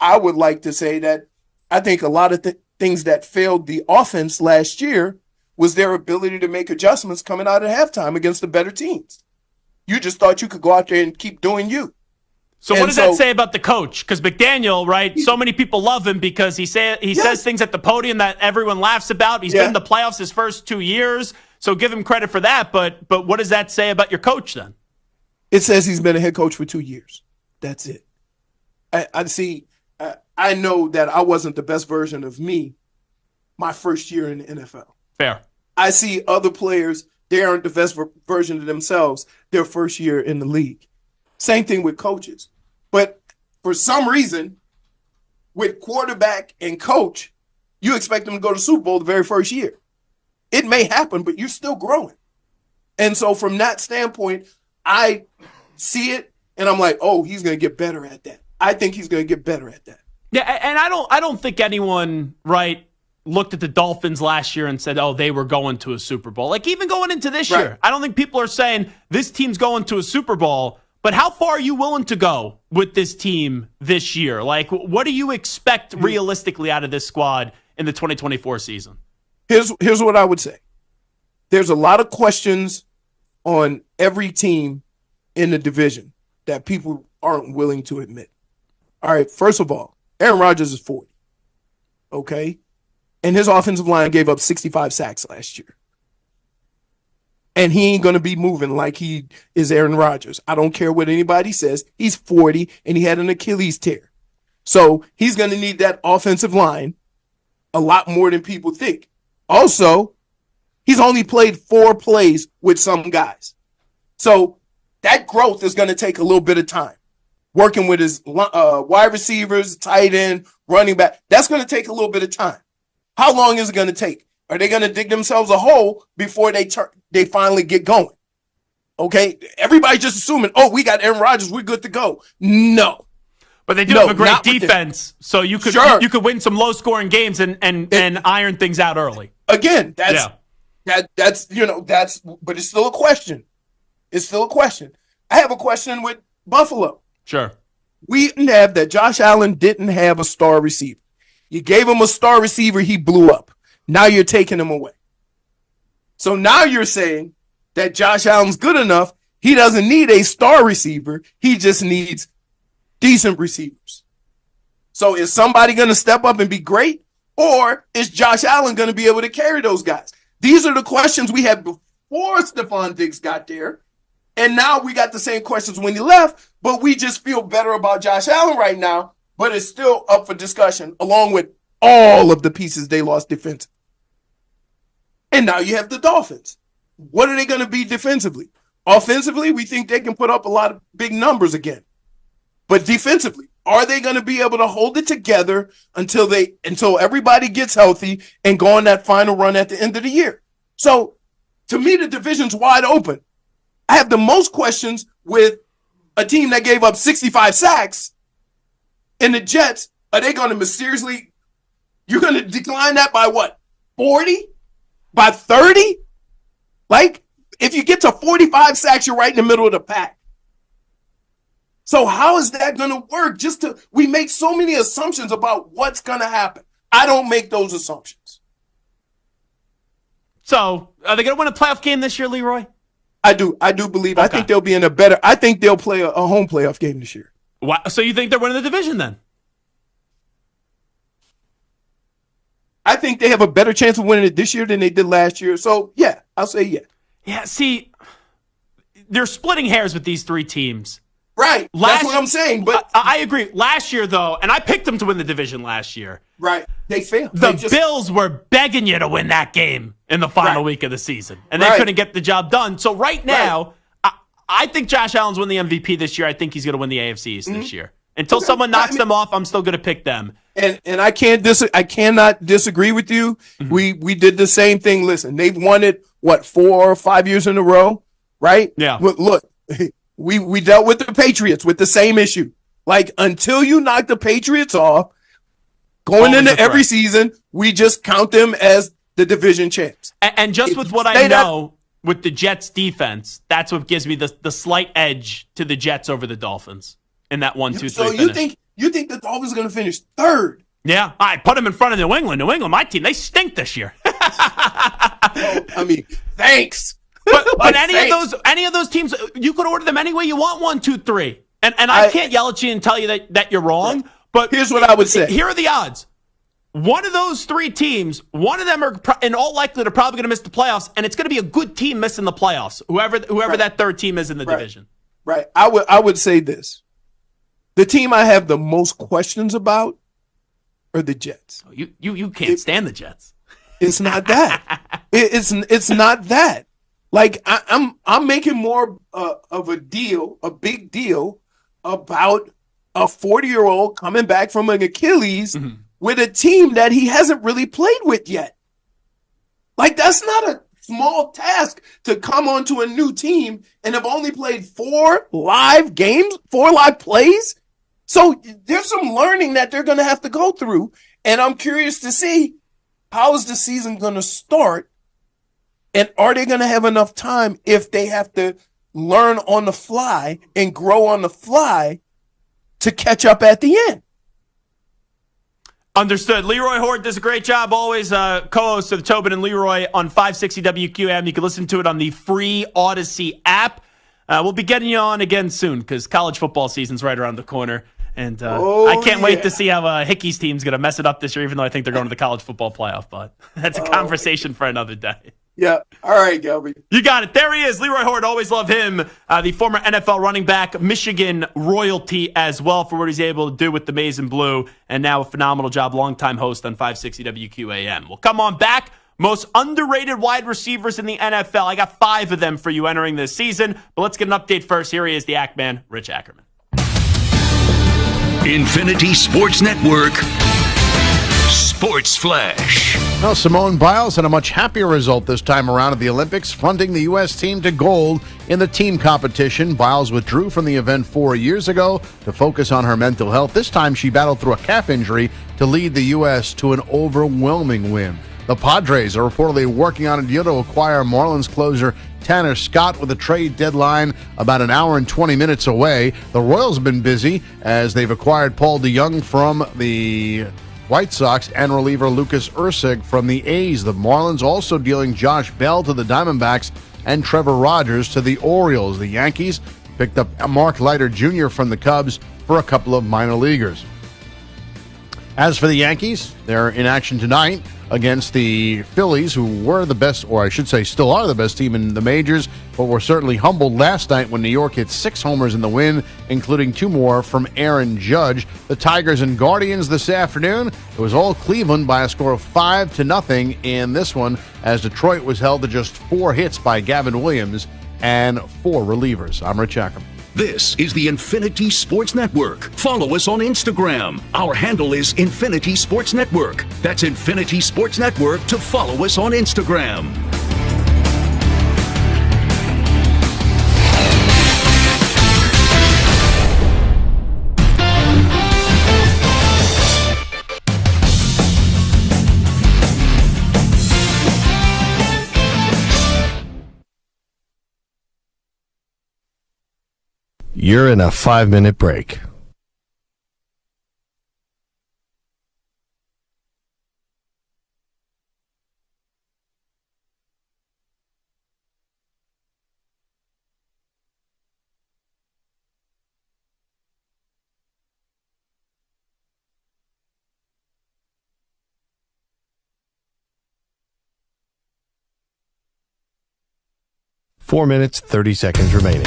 I would like to say that I think a lot of things that failed the offense last year was their ability to make adjustments coming out at halftime against the better teams. You just thought you could go out there and keep doing you. So what does that say about the coach? Because McDaniel, right? So many people love him because he says things at the podium that everyone laughs about. He's been in the playoffs his first 2 years, so give him credit for that. But what does that say about your coach then? It says he's been a head coach for 2 years. That's it. I see. I know that I wasn't the best version of me my first year in the NFL. Fair. I see other players, they aren't the best version of themselves their first year in the league. Same thing with coaches. But for some reason, with quarterback and coach, you expect them to go to the Super Bowl the very first year. It may happen, but you're still growing. And so from that standpoint, I see it and I'm like, oh, he's going to get better at that. I think he's going to get better at that. Yeah, and I don't think anyone, right, looked at the Dolphins last year and said, oh, they were going to a Super Bowl. Like even going into this year, I don't think people are saying this team's going to a Super Bowl. But how far are you willing to go with this team this year? Like, what do you expect realistically out of this squad in the 2024 season? Here's what I would say. There's a lot of questions on every team in the division that people aren't willing to admit. All right, first of all, Aaron Rodgers is 40, okay? And his offensive line gave up 65 sacks last year. And he ain't going to be moving like he is Aaron Rodgers. I don't care what anybody says. He's 40, and he had an Achilles tear. So he's going to need that offensive line a lot more than people think. Also, he's only played 4 plays with some guys. So that growth is going to take a little bit of time. Working with his wide receivers, tight end, running back, that's going to take a little bit of time. How long is it going to take? Are they going to dig themselves a hole before they finally get going? Okay, everybody's just assuming, oh, we got Aaron Rodgers, we're good to go. No. But they do have a great defense, so you could win some low-scoring games and iron things out early. Again, but it's still a question. It's still a question. I have a question with Buffalo. Sure. We didn't have that. Josh Allen didn't have a star receiver. You gave him a star receiver, he blew up. Now you're taking him away. So now you're saying that Josh Allen's good enough. He doesn't need a star receiver. He just needs decent receivers. So is somebody going to step up and be great? Or is Josh Allen going to be able to carry those guys? These are the questions we had before Stephon Diggs got there. And now we got the same questions when he left, but we just feel better about Josh Allen right now, but it's still up for discussion along with all of the pieces they lost defensively. And now you have the Dolphins. What are they going to be defensively? Offensively, we think they can put up a lot of big numbers again. But defensively, are they going to be able to hold it together until everybody gets healthy and go on that final run at the end of the year? So, to me, the division's wide open. I have the most questions with a team that gave up 65 sacks and the Jets. Are they going to mysteriously, you're going to decline that by what, 40? By 30? Like, if you get to 45 sacks, you're right in the middle of the pack. So how is that going to work? We make so many assumptions about what's going to happen. I don't make those assumptions. So, are they going to win a playoff game this year, Leroy? I do believe. Okay. I think they'll be in I think they'll play a home playoff game this year. Wow. So you think they're winning the division then? I think they have a better chance of winning it this year than they did last year. So, yeah, I'll say yeah. Yeah, see, they're splitting hairs with these 3 teams. Right. That's what I'm saying. But I agree. Last year, though, and I picked them to win the division last year. Right. They failed. The Bills were begging you to win that game in the final week of the season, and they couldn't get the job done. So right now, I think Josh Allen's win the MVP this year. I think he's going to win the AFC East this year. Until someone knocks them off, I'm still going to pick them. And I cannot disagree with you. Mm-hmm. We did the same thing. Listen, they've won it, 4 or 5 years in a row, right? Yeah. Look, we dealt with the Patriots with the same issue. Like, until you knock the Patriots off, going into every season, we just count them as the division champs. And just with what I know with the Jets defense, that's what gives me the slight edge to the Jets over the Dolphins in that 1-2-3 finish. So you think the Dolphins are going to finish third? Yeah. I put them in front of New England. New England, my team, they stink this year. I mean, thanks. But any of those teams, you could order them any way you want, 1, 2, 3. And I can't yell at you and tell you that you're wrong, but here's what I would say. Here are the odds. One of those three teams, one of them are in all likelihood are probably going to miss the playoffs, and it's going to be a good team missing the playoffs, whoever that third team is in the division. Right. I would say this. The team I have the most questions about are the Jets. Oh, you can't stand the Jets. It's not that. It's not that. Like I'm making more of a big deal about a 40-year-old coming back from an Achilles with a team that he hasn't really played with yet. Like, that's not a small task to come onto a new team and have only played 4 live plays. So there's some learning that they're going to have to go through. And I'm curious to see, how is the season going to start? And are they going to have enough time if they have to learn on the fly and grow on the fly to catch up at the end? Understood. Leroy Hoard does a great job, always co-host of the Tobin and Leroy on 560 WQAM. You can listen to it on the free Odyssey app. We'll be getting you on again soon because college football season's right around the corner. And I can't wait to see how Hickey's team's going to mess it up this year, even though I think they're going to the college football playoff. But that's a conversation for another day. Yeah. All right, Gelby. You got it. There he is. Leroy Hoard. Always love him. The former NFL running back, Michigan royalty as well for what he's able to do with the Maize and Blue. And now a phenomenal job, longtime host on 560 WQAM. We'll come on back. Most underrated wide receivers in the NFL. I got 5 of them for you entering this season. But let's get an update first. Here he is, the Ackman, Rich Ackerman. Infinity Sports Network Sports Flash. Well, Simone Biles had a much happier result this time around at the Olympics, fronting the U.S. team to gold in the team competition. Biles withdrew from the event 4 years ago to focus on her mental health. This time she battled through a calf injury to lead the U.S. to an overwhelming win. The Padres are reportedly working on a deal to acquire Marlins closer Tanner Scott with a trade deadline about an hour and 20 minutes away. The Royals have been busy as they've acquired Paul DeJong from the White Sox and reliever Lucas Ursig from the A's. The Marlins also dealing Josh Bell to the Diamondbacks and Trevor Rogers to the Orioles. The Yankees picked up Mark Leiter Jr. from the Cubs for a couple of minor leaguers. As for the Yankees, they're in action tonight against the Phillies, who were the best, or I should say still are the best team in the majors, but were certainly humbled last night when New York hit 6 homers in the win, including 2 more from Aaron Judge. The Tigers and Guardians this afternoon. It was all Cleveland by a score of 5-0 in this one, as Detroit was held to just 4 hits by Gavin Williams and 4 relievers. I'm Rich Ackerman. This is the Infinity Sports Network. Follow us on Instagram. Our handle is Infinity Sports Network. That's Infinity Sports Network to follow us on Instagram. You're in a 5-minute break. Four minutes, 30 seconds remaining.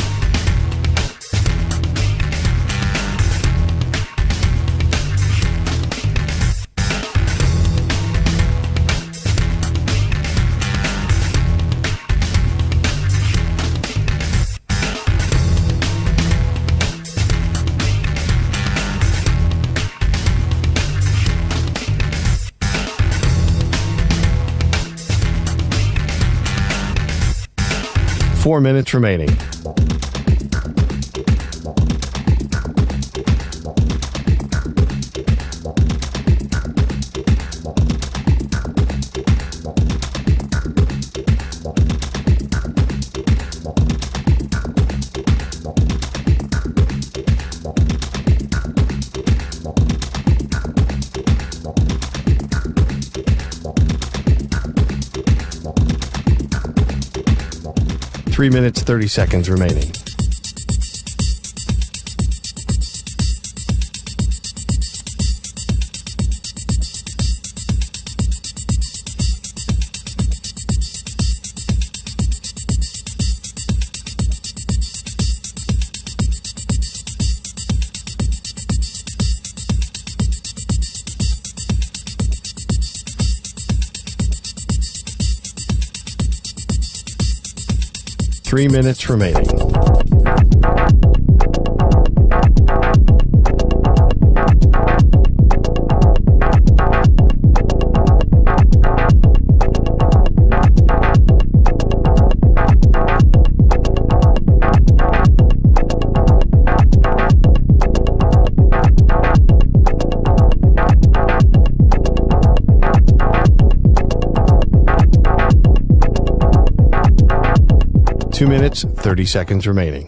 Four minutes remaining. Three minutes, 30 seconds remaining. 3 minutes remaining. Two minutes, 30 seconds remaining.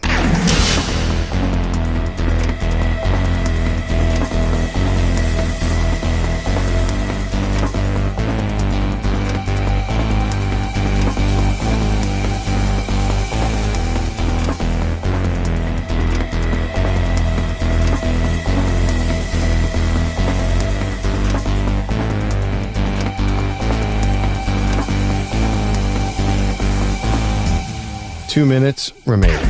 Two minutes remaining.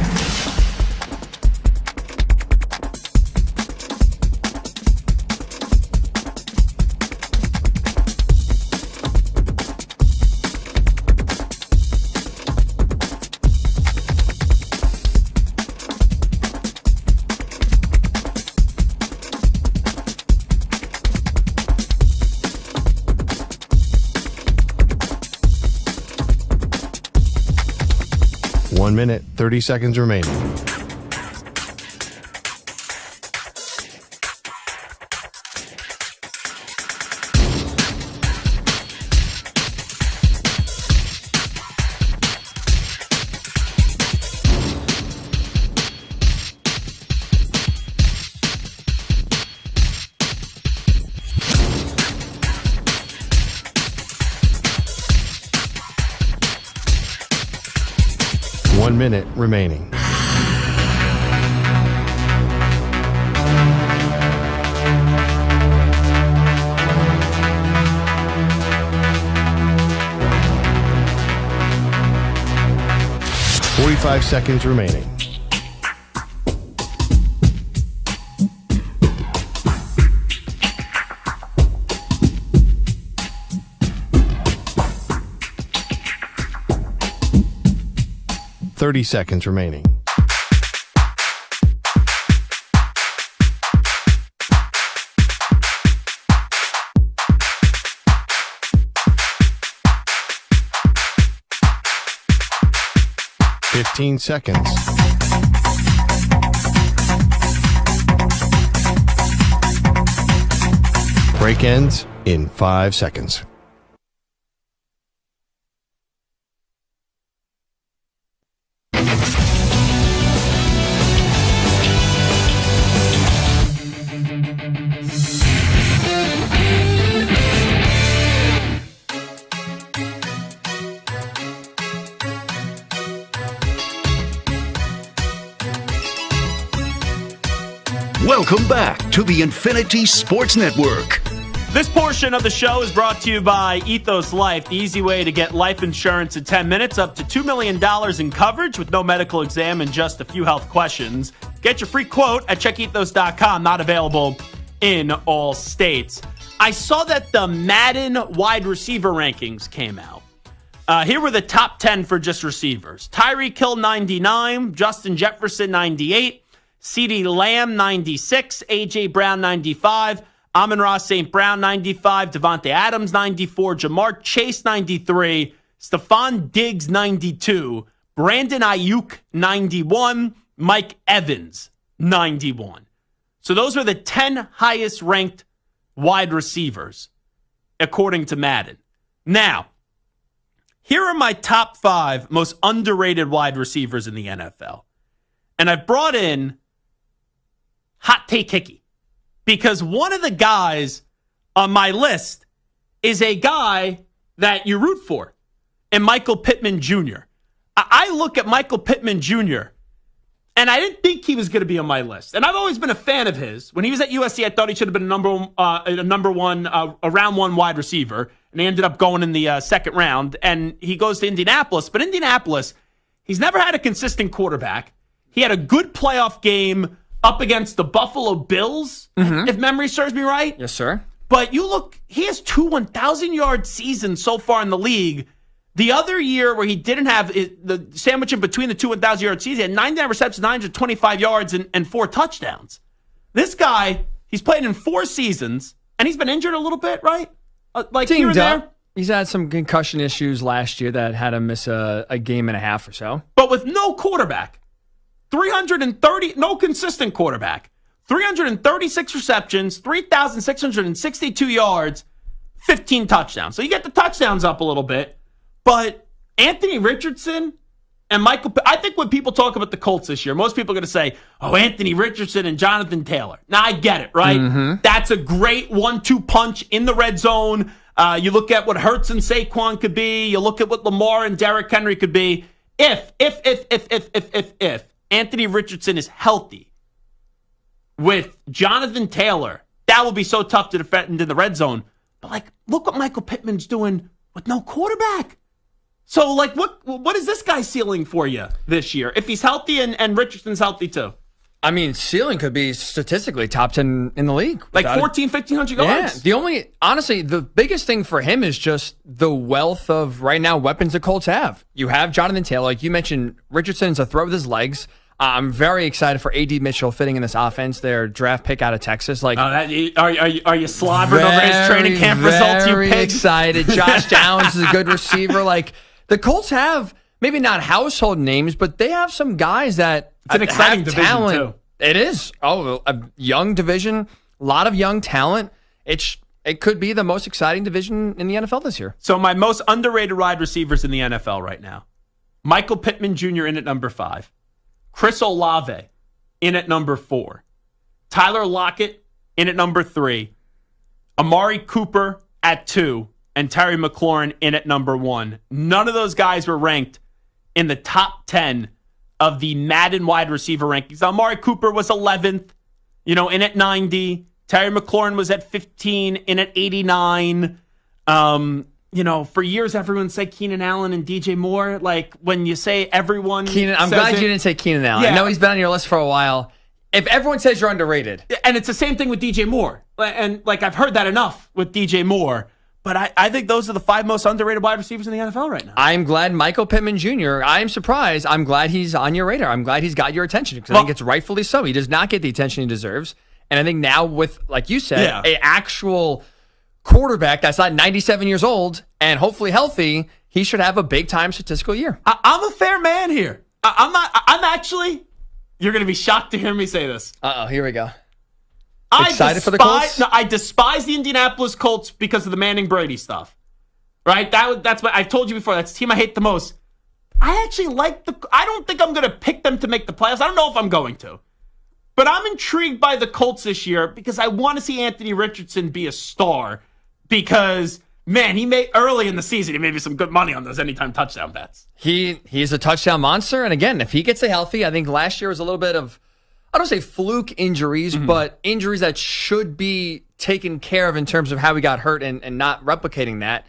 One minute, 30 seconds remaining. One minute remaining. Five seconds remaining. Seconds remaining. Fifteen seconds. Break ends in 5 seconds. Welcome back to the Infinity Sports Network. This portion of the show is brought to you by Ethos Life, the easy way to get life insurance in 10 minutes, up to $2 million in coverage with no medical exam and just a few health questions. Get your free quote at checkethos.com, not available in all states. I saw that the Madden wide receiver rankings came out. Here were the top 10 for just receivers. Tyreek Hill, 99. Justin Jefferson, 98. CeeDee Lamb, 96. A.J. Brown, 95. Amon-Ra St. Brown, 95. Devontae Adams, 94. Jamar Chase, 93. Stephon Diggs, 92. Brandon Ayuk, 91. Mike Evans, 91. So those are the 10 highest ranked wide receivers, according to Madden. Now, here are my top 5 most underrated wide receivers in the NFL. And I've brought in Hot Take Hickey, because one of the guys on my list is a guy that you root for, and Michael Pittman Jr. I look at Michael Pittman Jr., and I didn't think he was going to be on my list. And I've always been a fan of his. When he was at USC, I thought he should have been a round one wide receiver, and he ended up going in the second round, and he goes to Indianapolis. But Indianapolis, he's never had a consistent quarterback. He had a good playoff game up against the Buffalo Bills, if memory serves me right. Yes, sir. But you look, he has 2 1,000-yard seasons so far in the league. The other year where he didn't have the sandwich in between the 2 1,000-yard season, he had 99 receptions, 925 yards, and 4 touchdowns. This guy, he's played in 4 seasons, and he's been injured a little bit, right? Like here and there. He's had some concussion issues last year that had him miss a game and a half or so. But with no quarterback, 330, no consistent quarterback, 336 receptions, 3,662 yards, 15 touchdowns. So you get the touchdowns up a little bit. But Anthony Richardson and Michael, I think when people talk about the Colts this year, most people are going to say, oh, Anthony Richardson and Jonathan Taylor. Now, I get it, right? Mm-hmm. That's a great 1-2 punch in the red zone. You look at what Hurts and Saquon could be. You look at what Lamar and Derrick Henry could be. If Anthony Richardson is healthy with Jonathan Taylor, that will be so tough to defend in the red zone. But, look what Michael Pittman's doing with no quarterback. So, what is this guy ceiling for you this year? If he's healthy and Richardson's healthy too. I mean, ceiling could be statistically top 10 in the league. 1,500 yards. Yeah. Honestly, the biggest thing for him is just the wealth of, right now, weapons the Colts have. You have Jonathan Taylor. Like you mentioned, Richardson's a throw with his legs. I'm very excited for A.D. Mitchell fitting in this offense. Their draft pick out of Texas. Are you slobbering over his training camp results, you pig? Very excited. Josh Downs is a good receiver. The Colts have maybe not household names, but they have some guys that it's an exciting division talent. Too. It is. Oh, a young division, a lot of young talent. It could be the most exciting division in the NFL this year. So my most underrated wide receivers in the NFL right now: Michael Pittman Jr. in at number 5, Chris Olave in at number 4, Tyler Lockett in at number 3, Amari Cooper at 2. And Terry McLaurin in at number 1. None of those guys were ranked in the top 10 of the Madden wide receiver rankings. Now, Amari Cooper was 11th, in at 90. Terry McLaurin was at 15, in at 89. For years, everyone said Keenan Allen and DJ Moore. When you say everyone, I'm glad you didn't say Keenan Allen. Yeah. I know he's been on your list for a while. If everyone says you're underrated. And it's the same thing with DJ Moore. And I've heard that enough with DJ Moore. But I think those are the 5 most underrated wide receivers in the NFL right now. I'm glad Michael Pittman Jr., I'm surprised. I'm glad he's on your radar. I'm glad he's got your attention because I think it's rightfully so. He does not get the attention he deserves. And I think now with, like you said, an actual quarterback that's not 97 years old and hopefully healthy, he should have a big-time statistical year. I'm a fair man here. I'm actually, you're going to be shocked to hear me say this. Uh-oh, here we go. Excited for the Colts? No, I despise the Indianapolis Colts because of the Manning Brady stuff. Right? That's what I've told you before. That's the team I hate the most. I actually I don't think I'm going to pick them to make the playoffs. I don't know if I'm going to. But I'm intrigued by the Colts this year because I want to see Anthony Richardson be a star because, man, early in the season, he made me some good money on those anytime touchdown bets. He's a touchdown monster. And again, if he gets healthy, I think last year was a little bit of, I don't say fluke injuries, but injuries that should be taken care of in terms of how he got hurt and not replicating that.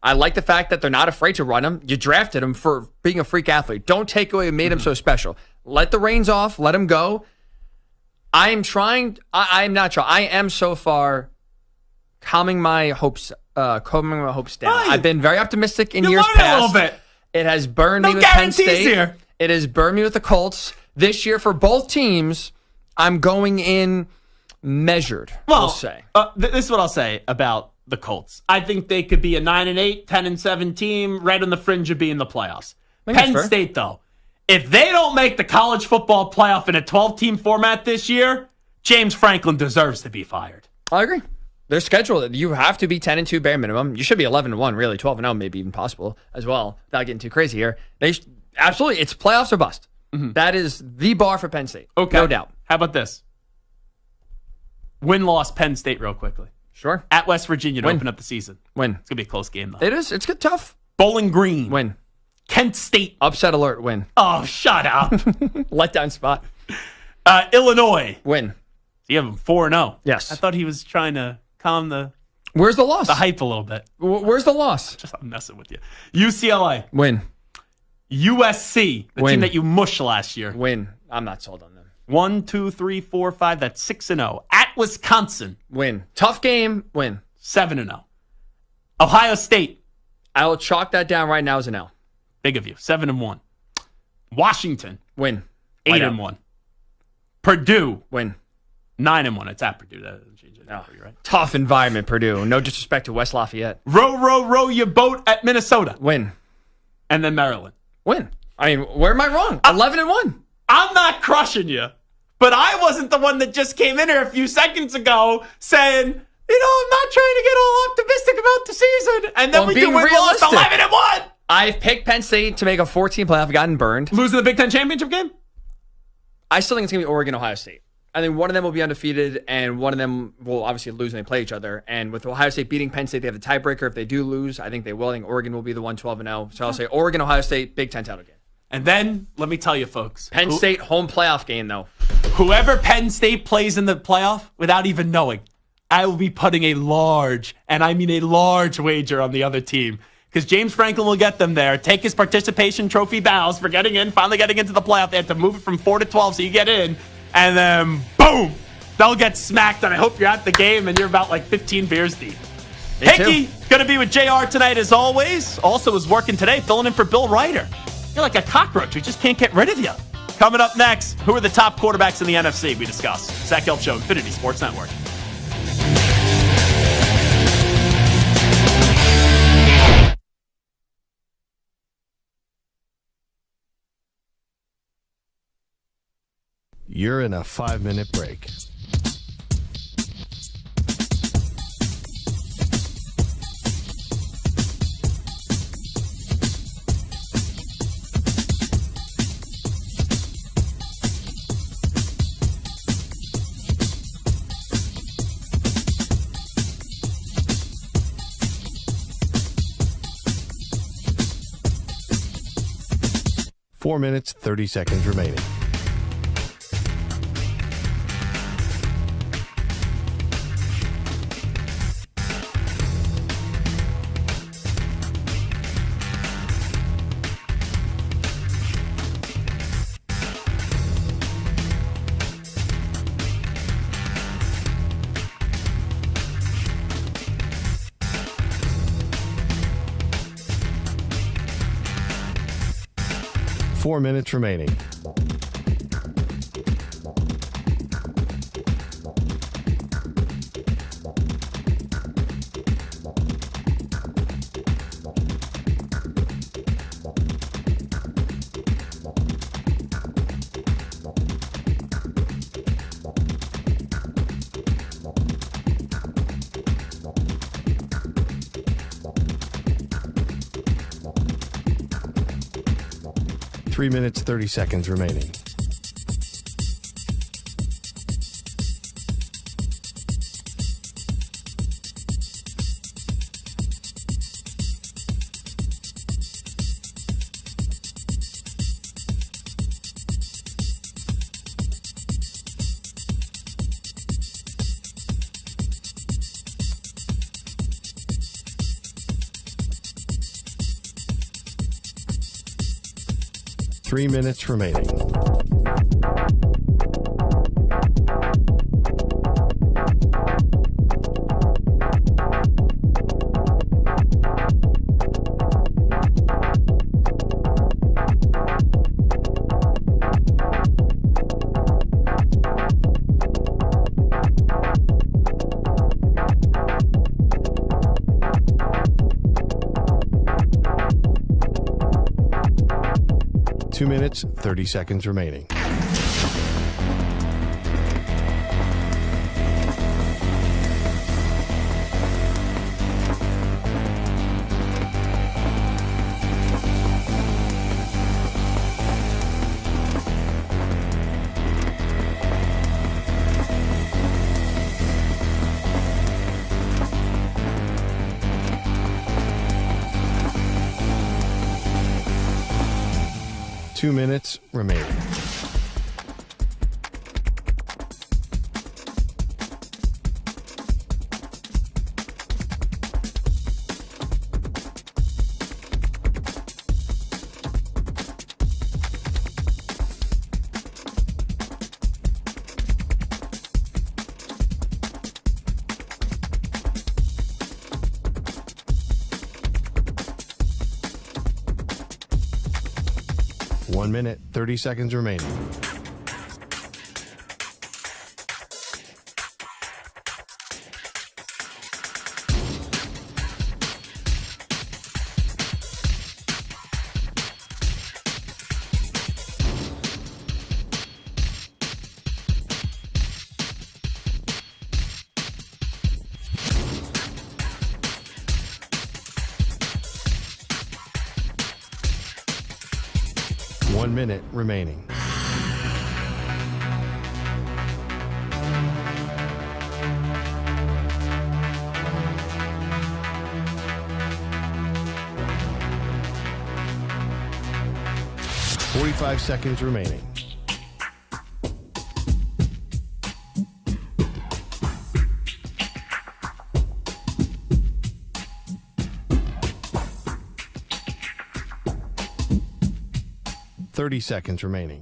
I like the fact that they're not afraid to run him. You drafted him for being a freak athlete. Don't take away what made him so special. Let the reins off. Let him go. I am not trying. I am so far calming my hopes down. Right. I've been very optimistic in years past. A little bit. It has burned me with Penn State. Here. It has burned me with the Colts. This year, for both teams, I'm going in measured, we'll say. This is what I'll say about the Colts. I think they could be a 9-8, 10-7 team, right on the fringe of being in the playoffs. Penn State, though, if they don't make the college football playoff in a 12-team format this year, James Franklin deserves to be fired. I agree. Their schedule, you have to be 10-2 bare minimum. You should be 11-1, really. 12-0 maybe even possible as well, without getting too crazy here. Absolutely, it's playoffs or bust. Mm-hmm. That is the bar for Penn State. Okay. No doubt. How about this? Win-loss Penn State real quickly. Sure. At West Virginia to open up the season. Win. It's going to be a close game, though. It is. It's good, tough. Bowling Green. Win. Kent State. Upset alert. Win. Oh, shut up. Letdown spot. Illinois. Win. So you have him 4-0. Yes. I thought he was trying to calm the... Where's the loss? The hype a little bit. Where's the loss? I'm messing with you. UCLA. Win. USC, the team that you mushed last year. Win. I'm not sold on them. 1, 2, 3, 4, 5. That's 6-0. At Wisconsin. Win. Tough game. Win. 7-0. Ohio State. I'll chalk that down right now as an L. Big of you. 7-1. Washington. Win. 8-1. Purdue. Win. 9-1. It's at Purdue. That doesn't change it. Oh, you're right. Tough environment, Purdue. No disrespect to West Lafayette. Row your boat at Minnesota. Win. And then Maryland. Win. I mean, where am I wrong? 11-1. I'm not crushing you, but I wasn't the one that just came in here a few seconds ago saying, I'm not trying to get all optimistic about the season. And then we lost 11-1. I've picked Penn State to make a 14 playoff. I've gotten burned. Losing the Big Ten championship game? I still think it's going to be Oregon, Ohio State. I think one of them will be undefeated, and one of them will obviously lose when they play each other. And with Ohio State beating Penn State, they have the tiebreaker. If they do lose, I think they will. I think Oregon will be the 1-12-0. So I'll say Oregon, Ohio State, Big Ten title game. And then, let me tell you, folks. Penn State home playoff game, though. Whoever Penn State plays in the playoff, without even knowing, I will be putting a large, and I mean a large wager on the other team. Because James Franklin will get them there, take his participation trophy bows for finally getting into the playoff. They have to move it from 4 to 12 so you get in. And then, boom, they'll get smacked. And I hope you're at the game and you're about like 15 beers deep. Hickey, going to be with JR tonight as always. Also is working today, filling in for Bill Ryder. You're like a cockroach. We just can't get rid of you. Coming up next, who are the top quarterbacks in the NFC? We discuss. Zach Gelb Show, Infinity Sports Network. You're in a 5-minute break. Four minutes, 30 seconds remaining. Four minutes remaining. Three minutes, 30 seconds remaining. Three minutes remaining. Two minutes, 30 seconds remaining. Two minutes remaining. 1 minute, 30 seconds remaining. One minute remaining. "45 seconds remaining. "30 seconds remaining.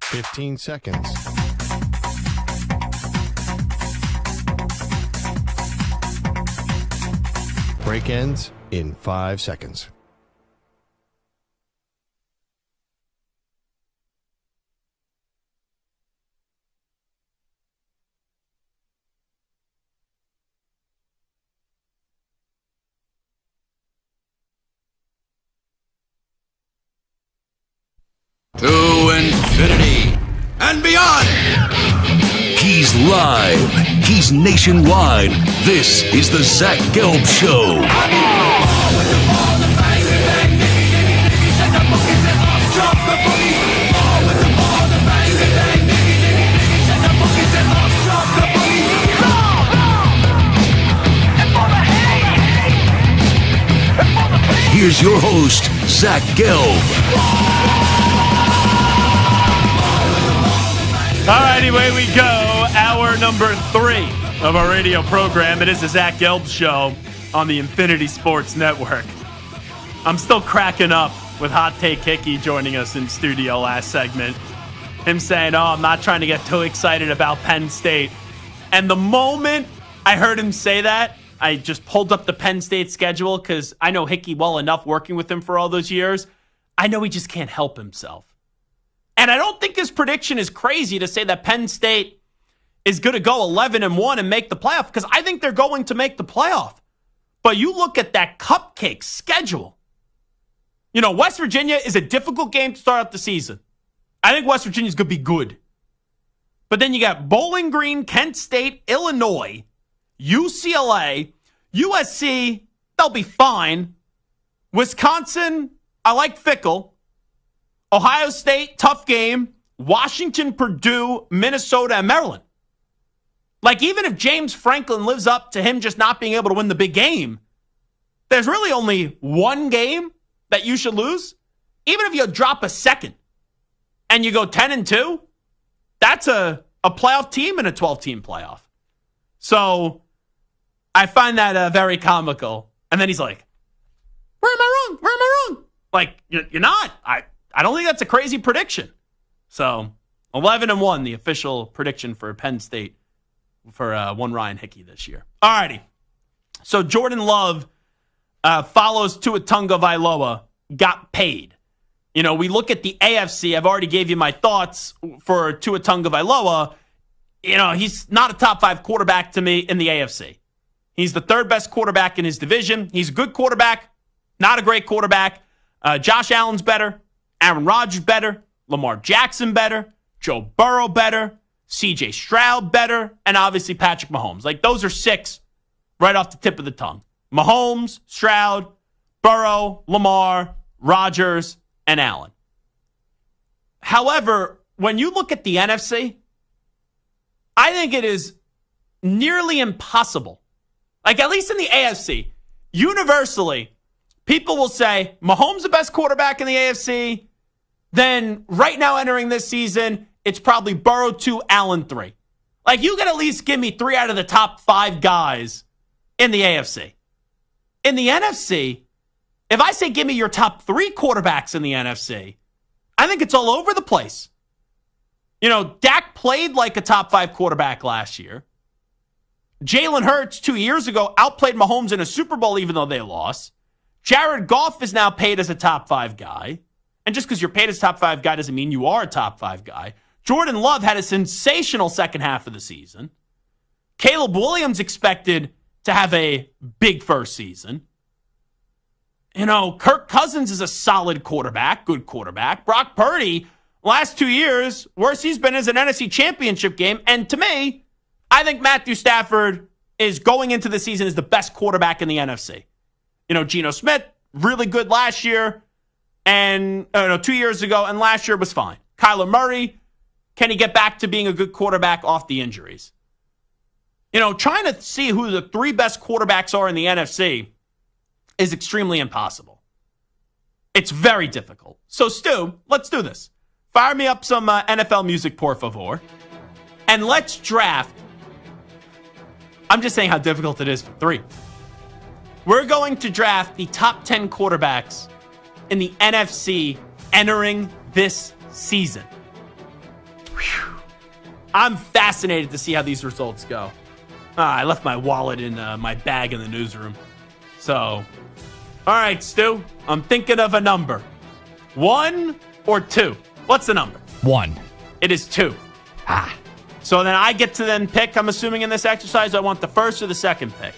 "15 seconds. Break ends in 5 seconds. To infinity and beyond. He's live. He's nationwide. This is the Zach Gelb Show. Here's your host, Zach Gelb. All right, away we go. Hour number 3 of our radio program. It is the Zach Gelb Show on the Infinity Sports Network. I'm still cracking up with Hot Take Hickey joining us in studio last segment. Him saying, I'm not trying to get too excited about Penn State. And the moment I heard him say that, I just pulled up the Penn State schedule because I know Hickey well enough working with him for all those years. I know he just can't help himself. And I don't think his prediction is crazy to say that Penn State is going to go 11-1 and make the playoff, because I think they're going to make the playoff. But you look at that cupcake schedule. You know, West Virginia is a difficult game to start out the season. I think West Virginia is going to be good. But then you got Bowling Green, Kent State, Illinois, UCLA, USC, they'll be fine. Wisconsin, I like Fickle. Ohio State, tough game. Washington, Purdue, Minnesota, and Maryland. Like, even if James Franklin lives up to him just not being able to win the big game, there's really only one game that you should lose. Even if you drop a second and you go 10-2, that's a playoff team in a 12-team playoff. So I find that very comical. And then he's like, where am I wrong? Where am I wrong? Like, you're not. I don't think that's a crazy prediction. So 11-1, the official prediction for Penn State for one Ryan Hickey this year. All righty. So Jordan Love follows Tua Tagovailoa, got paid. You know, we look at the AFC. I've already gave you my thoughts for Tua Tagovailoa. You know, he's not a top 5 quarterback to me in the AFC. He's the 3rd best quarterback in his division. He's a good quarterback, not a great quarterback. Josh Allen's better. Aaron Rodgers better, Lamar Jackson better, Joe Burrow better, CJ Stroud better, and obviously Patrick Mahomes. Like, those are 6 right off the tip of the tongue. Mahomes, Stroud, Burrow, Lamar, Rodgers, and Allen. However, when you look at the NFC, I think it is nearly impossible. Like, at least in the AFC, universally, people will say Mahomes the best quarterback in the AFC. Then right now entering this season, it's probably Burrow 2, Allen 3. Like, you can at least give me 3 out of the top 5 guys in the AFC. In the NFC, if I say give me your top 3 quarterbacks in the NFC, I think it's all over the place. Dak played like a top 5 quarterback last year. Jalen Hurts 2 years ago outplayed Mahomes in a Super Bowl even though they lost. Jared Goff is now paid as a top 5 guy. And just because you're paid as a top 5 guy doesn't mean you are a top 5 guy. Jordan Love had a sensational second half of the season. Caleb Williams expected to have a big first season. Kirk Cousins is a solid quarterback, good quarterback. Brock Purdy, last 2 years, worst he's been is an NFC Championship game. And to me, I think Matthew Stafford is going into the season as the best quarterback in the NFC. Geno Smith, really good last year, and 2 years ago, and last year was fine. Kyler Murray, can he get back to being a good quarterback off the injuries? Trying to see who the 3 best quarterbacks are in the NFC is extremely impossible. It's very difficult. So, Stu, let's do this. Fire me up some NFL music, por favor. And let's draft. I'm just saying how difficult it is for 3. We're going to draft the top 10 quarterbacks in the NFC entering this season. Whew. I'm fascinated to see how these results go. I left my wallet in my bag in the newsroom. So, all right, Stu, I'm thinking of a number. 1 or 2? What's the number? 1. It is 2. So then I get to then pick, I'm assuming in this exercise, I want the first or the second pick.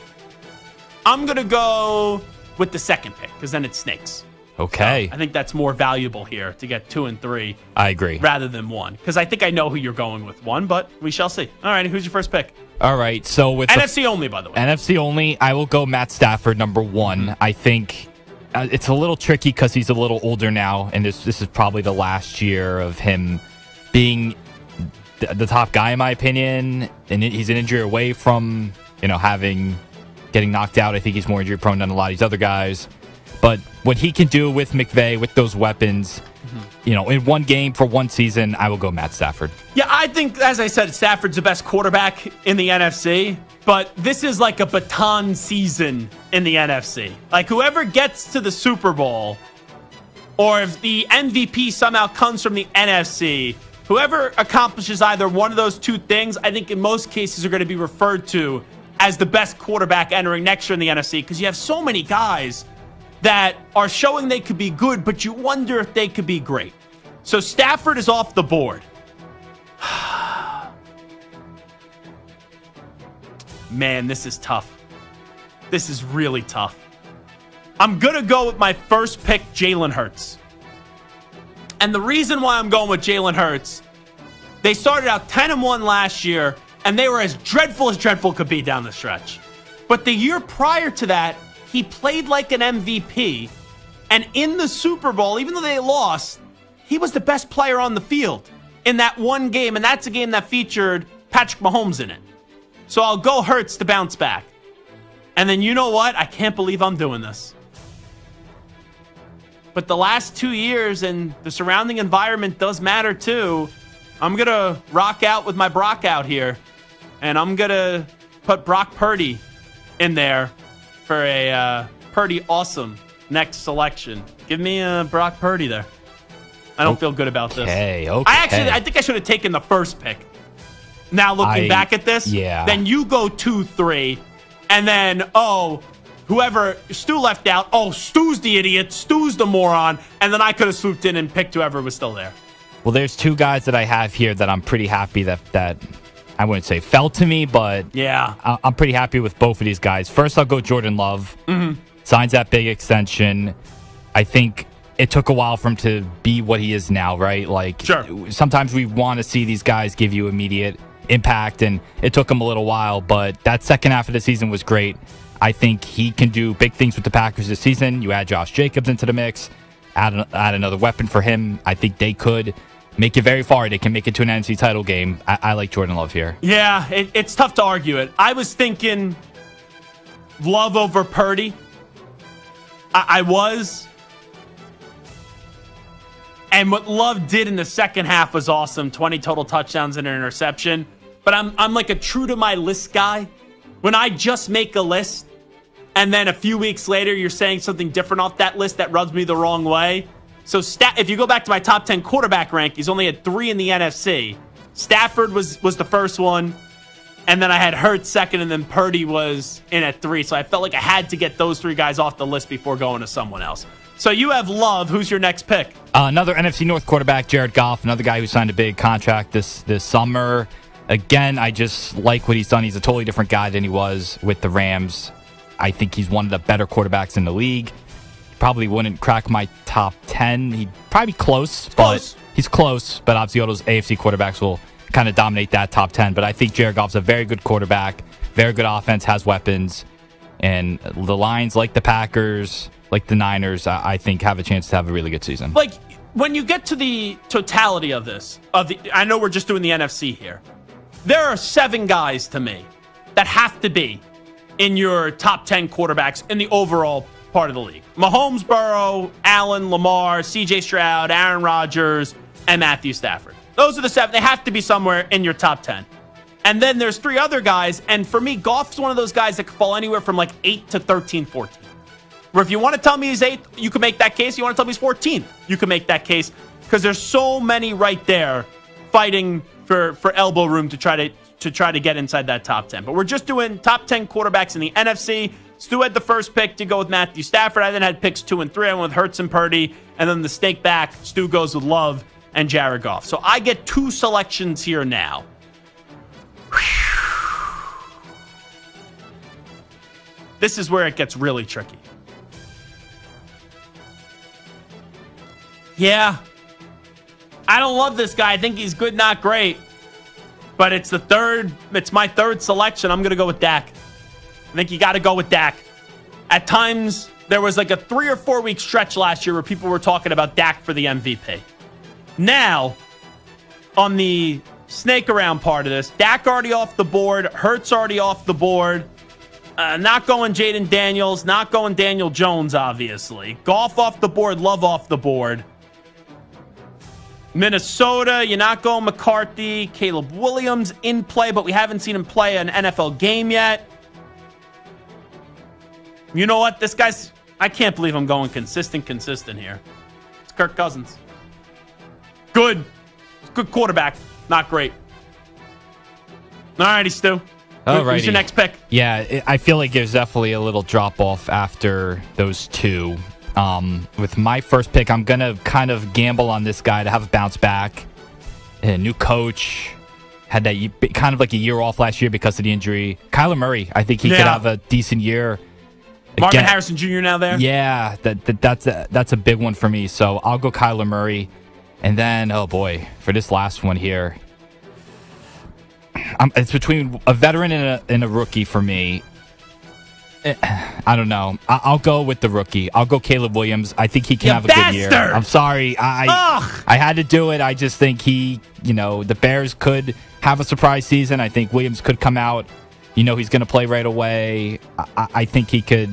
I'm going to go with the second pick because then it snakes. Okay. So I think that's more valuable here to get 2 and 3. I agree. Rather than 1. Because I think I know who you're going with 1, but we shall see. All right, who's your first pick? All right, so with NFC only, by the way. NFC only, I will go Matt Stafford, number 1. Mm-hmm. I think it's a little tricky because he's a little older now, and this is probably the last year of him being the top guy, in my opinion. And he's an injury away from, getting knocked out. I think he's more injury prone than a lot of these other guys. But what he can do with McVay, with those weapons, in one game for one season, I will go Matt Stafford. Yeah, I think, as I said, Stafford's the best quarterback in the NFC. But this is like a baton season in the NFC. Like, whoever gets to the Super Bowl, or if the MVP somehow comes from the NFC, whoever accomplishes either one of those 2 things, I think in most cases are going to be referred to as the best quarterback entering next year in the NFC, because you have so many guys that are showing they could be good, but you wonder if they could be great. So Stafford is off the board. Man, this is tough. This is really tough. I'm going to go with my first pick, Jalen Hurts. And the reason why I'm going with Jalen Hurts, they started out 10-1 last year, and they were as dreadful could be down the stretch. But the year prior to that, he played like an MVP. And in the Super Bowl, even though they lost, he was the best player on the field in that one game. And that's a game that featured Patrick Mahomes in it. So I'll go Hurts to bounce back. And then you know what? I can't believe I'm doing this. But the last 2 years and the surrounding environment does matter too. I'm going to rock out with my Brock out here. And I'm going to put Brock Purdy in there for a Purdy awesome next selection. Give me a Brock Purdy there. I don't feel good about this. Okay. I think I should have taken the first pick. Now looking back at this, then you go 2-3, and then, whoever Stu left out, Stu's the idiot, Stu's the moron, and then I could have swooped in and picked whoever was still there. Well, there's 2 guys that I have here that I'm pretty happy that I wouldn't say fell to me, but I'm pretty happy with both of these guys. First, I'll go Jordan Love. Mm-hmm. Signs that big extension. I think it took a while for him to be what he is now, right? Like, sometimes we want to see these guys give you immediate impact, and it took him a little while, but that second half of the season was great. I think he can do big things with the Packers this season. You add Josh Jacobs into the mix, add another weapon for him. I think they could make it very far. They can make it to an NFC title game. I like Jordan Love here. Yeah, it's tough to argue it. I was thinking Love over Purdy. I was. And what Love did in the second half was awesome. 20 total touchdowns and an interception. But I'm like a true to my list guy. When I just make a list, and then a few weeks later you're saying something different off that list that rubs me the wrong way. So if you go back to my top 10 quarterback rank, he's only had 3 in the NFC. Stafford was the first one, and then I had Hurts second, and then Purdy was in at 3. So I felt like I had to get those 3 guys off the list before going to someone else. So you have Love. Who's your next pick? Another NFC North quarterback, Jared Goff, another guy who signed a big contract this summer. Again, I just like what he's done. He's a totally different guy than he was with the Rams. I think he's one of the better quarterbacks in the league. Probably wouldn't crack my top 10. He'd probably be close, but he's close. But obviously all those AFC quarterbacks will kind of dominate that top 10. But I think Jared Goff's a very good quarterback, very good offense, has weapons. And the Lions, like the Packers, like the Niners, I think have a chance to have a really good season. Like, when you get to the totality of this, I know we're just doing the NFC here. There are 7 guys to me that have to be in your top 10 quarterbacks in the overall part of the league. Mahomes, Burrow, Allen, Lamar, CJ Stroud, Aaron Rodgers, and Matthew Stafford. Those are the 7. They have to be somewhere in your top 10. And then there's 3 other guys, and for me, Goff's one of those guys that could fall anywhere from like 8 to 13, 14. Where if you want to tell me he's 8th, you can make that case. You want to tell me he's 14th, you can make that case. Because there's so many right there fighting for elbow room to try to get inside that top 10. But we're just doing top 10 quarterbacks in the NFC. Stu had the first pick to go with Matthew Stafford. I then had picks 2 and 3. I went with Hurts and Purdy. And then the snake back, Stu goes with Love and Jared Goff. So I get 2 selections here now. This is where it gets really tricky. Yeah. I don't love this guy. I think he's good, not great. But it's my third selection. I'm going to go with Dak. I think you got to go with Dak. At times, there was like a 3 or 4 week stretch last year where people were talking about Dak for the MVP. Now, on the snake around part of this, Dak already off the board. Hurts already off the board. Not going Jaden Daniels. Not going Daniel Jones, obviously. Goff off the board. Love off the board. Minnesota, you're not going McCarthy. Caleb Williams in play, but we haven't seen him play an NFL game yet. You know what? I can't believe I'm going consistent here. It's Kirk Cousins. Good quarterback. Not great. All righty, Stu. Who's your next pick? Yeah, I feel like there's definitely a little drop-off after those 2. With my first pick, I'm going to kind of gamble on this guy to have a bounce back. A new coach. Had that kind of like a year off last year because of the injury. Kyler Murray, I think he could have a decent year. Marvin Harrison Jr. now there? Yeah, that's a big one for me. So I'll go Kyler Murray. And then, oh boy, for this last one here. It's between a veteran and a rookie for me. I don't know. I'll go with the rookie. I'll go Caleb Williams. I think he can have a good year. I'm sorry. I had to do it. I just think the Bears could have a surprise season. I think Williams could come out. He's going to play right away. I think he could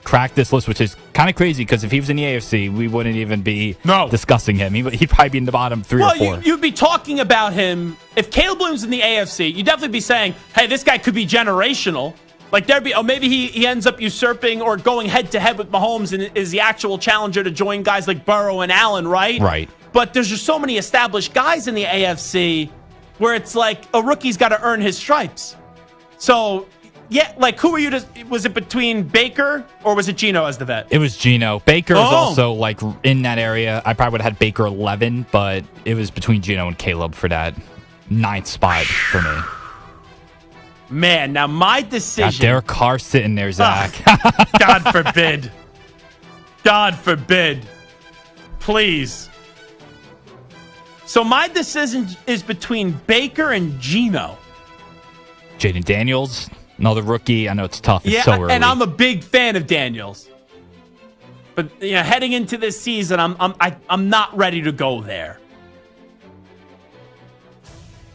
crack this list, which is kind of crazy because if he was in the AFC, we wouldn't even be discussing him. He'd probably be in the bottom 3 or 4. You'd be talking about him. If Caleb Williams in the AFC, you'd definitely be saying, hey, this guy could be generational. Like maybe he ends up usurping or going head-to-head with Mahomes and is the actual challenger to join guys like Burrow and Allen, right? Right. But there's just so many established guys in the AFC where it's like a rookie's got to earn his stripes. So, yeah, like who were you was it between Baker or was it Geno as the vet? It was Geno. Baker was also like in that area. I probably would have had Baker 11, but it was between Geno and Caleb for that 9th spot for me. Man, now my decision. Got Derek Carr sitting there, Zach. God forbid. God forbid. Please. So my decision is between Baker and Geno. Jaden Daniels, another rookie. I know it's tough. It's so early. And I'm a big fan of Daniels. But heading into this season, I'm not ready to go there.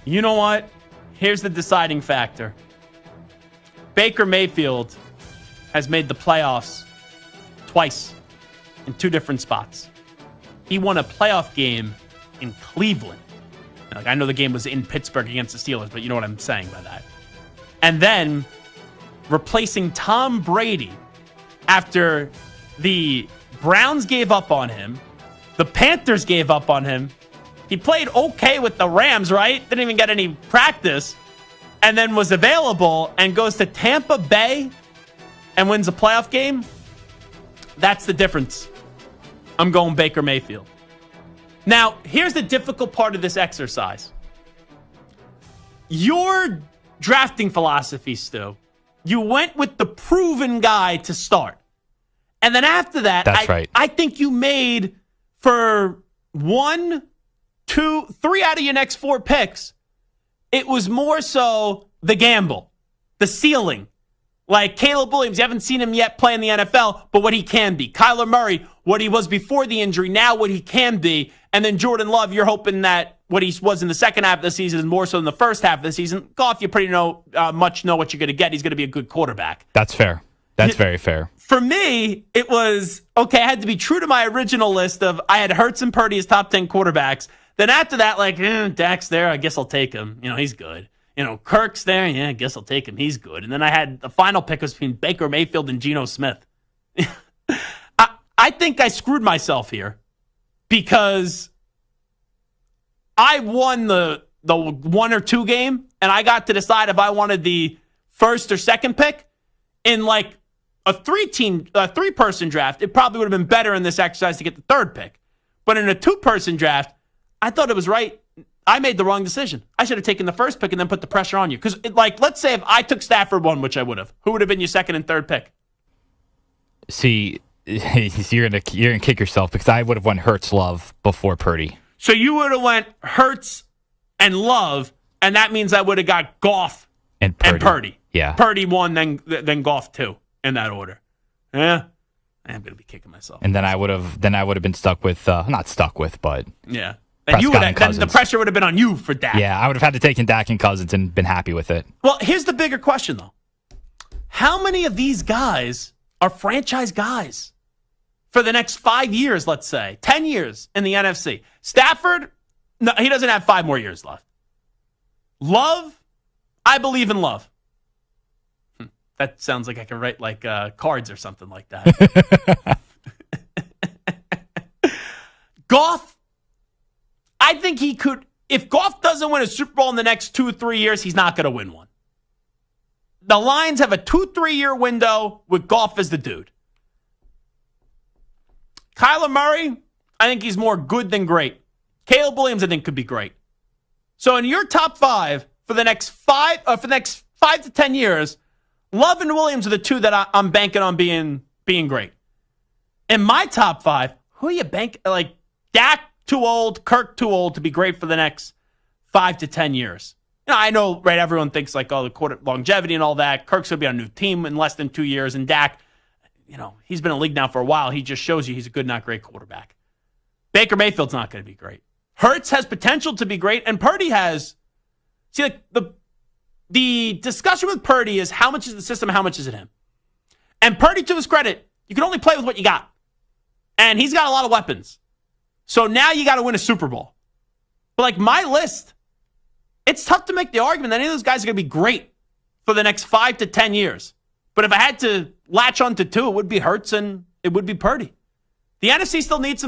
You know what? Here's the deciding factor. Baker Mayfield has made the playoffs twice in 2 different spots. He won a playoff game in Cleveland. Like, I know the game was in Pittsburgh against the Steelers, but you know what I'm saying by that. And then replacing Tom Brady after the Browns gave up on him, the Panthers gave up on him, He played okay with the Rams, right? Didn't even get any practice. And then was available and goes to Tampa Bay and wins a playoff game. That's the difference. I'm going Baker Mayfield. Now, here's the difficult part of this exercise. Your drafting philosophy, Stu, you went with the proven guy to start. And then after that, I think you made for 1, 2, 3 out of your next 4 picks. It was more so the gamble, the ceiling. Like Caleb Williams, you haven't seen him yet play in the NFL, but what he can be. Kyler Murray, what he was before the injury, now what he can be. And then Jordan Love, you're hoping that what he was in the second half of the season is more so in the first half of the season. Goff, you pretty much know what you're going to get. He's going to be a good quarterback. That's fair. That's very fair. For me, it was, okay, I had to be true to my original list of I had Hurts and Purdy as top 10 quarterbacks. Then after that, Dak's there, I guess I'll take him. He's good. Kirk's there, yeah, I guess I'll take him. He's good. And then I had the final pick was between Baker Mayfield and Geno Smith. I think I screwed myself here because I won the 1 or 2 game, and I got to decide if I wanted the first or second pick. In like a 3-person draft, it probably would have been better in this exercise to get the third pick. But in a 2-person draft, I thought it was right. I made the wrong decision. I should have taken the first pick and then put the pressure on you. Because, let's say if I took Stafford 1, which I would have, who would have been your second and third pick? See, you're gonna kick yourself because I would have went Hurts, Love before Purdy. So you would have went Hurts and Love, and that means I would have got Goff and Purdy. Yeah, Purdy 1, then Goff 2 in that order. Yeah, I'm gonna be kicking myself. And then I would have been stuck with not stuck with, but yeah. And you would have, then the pressure would have been on you for Dak. Yeah, I would have had to take in Dak and Cousins and been happy with it. Well, here's the bigger question, though. How many of these guys are franchise guys for the next 5 years, let's say, 10 years in the NFC? Stafford, no, he doesn't have 5 more years left. Love, I believe in Love. That sounds like I can write cards or something like that. Goff, I think he could. If Goff doesn't win a Super Bowl in the next 2 or 3 years, he's not going to win one. The Lions have a 2-3 year window with Goff as the dude. Kyler Murray, I think he's more good than great. Caleb Williams, I think, could be great. So in your top 5 for the next 5 to 10 years, Love and Williams are the 2 that I'm banking on being great. In my top 5, who are you banking? Like Dak, too old, Kirk too old to be great for the next 5 to 10 years. I know, right? Everyone thinks the quarter longevity and all that. Kirk's going to be on a new team in less than 2 years. And Dak, he's been in the league now for a while. He just shows you he's a good, not great quarterback. Baker Mayfield's not going to be great. Hurts has potential to be great. And Purdy has, the discussion with Purdy is how much is the system, how much is it him? And Purdy, to his credit, you can only play with what you got. And he's got a lot of weapons. So now you got to win a Super Bowl. But my list, it's tough to make the argument that any of those guys are going to be great for the next 5 to 10 years. But if I had to latch on to 2, it would be Hurts and it would be Purdy. The NFC still needs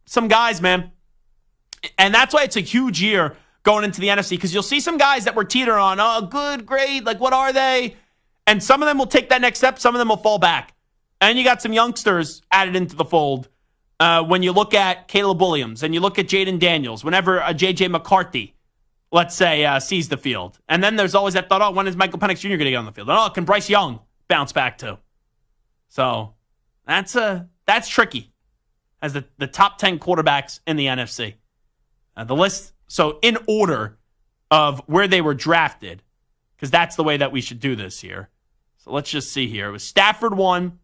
some guys, man. And that's why it's a huge year going into the NFC, because you'll see some guys that were teetering on, oh, good, great, what are they? And some of them will take that next step. Some of them will fall back. And you got some youngsters added into the fold. When you look at Caleb Williams and you look at Jaden Daniels, whenever a J.J. McCarthy, let's say, sees the field. And then there's always that thought, when is Michael Penix Jr. going to get on the field? And, can Bryce Young bounce back too? So that's tricky as the top 10 quarterbacks in the NFC. The list, so in order of where they were drafted, because that's the way that we should do this here. So let's just see here. It was Stafford 1,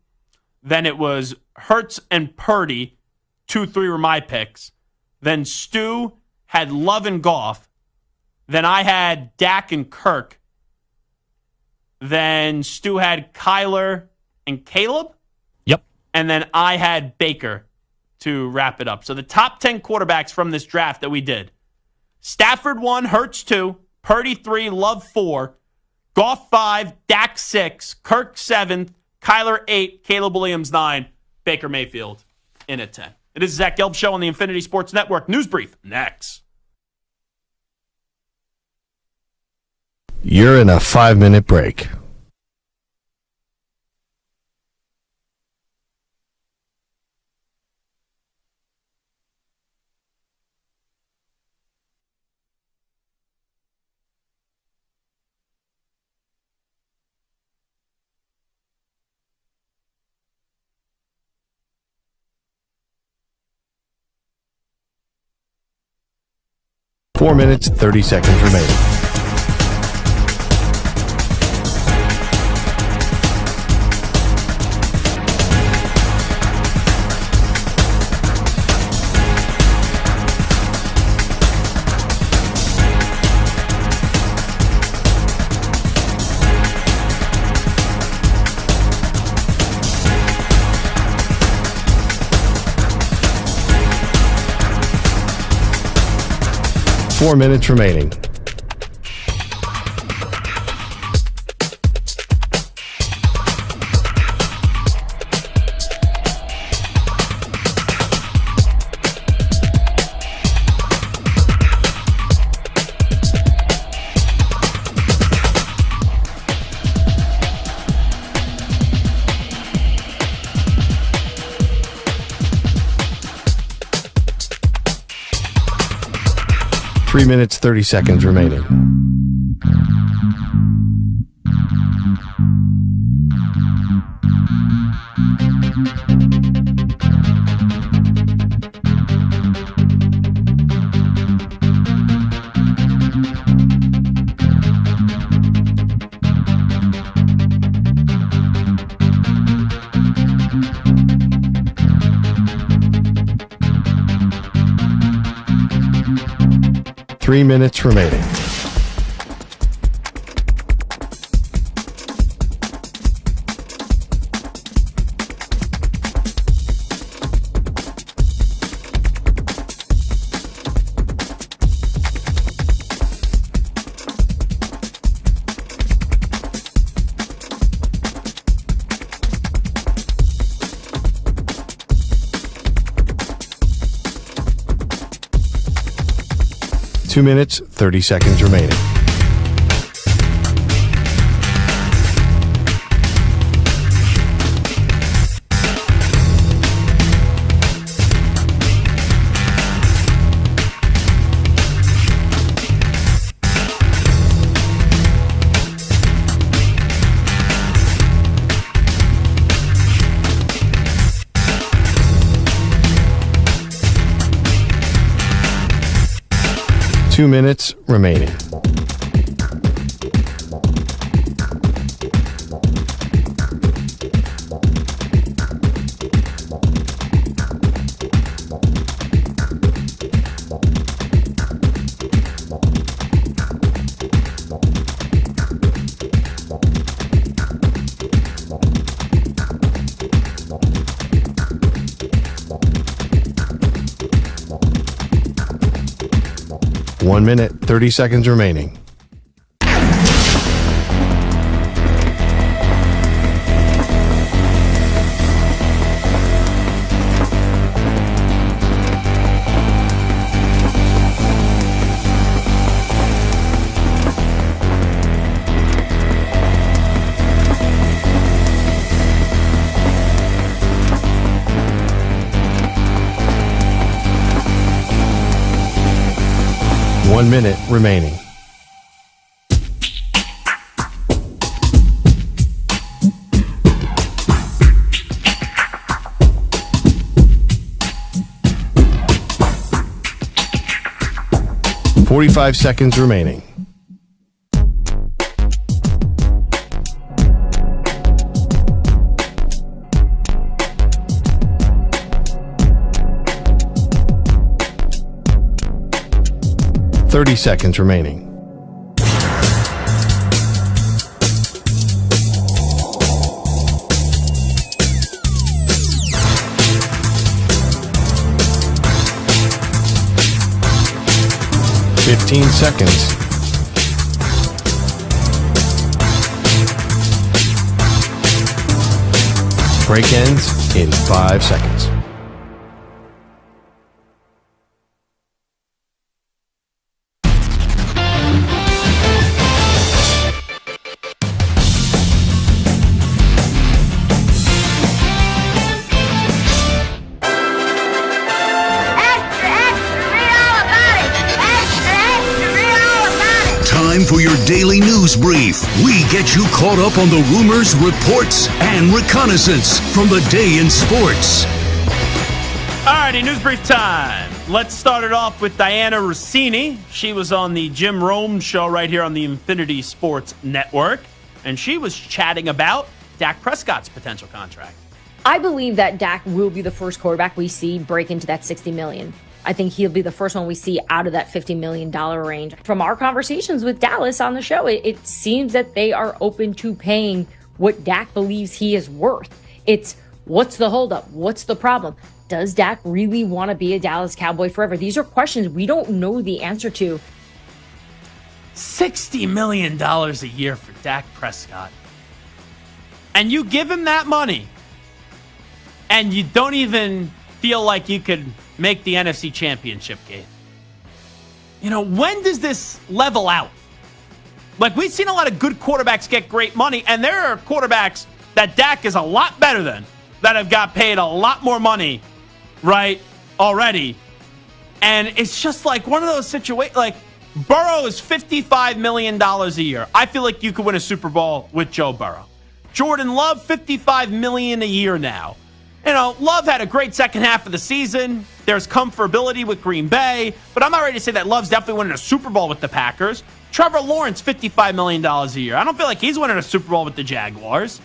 then it was Hurts and Purdy. 2, 3 were my picks. Then Stu had Love and Goff. Then I had Dak and Kirk. Then Stu had Kyler and Caleb. Yep. And then I had Baker to wrap it up. So the top 10 quarterbacks from this draft that we did. Stafford 1, Hurts 2, Purdy 3, Love 4, Goff 5, Dak 6, Kirk 7, Kyler 8, Caleb Williams 9, Baker Mayfield in at 10. It is Zach Gelb Show on the Infinity Sports Network. News Brief next. You're in a 5-minute break. Four minutes, 30 seconds remaining. Four minutes remaining. Three minutes, 30 seconds remaining. Three minutes remaining. Two minutes, 30 seconds remaining. Two minutes remaining. One minute, 30 seconds remaining. One minute remaining. .45 seconds remaining. .30 seconds remaining. .15 seconds. Break ends in 5 seconds. time for your daily news brief. We get you caught up on the rumors, reports, and reconnaissance from the day in sports. Alrighty, news brief time. Let's start it off with Diana Rossini. She was on the Jim Rome show right here on the Infinity Sports Network, and she was chatting about Dak Prescott's potential contract. I believe that Dak will be the first quarterback we see break into that $60 million. I think he'll be the first one we see out of that $50 million range. From our conversations with Dallas on the show, it seems that they are open to paying what Dak believes he is worth. It's what's the holdup? What's the problem? Does Dak really want to be a Dallas Cowboy forever? These are questions we don't know the answer to. $60 million a year for Dak Prescott. And you give him that money, and you don't even feel like you could make the NFC Championship game. You know, when does this level out? Like, we've seen a lot of good quarterbacks get great money, and there are quarterbacks that Dak is a lot better than that have got paid a lot more money, right, already. And it's just like one of those situations, like, Burrow is $55 million a year. I feel like you could win a Super Bowl with Joe Burrow. Jordan Love, $55 million a year now. You know, Love had a great second half of the season. There's comfortability with Green Bay, but I'm not ready to say that Love's definitely winning a Super Bowl with the Packers. Trevor Lawrence, $55 million a year. I don't feel like he's winning a Super Bowl with the Jaguars.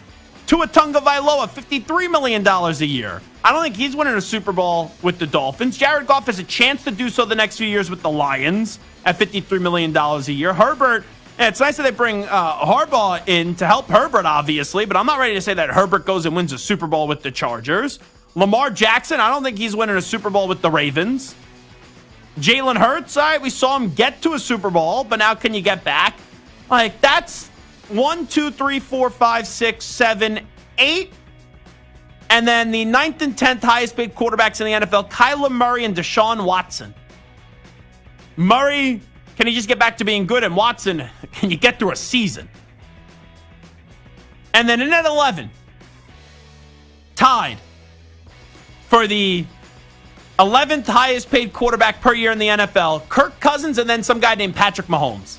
Tua Tagovailoa, $53 million a year. I don't think he's winning a Super Bowl with the Dolphins. Jared Goff has a chance to do so the next few years with the Lions at $53 million a year. Herbert, it's nice that they bring Harbaugh in to help Herbert, obviously, but I'm not ready to say that Herbert goes and wins a Super Bowl with the Chargers. Lamar Jackson, I don't think he's winning a Super Bowl with the Ravens. Jalen Hurts, all right, we saw him get to a Super Bowl, but now can you get back? Like, that's 1, 2, 3, 4, 5, 6, 7, 8. And then the 9th and 10th highest paid quarterbacks in the NFL, Kyler Murray and Deshaun Watson. Murray, can he just get back to being good? And Watson, can you get through a season? And then in at 11, tied for the 11th highest paid quarterback per year in the NFL, Kirk Cousins and then some guy named Patrick Mahomes.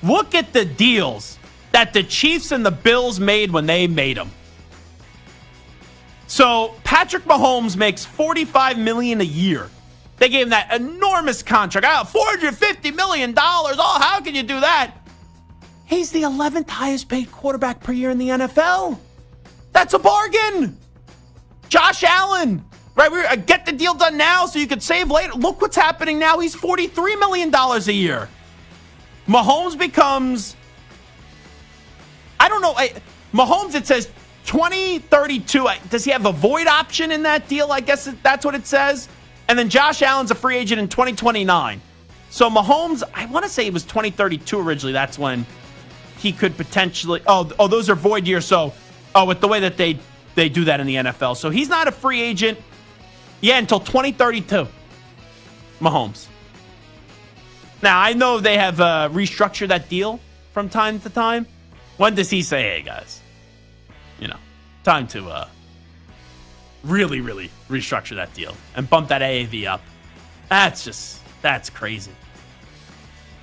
Look at the deals that the Chiefs and the Bills made when they made them. So Patrick Mahomes makes $45 million a year. They gave him that enormous contract. $450 million. Oh, how can you do that? He's the 11th highest paid quarterback per year in the NFL. That's a bargain. Josh Allen, right? We get the deal done now so you could save later. Look what's happening now. He's $43 million a year. Mahomes becomes, I don't know. Mahomes, it says 2032. Does he have a void option in that deal? I guess that's what it says. And then Josh Allen's a free agent in 2029. So Mahomes, I want to say it was 2032 originally. That's when he could potentially, oh, those are void years. So, with the way that they do that in the NFL. So he's not a free agent, until 2032. Mahomes. Now, I know they have restructured that deal from time to time. When does he say, hey, guys, time to really, really restructure that deal and bump that AAV up? That's crazy.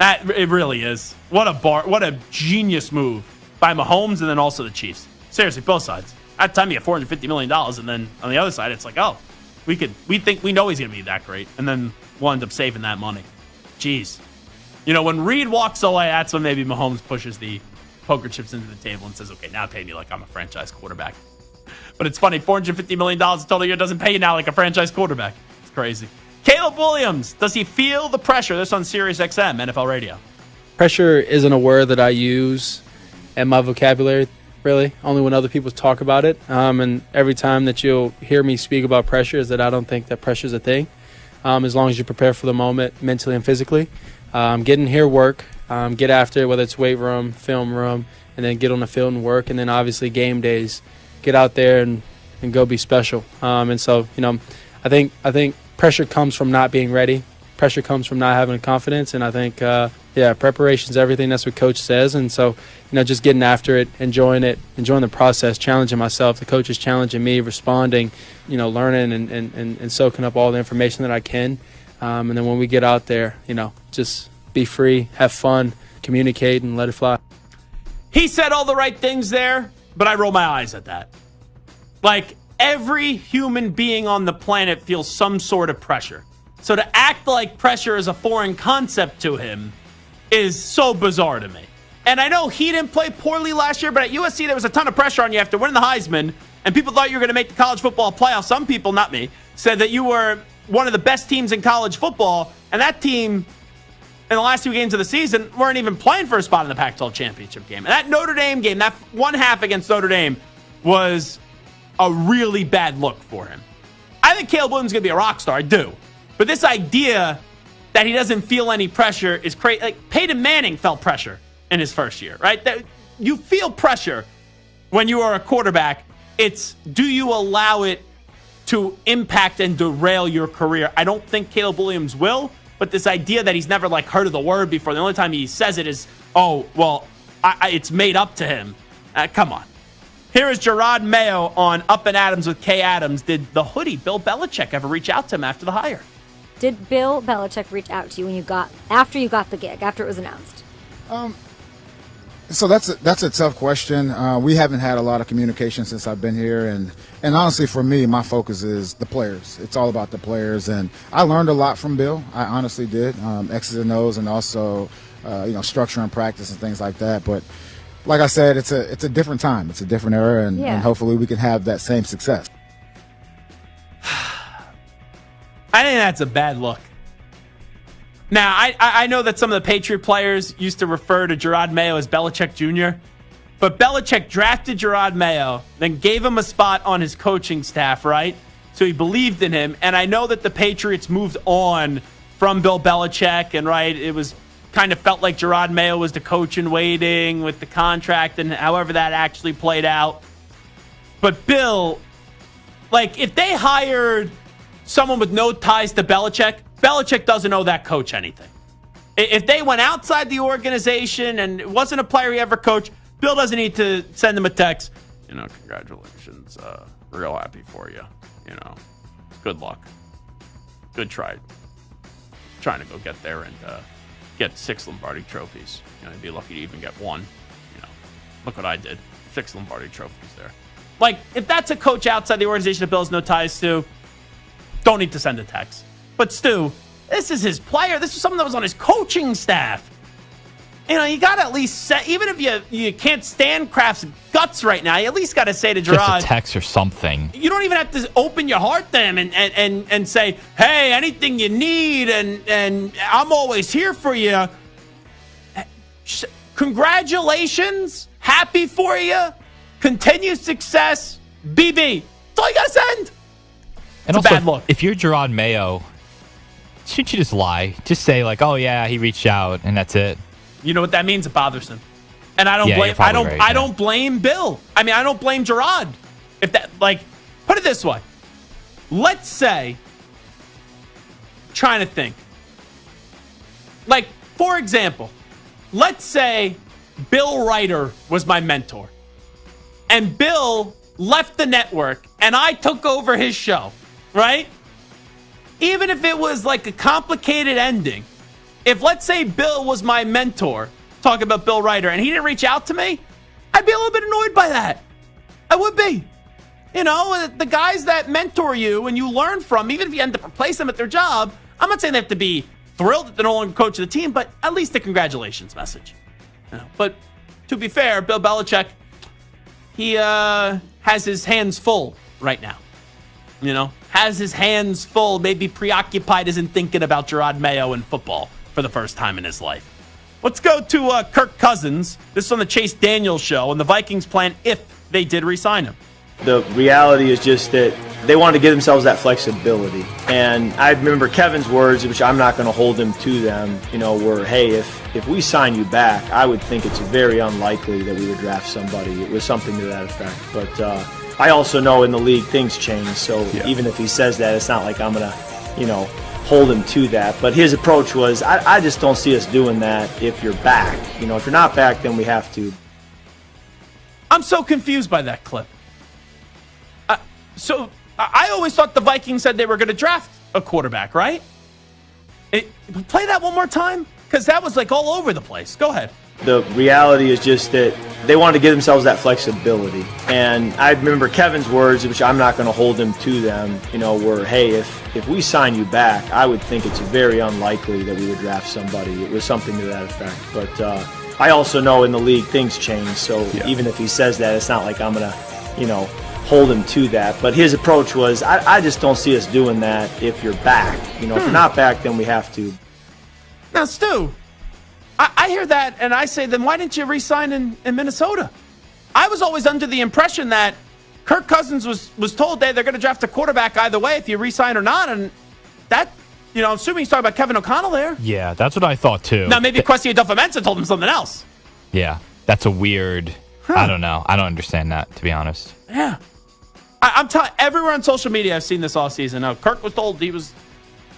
It really is. What a genius move by Mahomes and then also the Chiefs. Seriously, both sides. At the time, you have $450 million, and then on the other side, it's like, oh, we know he's going to be that great, and then we'll end up saving that money. Jeez. When Reed walks away, that's when maybe Mahomes pushes the poker chips into the table and says, okay, now pay me like I'm a franchise quarterback. But it's funny, $450 million a total year doesn't pay you now like a franchise quarterback. It's crazy. Caleb Williams, does he feel the pressure? This on Sirius XM, NFL Radio. Pressure isn't a word that I use in my vocabulary, really, only when other people talk about it. And every time that you'll hear me speak about pressure is that I don't think that pressure is a thing, as long as you prepare for the moment mentally and physically. Get in here, work, get after it, whether it's weight room, film room, and then get on the field and work. And then obviously game days, get out there and go be special. And so, I think pressure comes from not being ready. Pressure comes from not having confidence. And I think, preparation is everything. That's what coach says. And so, just getting after it, enjoying the process, challenging myself. The coach is challenging me, responding, learning and soaking up all the information that I can. And then when we get out there, just be free, have fun, communicate and let it fly. He said all the right things there, but I roll my eyes at that. Like, every human being on the planet feels some sort of pressure. So to act like pressure is a foreign concept to him is so bizarre to me. And I know he didn't play poorly last year, but at USC there was a ton of pressure on you after winning the Heisman, and people thought you were going to make the college football playoff. Some people, not me, said that you were one of the best teams in college football, and that team in the last 2 games of the season weren't even playing for a spot in the Pac-12 championship game. And that Notre Dame game, that one half against Notre Dame, was a really bad look for him. I think Caleb Williams is going to be a rock star. I do. But this idea that he doesn't feel any pressure is crazy. Like, Peyton Manning felt pressure in his first year, right? You feel pressure when you are a quarterback. It's, do you allow it to impact and derail your career? I don't think Caleb Williams will, but this idea that he's never, like, heard of the word before, the only time he says it is, oh, well, it's made up to him. Come on. Here is Gerard Mayo on Up and Adams with Kay Adams. Did the hoodie, Bill Belichick, ever reach out to him after the hire? Did Bill Belichick reach out to you after you got the gig, after it was announced? So that's a tough question. We haven't had a lot of communication since I've been here, and honestly, for me, my focus is the players. It's all about the players, and I learned a lot from Bill. I honestly did, X's and O's, and also structure and practice and things like that. But like I said, it's a different time. It's a different era, and hopefully we can have that same success. I think that's a bad look. Now, I know that some of the Patriot players used to refer to Gerard Mayo as Belichick Jr., but Belichick drafted Gerard Mayo, then gave him a spot on his coaching staff, right? So he believed in him, and I know that the Patriots moved on from Bill Belichick, and right, it was kind of felt like Gerard Mayo was the coach in waiting with the contract and however that actually played out. But Bill, like, if they hired someone with no ties to Belichick, Belichick doesn't owe that coach anything. If they went outside the organization and it wasn't a player he ever coached, Bill doesn't need to send him a text. Congratulations. Real happy for you. Good luck. Good try. Trying to go get there and get 6 Lombardi trophies. I'd be lucky to even get 1. Look what I did. 6 Lombardi trophies there. Like, if that's a coach outside the organization that Bill has no ties to, don't need to send a text. But Stu, this is his player. This is someone that was on his coaching staff. You got to at least say, even if you can't stand Kraft's guts right now, you at least got to say to Gerard, just a text or something. You don't even have to open your heart to him and say, hey, anything you need, and I'm always here for you. Congratulations. Happy for you. Continued success. BB. That's all you got to send. And it's also, a bad look. If you're Gerard Mayo, shouldn't you just lie? Just say, like, oh, yeah, he reached out, and that's it. You know what that means? It bothers him. And I don't blame I don't blame Bill. I mean, I don't blame Gerard. If that, like, put it this way. Let's say, trying to think. Like, for example, let's say Bill Ryder was my mentor. And Bill left the network and I took over his show, right? Even if it was like a complicated ending, if let's say Bill was my mentor, talking about Bill Ryder, and he didn't reach out to me, I'd be a little bit annoyed by that. I would be. The guys that mentor you and you learn from, even if you end up replacing them at their job, I'm not saying they have to be thrilled that they're no longer coach of the team, but at least a congratulations message. But to be fair, Bill Belichick, he has his hands full right now. Has his hands full, maybe preoccupied, isn't thinking about Gerard Mayo and football for the first time in his life. Let's go to Kirk Cousins. This is on the Chase Daniels Show, and the Vikings plan if they did re-sign him. The reality is just that they wanted to give themselves that flexibility. And I remember Kevin's words, which I'm not going to hold him to them, were, hey, if we sign you back, I would think it's very unlikely that we would draft somebody. It was something to that effect. But I also know in the league things change, so even if he says that, it's not like I'm going to, hold him to that. But his approach was, I just don't see us doing that if you're back. If you're not back, then we have to. I'm so confused by that clip. So I always thought the Vikings said they were going to draft a quarterback, right? Play that one more time. Because that was like all over the place. Go ahead. The reality is just that they wanted to give themselves that flexibility. And I remember Kevin's words, which I'm not going to hold him to them, were, hey, if we sign you back, I would think it's very unlikely that we would draft somebody. It was something to that effect. But I also know in the league things change. So even if he says that, it's not like I'm going to, hold him to that. But his approach was, I just don't see us doing that if you're back. If you're not back, then we have to. Now, Stu, I hear that, and I say, then why didn't you re-sign in Minnesota? I was always under the impression that Kirk Cousins was told they're going to draft a quarterback either way if you re-sign or not, and that, I'm assuming he's talking about Kevin O'Connell there. Yeah, that's what I thought, too. Now, maybe Kwesi Adofo-Mensah told him something else. Yeah, that's a weird... I don't know. I don't understand that, to be honest. Yeah. I'm telling everywhere on social media I've seen this all season. Now, Kirk was told he was...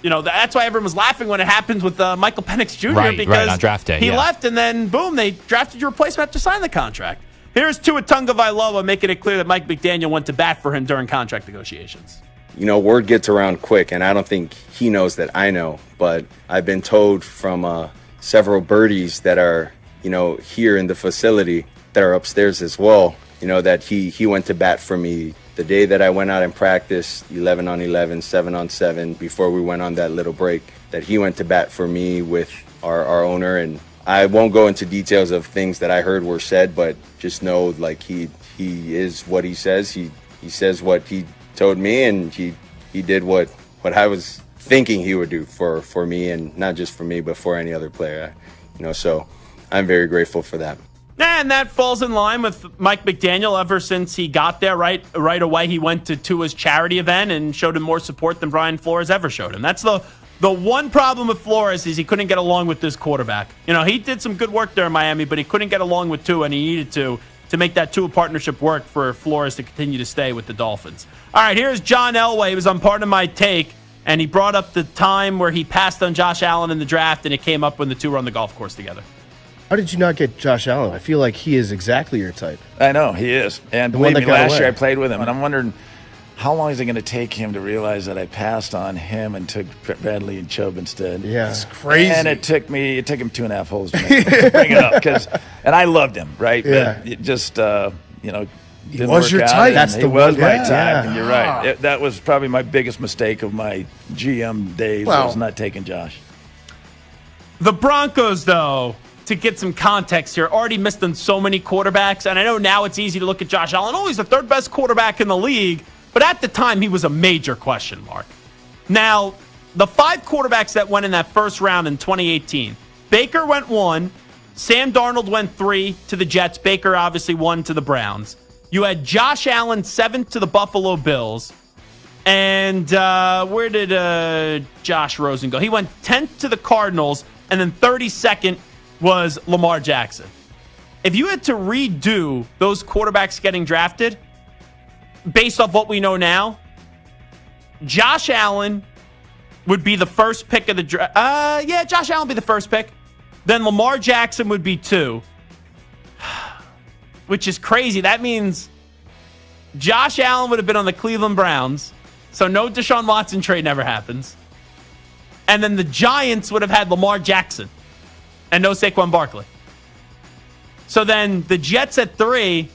that's why everyone was laughing when it happened with Michael Penix Jr. because on draft day, he left, and then, boom, they drafted your replacement after signing the contract. Here's Tua Tagovailoa making it clear that Mike McDaniel went to bat for him during contract negotiations. Word gets around quick, and I don't think he knows that I know, but I've been told from several birdies that are, here in the facility that are upstairs as well, that he went to bat for me the day that I went out and practiced 11 on 11, 7 on 7, before we went on that little break, that he went to bat for me with our owner. And I won't go into details of things that I heard were said, but just know, like, he is what he says. He says what he told me, and he did what I was thinking he would do for me, and not just for me, but for any other player. So I'm very grateful for that. And that falls in line with Mike McDaniel. Ever since he got there, right away, he went to Tua's charity event and showed him more support than Brian Flores ever showed him. That's the one problem with Flores is he couldn't get along with this quarterback. He did some good work there in Miami, but he couldn't get along with Tua, and he needed to make that Tua partnership work for Flores to continue to stay with the Dolphins. All right, here's John Elway. He was on Part of My Take, and he brought up the time where he passed on Josh Allen in the draft, and it came up when the two were on the golf course together. How did you not get Josh Allen? I feel like he is exactly your type. I know, he is. And believe me, last year I played with him, and I'm wondering how long is it going to take him to realize that I passed on him and took Bradley and Chubb instead? Yeah, it's crazy. And it took him 2.5 holes to bring it up. And I loved him, right? Yeah. But it just, he didn't was work your out. type. That's He was my type, Yeah. and you're right. That was probably my biggest mistake of my GM days, was not taking Josh. The Broncos, though, to get some context here, already missed on so many quarterbacks, and I know now it's easy to look at Josh Allen. Oh, he's the third best quarterback in the league, but at the time, he was a major question mark. Now, the 5 quarterbacks that went in that first round in 2018, Baker went 1, Sam Darnold went 3 to the Jets, Baker obviously 1 to the Browns. You had Josh Allen 7th to the Buffalo Bills, and where did Josh Rosen go? He went 10th to the Cardinals, and then 32nd was Lamar Jackson. If you had to redo those quarterbacks getting drafted, based off what we know now, Josh Allen would be the first pick of the draft. Josh Allen would be the first pick. Then Lamar Jackson would be 2, which is crazy. That means Josh Allen would have been on the Cleveland Browns, so no Deshaun Watson trade never happens. And then the Giants would have had Lamar Jackson and no Saquon Barkley. So then the Jets at 3.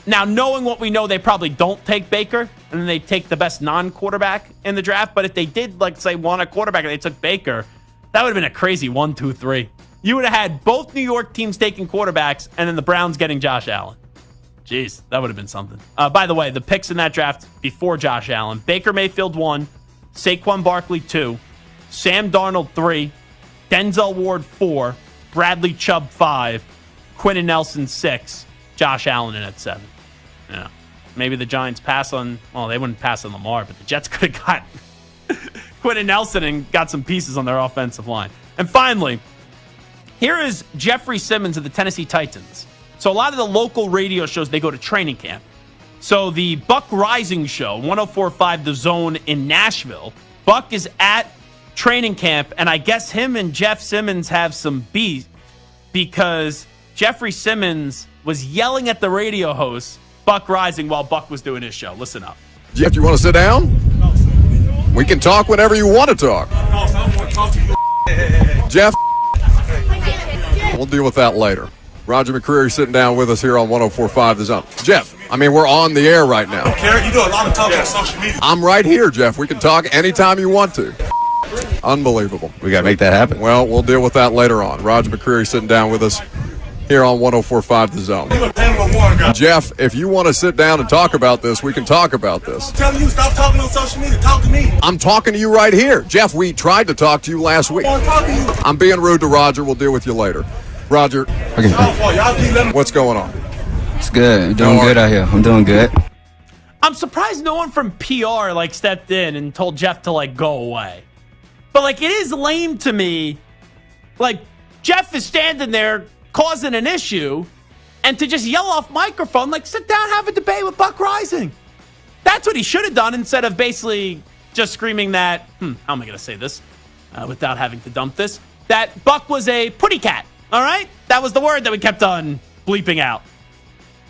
Now, knowing what we know, they probably don't take Baker, and then they take the best non-quarterback in the draft. But if they did, like, say, want a quarterback and they took Baker, that would have been a crazy 1, 2, 3. You would have had both New York teams taking quarterbacks and then the Browns getting Josh Allen. Jeez, that would have been something. By the way, the picks in that draft before Josh Allen, Baker Mayfield 1, Saquon Barkley 2, Sam Darnold 3, Denzel Ward 4, Bradley Chubb 5, Quentin Nelson 6, Josh Allen in at 7. Yeah, maybe the Giants pass on. Well, they wouldn't pass on Lamar, but the Jets could have got Quentin Nelson and got some pieces on their offensive line. And finally, here is Jeffrey Simmons of the Tennessee Titans. So a lot of the local radio shows, they go to training camp. So the Buck Rising Show, 104.5 The Zone in Nashville, Buck is at training camp, and I guess him and Jeff Simmons have some beef because Jeffrey Simmons was yelling at the radio host, Buck Rising, while Buck was doing his show. Listen up. Jeff, you want to sit down? We can talk whenever you want to talk. Jeff, we'll deal with that later. Roger McCreary sitting down with us here on 104.5 The Zone. Jeff, I mean, we're on the air right now. You do a lot of talking on social media. I'm right here, Jeff. We can talk anytime you want to. Unbelievable. We got to make that happen. Well, we'll deal with that later on. Roger McCreary sitting down with us here on 104.5 The Zone. Jeff, if you want to sit down and talk about this, we can talk about this. I'm telling you, stop talking on social media. Talk to me. I'm talking to you right here. Jeff, we tried to talk to you last week. I'm being rude to Roger. We'll deal with you later. Roger, what's going on? It's good. I'm doing good out here. I'm doing good. I'm surprised no one from PR stepped in and told Jeff to go away. But it is lame to me. Jeff is standing there causing an issue, and to just yell off microphone, sit down, have a debate with Buck Rising. That's what he should have done instead of basically just screaming that, how am I going to say this without having to dump this? That Buck was a putty cat, all right? That was the word that we kept on bleeping out.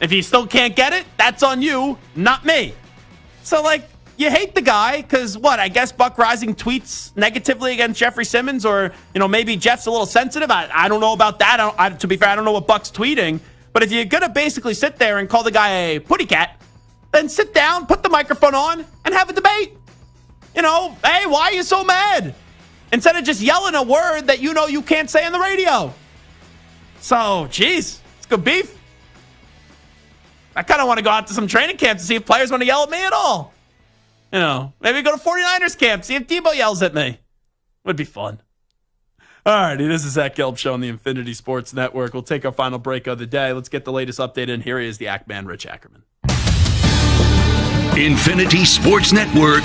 If you still can't get it, that's on you, not me. So, you hate the guy because, I guess Buck Rising tweets negatively against Jeffrey Simmons, or, maybe Jeff's a little sensitive. I don't know about that. To be fair, I don't know what Buck's tweeting. But if you're going to basically sit there and call the guy a putty cat, then sit down, put the microphone on, and have a debate. Hey, why are you so mad? Instead of just yelling a word that you can't say on the radio. So, geez, it's good beef. I kind of want to go out to some training camps to see if players want to yell at me at all. Maybe go to 49ers camp, see if Debo yells at me. Would be fun. All righty, this is Zach Gelb Show on the Infinity Sports Network. We'll take our final break of the day. Let's get the latest update in. Here is the Ackman, Rich Ackerman. Infinity Sports Network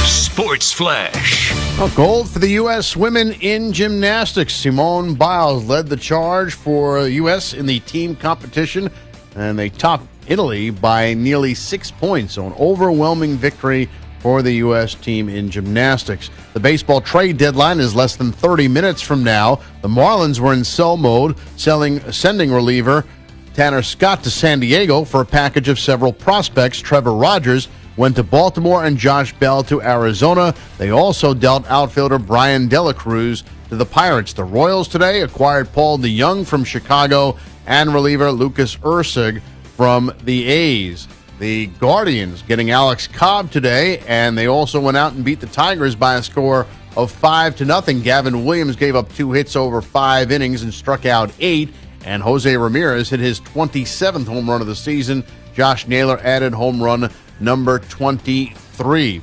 Sports Flash. Gold for the U.S. women in gymnastics. Simone Biles led the charge for the U.S. in the team competition, and they topped Italy by nearly 6 points. So an overwhelming victory for the U.S. team in gymnastics. The baseball trade deadline is less than 30 minutes from now. The Marlins were in sell mode, sending reliever Tanner Scott to San Diego for a package of several prospects. Trevor Rogers went to Baltimore and Josh Bell to Arizona. They also dealt outfielder Brian Dela Cruz to the Pirates. The Royals today acquired Paul DeJong from Chicago and reliever Lucas Ursig from the A's. The Guardians getting Alex Cobb today, and they also went out and beat the Tigers by a score of 5-0. Gavin Williams gave up 2 hits over 5 innings and struck out 8, and Jose Ramirez hit his 27th home run of the season. Josh Naylor added home run number 23.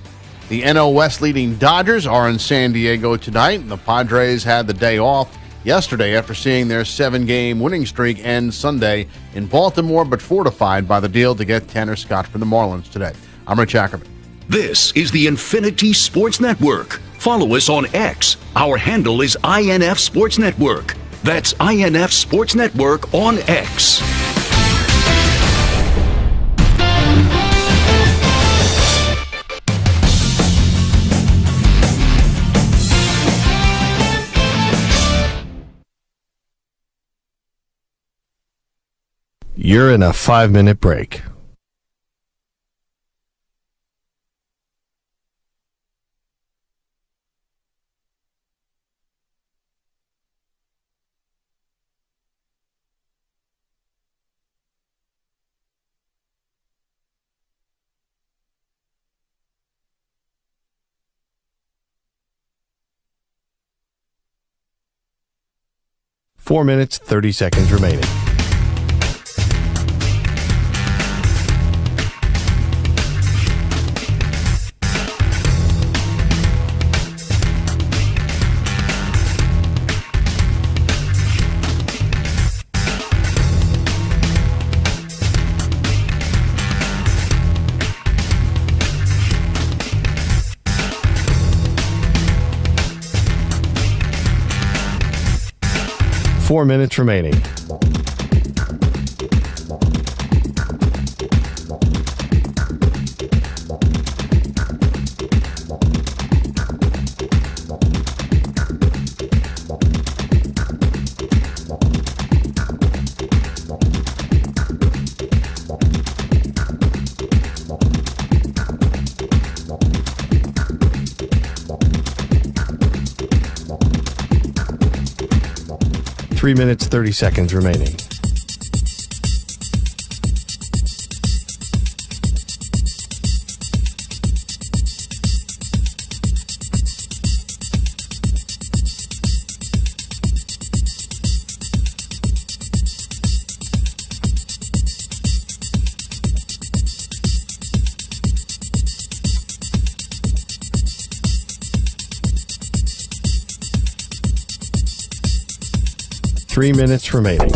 The NL West leading Dodgers are in San Diego tonight, and the Padres had the day off yesterday after seeing their 7-game winning streak end Sunday in Baltimore, but fortified by the deal to get Tanner Scott from the Marlins today. I'm Rich Ackerman. This is the Infinity Sports Network. Follow us on X. Our handle is INF Sports Network. That's INF Sports Network on X. You're in a 5-minute break. Four minutes, 30 seconds remaining. Four minutes remaining. 3 minutes, 30 seconds remaining. Three minutes remaining.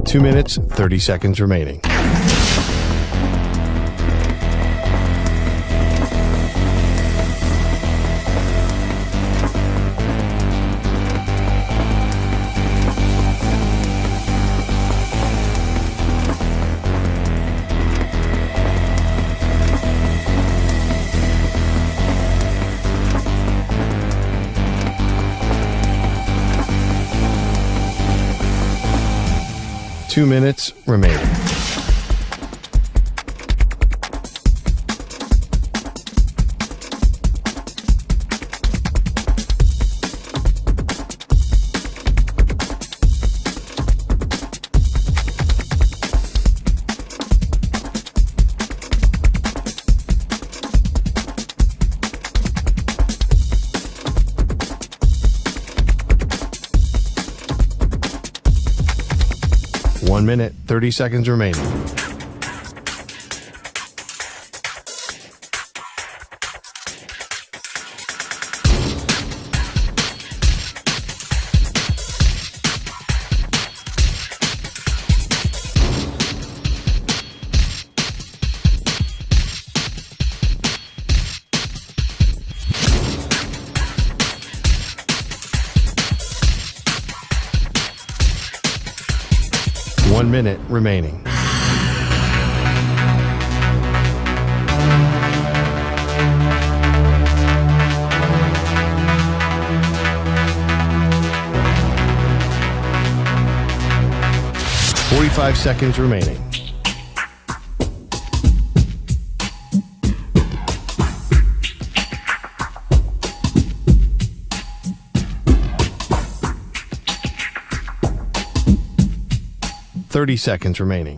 Two minutes, 30 seconds remaining. Two minutes remaining. One minute, 30 seconds remaining. One minute remaining. Forty-five seconds remaining. 30 seconds remaining.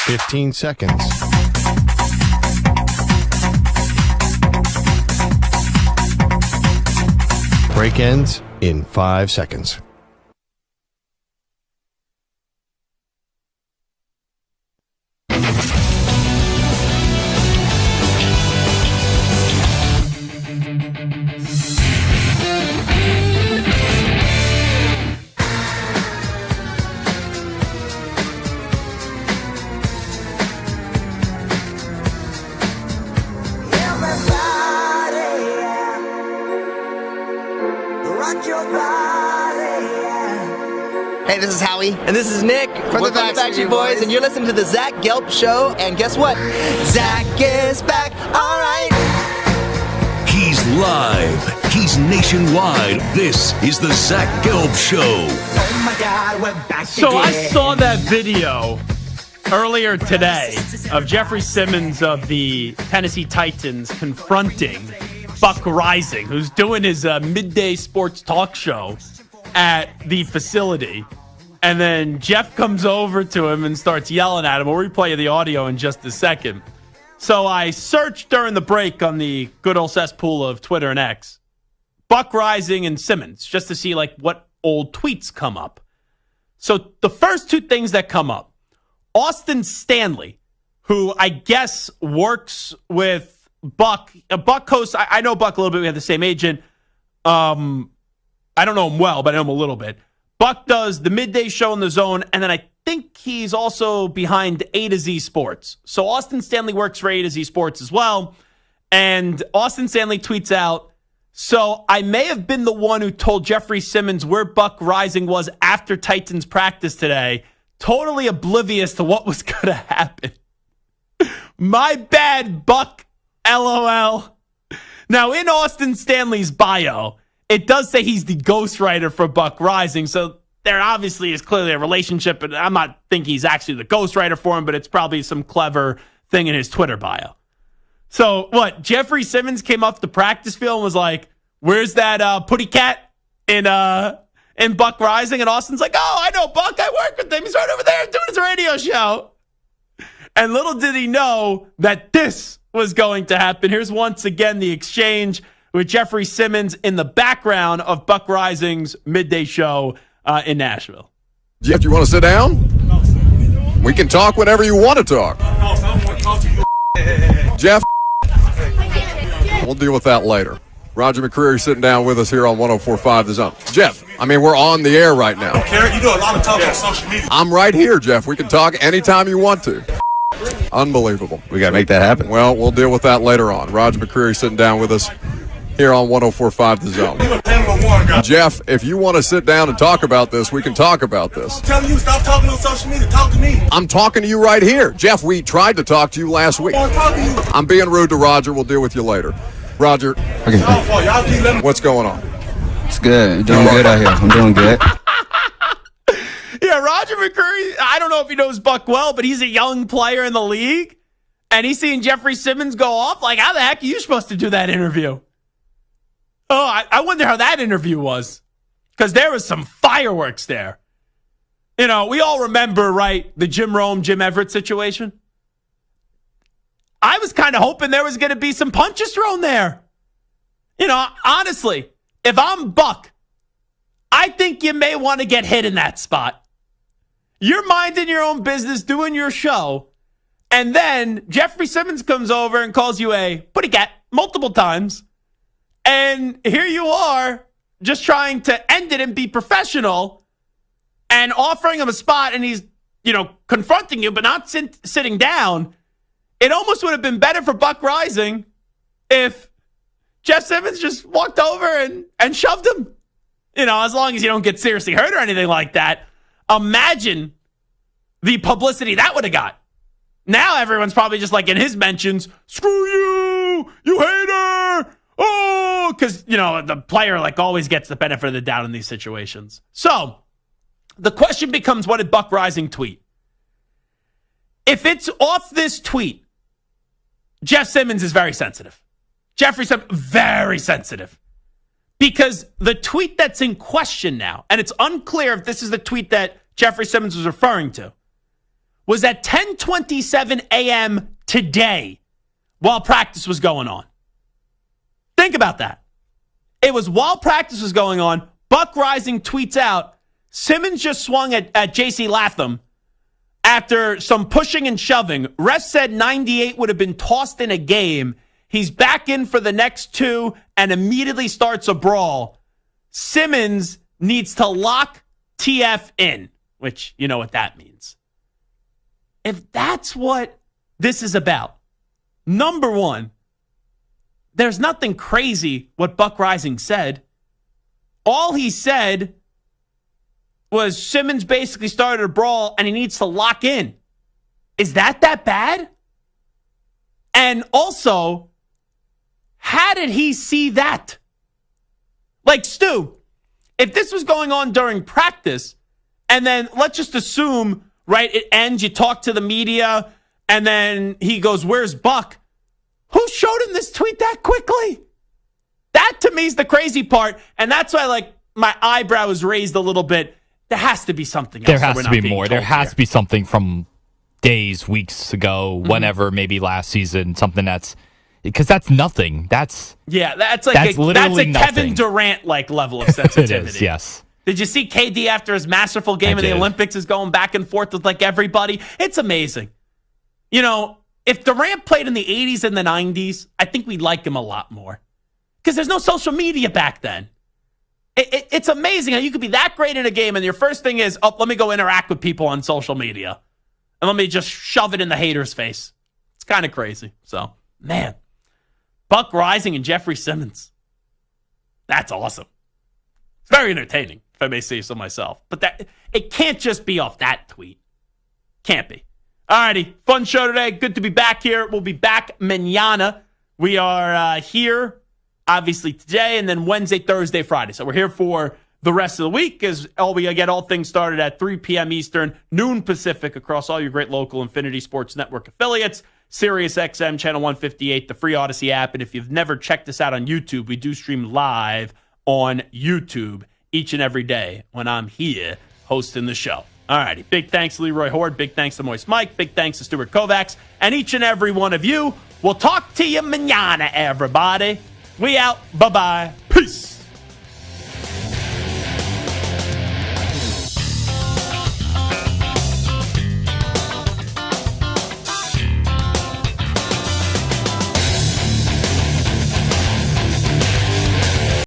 Fifteen seconds. Break ends in 5 seconds. Hey, this is Howie. And this is Nick. From the Backstreet Boys. And you're listening to the Zach Gelb Show. And guess what? Zach is back. All right. He's live. He's nationwide. This is the Zach Gelb Show. Oh my God, we're back So I saw that video earlier today of Jeffrey Simmons of the Tennessee Titans confronting Buck Rising, who's doing his midday sports talk show at the facility. And then Jeff comes over to him and starts yelling at him. We'll replay the audio in just a second. So I searched during the break on the good old cesspool of Twitter and X, Buck Rising and Simmons, just to see like what old tweets come up. So the first two things that come up, Austin Stanley, who I guess works with Buck. Buck hosts, I know Buck a little bit. We have the same agent. I don't know him well, but I know him a little bit. Buck does the midday show in the Zone, and then I think he's also behind A to Z Sports. So Austin Stanley works for A to Z Sports as well. And Austin Stanley tweets out, so I may have been the one who told Jeffrey Simmons where Buck Rising was after Titans practice today, totally oblivious to what was going to happen. My bad, Buck, LOL. Now, in Austin Stanley's bio, it does say he's the ghostwriter for Buck Rising, so there obviously is clearly a relationship, and I'm not thinking he's actually the ghostwriter for him, but it's probably some clever thing in his Twitter bio. So, what, Jeffrey Simmons came off the practice field and was like, where's that putty cat in Buck Rising? And Austin's like, oh, I know Buck. I work with him. He's right over there doing his radio show. And little did he know that this was going to happen. Here's once again the exchange with Jeffrey Simmons in the background of Buck Rising's midday show in Nashville. Jeff, you want to sit down? We can talk whenever you want to talk. Jeff, we'll deal with that later. Roger McCreary sitting down with us here on 104.5 The Zone. Jeff, I mean, we're on the air right now. Kerry, you do a lot of talking on social media. I'm right here, Jeff. We can talk anytime you want to. Unbelievable. We got to make that happen. Well, we'll deal with that later on. Roger McCreary sitting down with us here on 104.5 The Zone. Jeff, if you want to sit down and talk about this, we can talk about this. I'm telling you, stop talking on social media. Talk to me. I'm talking to you right here. Jeff, we tried to talk to you last week. I'm being rude to Roger. We'll deal with you later. Roger, Okay. what's going on? It's good. Doing good out here. I'm doing good. Yeah, Roger McCreary, I don't know if he knows Buck well, but he's a young player in the league. And he's seeing Jeffrey Simmons go off. Like, how the heck are you supposed to do that interview? Oh, I wonder how that interview was. Because there was some fireworks there. You know, we all remember, right, the Jim Rome, Jim Everett situation. I was kind of hoping there was going to be some punches thrown there. You know, honestly, if I'm Buck, I think you may want to get hit in that spot. You're minding your own business, doing your show, and then Jeffrey Simmons comes over and calls you a putty cat multiple times, and here you are just trying to end it and be professional and offering him a spot, and he's, you know, confronting you but not sitting down. It almost would have been better for Buck Rising if Jeff Simmons just walked over and shoved him. You know, as long as you don't get seriously hurt or anything like that. Imagine the publicity that would have got. Now everyone's probably just like in his mentions, screw you, you hater. Oh, because, you know, the player like always gets the benefit of the doubt in these situations. So the question becomes, what did Buck Rising tweet? If it's off this tweet, Jeff Simmons is very sensitive. Jeffrey Simmons, very sensitive. Because the tweet that's in question now, and it's unclear if this is the tweet that Jeffrey Simmons was referring to, was at 10:27 a.m. today while practice was going on. Think about that. It was while practice was going on. Buck Rising tweets out, Simmons just swung at J.C. Latham after some pushing and shoving. Ref said 98 would have been tossed in a game. He's back in for the next two and immediately starts a brawl. Simmons needs to lock TF in, which you know what that means. If that's what this is about, number one, there's nothing crazy what Buck Rising said. All he said was Simmons basically started a brawl and he needs to lock in. Is that bad? And also, how did he see that? Like, Stu, if this was going on during practice, and then let's just assume, right, it ends, you talk to the media, and then he goes, where's Buck? Who showed him this tweet that quickly? That, to me, is the crazy part, and that's why, like, my eyebrow was raised a little bit. There has to be something else. There has to be more. There has to be something from days, weeks ago, whenever, maybe last season, something that's, because that's nothing. That's literally a nothing. Kevin Durant like level of sensitivity. It is, yes. Did you see KD after his masterful game in the Olympics is going back and forth with like everybody? It's amazing. You know, if Durant played in the 80s and the 90s, I think we'd like him a lot more. Because there's no social media back then. It's amazing how you could be that great in a game and your first thing is, oh, let me go interact with people on social media. And let me just shove it in the hater's face. It's kind of crazy. So, man. Buck Rising and Jeffrey Simmons. That's awesome. It's very entertaining, if I may say so myself. But it can't just be off that tweet. Can't be. Alrighty, fun show today. Good to be back here. We'll be back mañana. We are here, obviously, today, and then Wednesday, Thursday, Friday. So we're here for the rest of the week as we get all things started at 3 p.m. Eastern, noon Pacific, across all your great local Infinity Sports Network affiliates, Sirius XM, Channel 158, the free Odyssey app. And if you've never checked us out on YouTube, we do stream live on YouTube each and every day when I'm here hosting the show. All righty. Big thanks to Leroy Hoard. Big thanks to Moist Mike. Big thanks to Stuart Kovacs. And each and every one of you. We'll talk to you mañana, everybody. We out. Bye-bye.